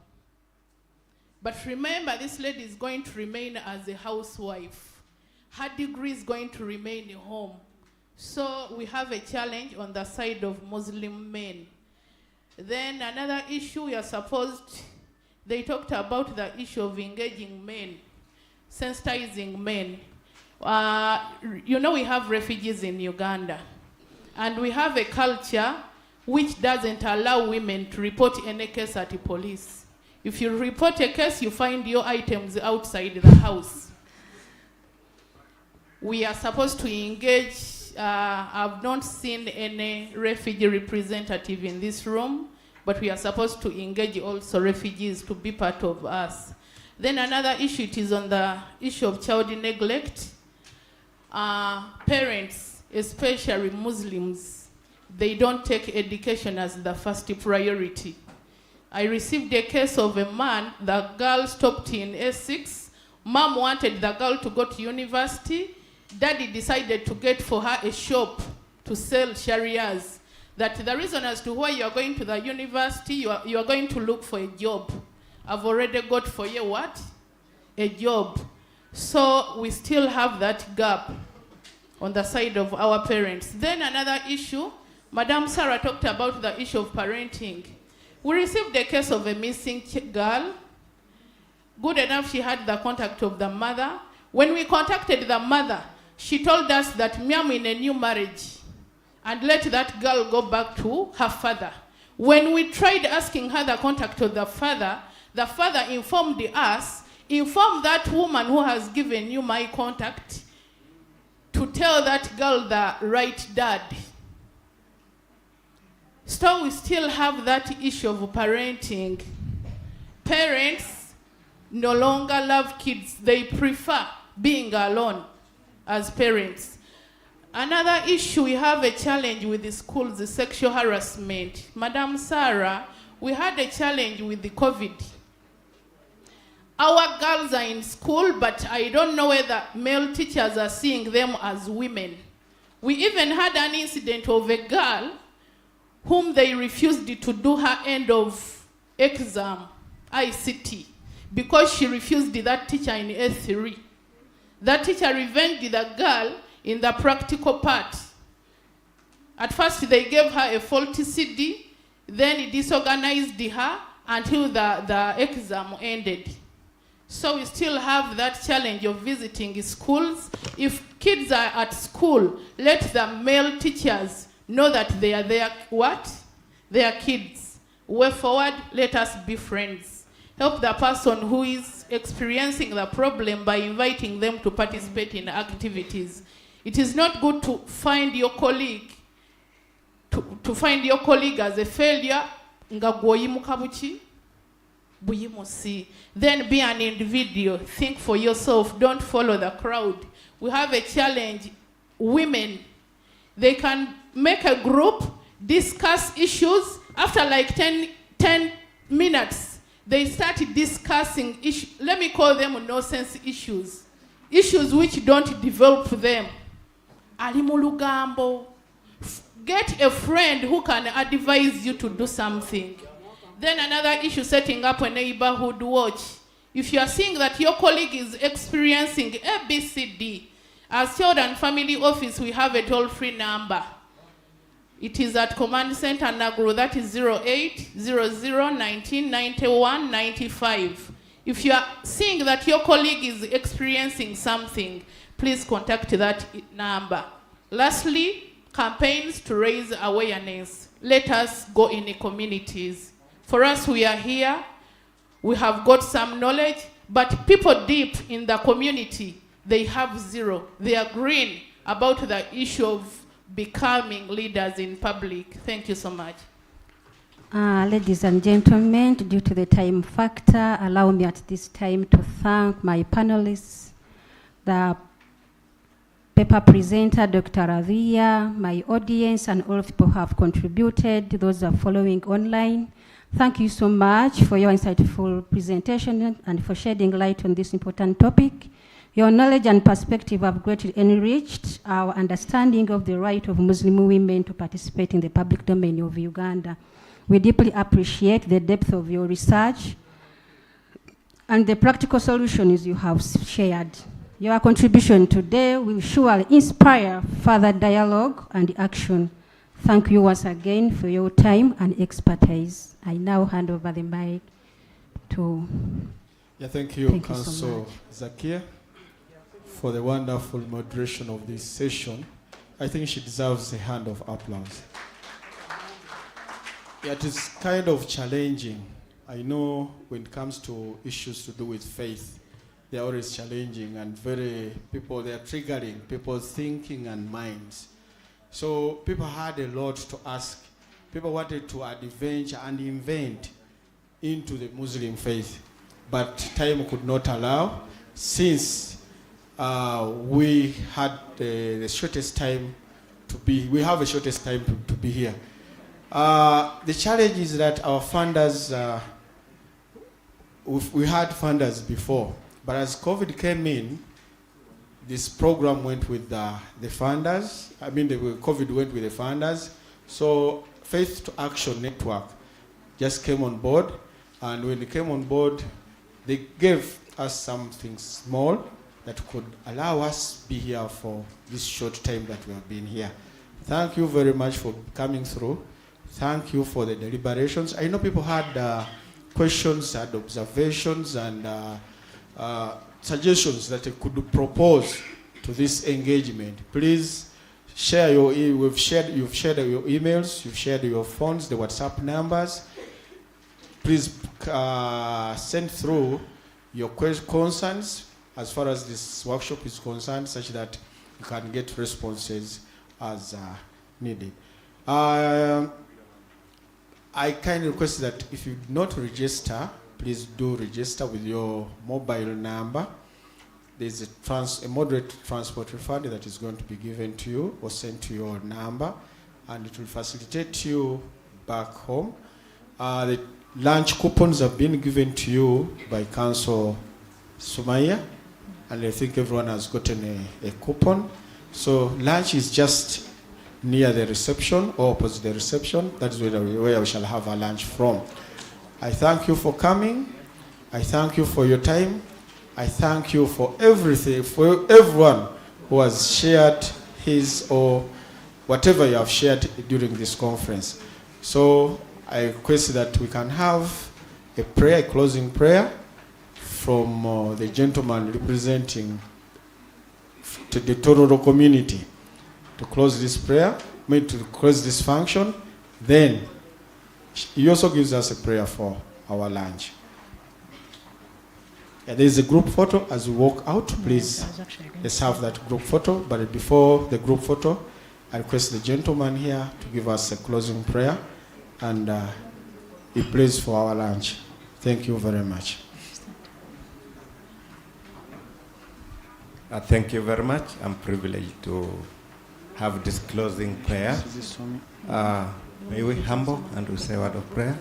But remember, this lady is going to remain as a housewife. Her degree is going to remain at home. So we have a challenge on the side of Muslim men. Then another issue, we are supposed, they talked about the issue of engaging men, sensitizing men. You know, we have refugees in Uganda, and we have a culture which doesn't allow women to report any case at the police. If you report a case, you find your items outside the house. We are supposed to engage. I've not seen any refugee representative in this room, but we are supposed to engage also refugees to be part of us. Then another issue, it is on the issue of child neglect. Parents, especially Muslims, they don't take education as the first priority. I received a case of a man, the girl stopped in S6. Mom wanted the girl to go to university. Daddy decided to get for her a shop to sell sharias. That the reason as to why you are going to the university, you are going to look for a job. I've already got for you what? A job. So we still have that gap on the side of our parents. Then another issue, Madam Sarah talked about the issue of parenting. We received a case of a missing girl. Good enough, she had the contact of the mother. When we contacted the mother, she told us that I'm in a new marriage and let that girl go back to her father. When we tried asking her the contact of the father informed us inform that woman who has given you my contact to tell that girl the right dad. So we still have that issue of parenting. Parents no longer love kids. They prefer being alone as parents. Another issue, we have a challenge with the schools, the sexual harassment. Madam Sarah, we had a challenge with the COVID. Our girls are in school, but I don't know whether male teachers are seeing them as women. We even had an incident of a girl whom they refused to do her end of exam, ICT, because she refused that teacher in A3. That teacher revenged the girl in the practical part. At first, they gave her a faulty CD, then disorganized her until the exam ended. So we still have that challenge of visiting schools. If kids are at school, let the male teachers know that they are their what? They are kids. Way forward, let us be friends. Help the person who is experiencing the problem by inviting them to participate in activities. It is not good to find your colleague to find your colleague as a failure. Then be an individual. Think for yourself. Don't follow the crowd. We have a challenge. Women, they can make a group, discuss issues. After like 10 minutes, they start discussing issues. Let me call them nonsense issues. Issues which don't develop them. Alimulugambo. Get a friend who can advise you to do something. Then another issue, setting up a neighborhood watch. If you are seeing that your colleague is experiencing ABCD, as Child and Family Office, we have a toll-free number. It is at Command Center Naguru, that is 0800-1991-95. If you are seeing that your colleague is experiencing something, please contact that number. Lastly, campaigns to raise awareness. Let us go in the communities. For us, we are here, we have got some knowledge, but people deep in the community, they have zero. They are green about the issue of becoming leaders in public. Thank you so much. Ladies and gentlemen, due to the time factor, allow me at this time to thank my panelists, the paper presenter, Dr. Thurayya, my audience, and all of people who have contributed, those who are following online. Thank you so much for your insightful presentation and for shedding light on this important topic. Your knowledge and perspective have greatly enriched our understanding of the right of Muslim women to participate in the public domain of Uganda. We deeply appreciate the depth of your research and the practical solutions you have shared. Your contribution today will surely inspire further dialogue and action. Thank you once again for your time and expertise. I now hand over the mic to... Yeah, thank you, Councillor Zakia, for the wonderful moderation of this session. I think she deserves a hand of applause. Yeah, it is kind of challenging. I know when it comes to issues to do with faith, they're always challenging and they are triggering people's thinking and minds. So people had a lot to ask. People wanted to adventure and invent into the Muslim faith, but time could not allow, since we had the shortest time to be, we have the shortest time to be here. The challenge is that our funders, we had funders before, but as COVID came in, this program went with the funders. I mean, the COVID went with the funders. So Faith to Action Network just came on board. And when they came on board, they gave us something small that could allow us to be here for this short time that we have been here. Thank you very much for coming through. Thank you for the deliberations. I know people had questions, had observations, and suggestions that they could propose to this engagement. Please share you've shared your emails, you've shared your phones, the WhatsApp numbers. Please send through your concerns as far as this workshop is concerned, such that you can get responses as needed. I kindly request that if you do not register, please do register with your mobile number. There's a moderate transport refund that is going to be given to you or sent to your number, and it will facilitate you back home. The lunch coupons have been given to you by Council Sumaya, and I think everyone has gotten a coupon. So lunch is just near the reception or opposite the reception. That is where we shall have our lunch from. I thank you for coming. I thank you for your time. I thank you for everything, for everyone who has shared his or whatever you have shared during this conference. So I request that we can have a prayer, a closing prayer from the gentleman representing to the Tororo community to close this prayer, to close this function. Then he also gives us a prayer for our lunch. Yeah, there is a group photo as we walk out. Please, let's have that group photo. But before the group photo, I request the gentleman here to give us a closing prayer and he prays for our lunch. Thank you very much. Thank you very much. I'm privileged to have this closing prayer. May we humble and we say a word of prayer.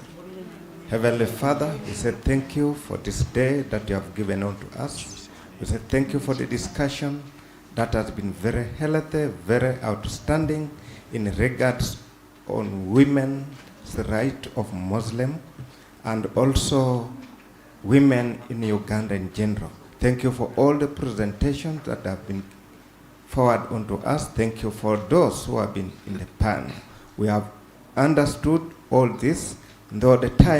Heavenly Father, we say thank you for this day that you have given unto us. We say thank you for the discussion that has been very healthy, very outstanding in regards on women's right of Muslim and also women in Uganda in general. Thank you for all the presentations that have been forwarded unto us. Thank you for those who have been in the panel. We have understood all this, though the time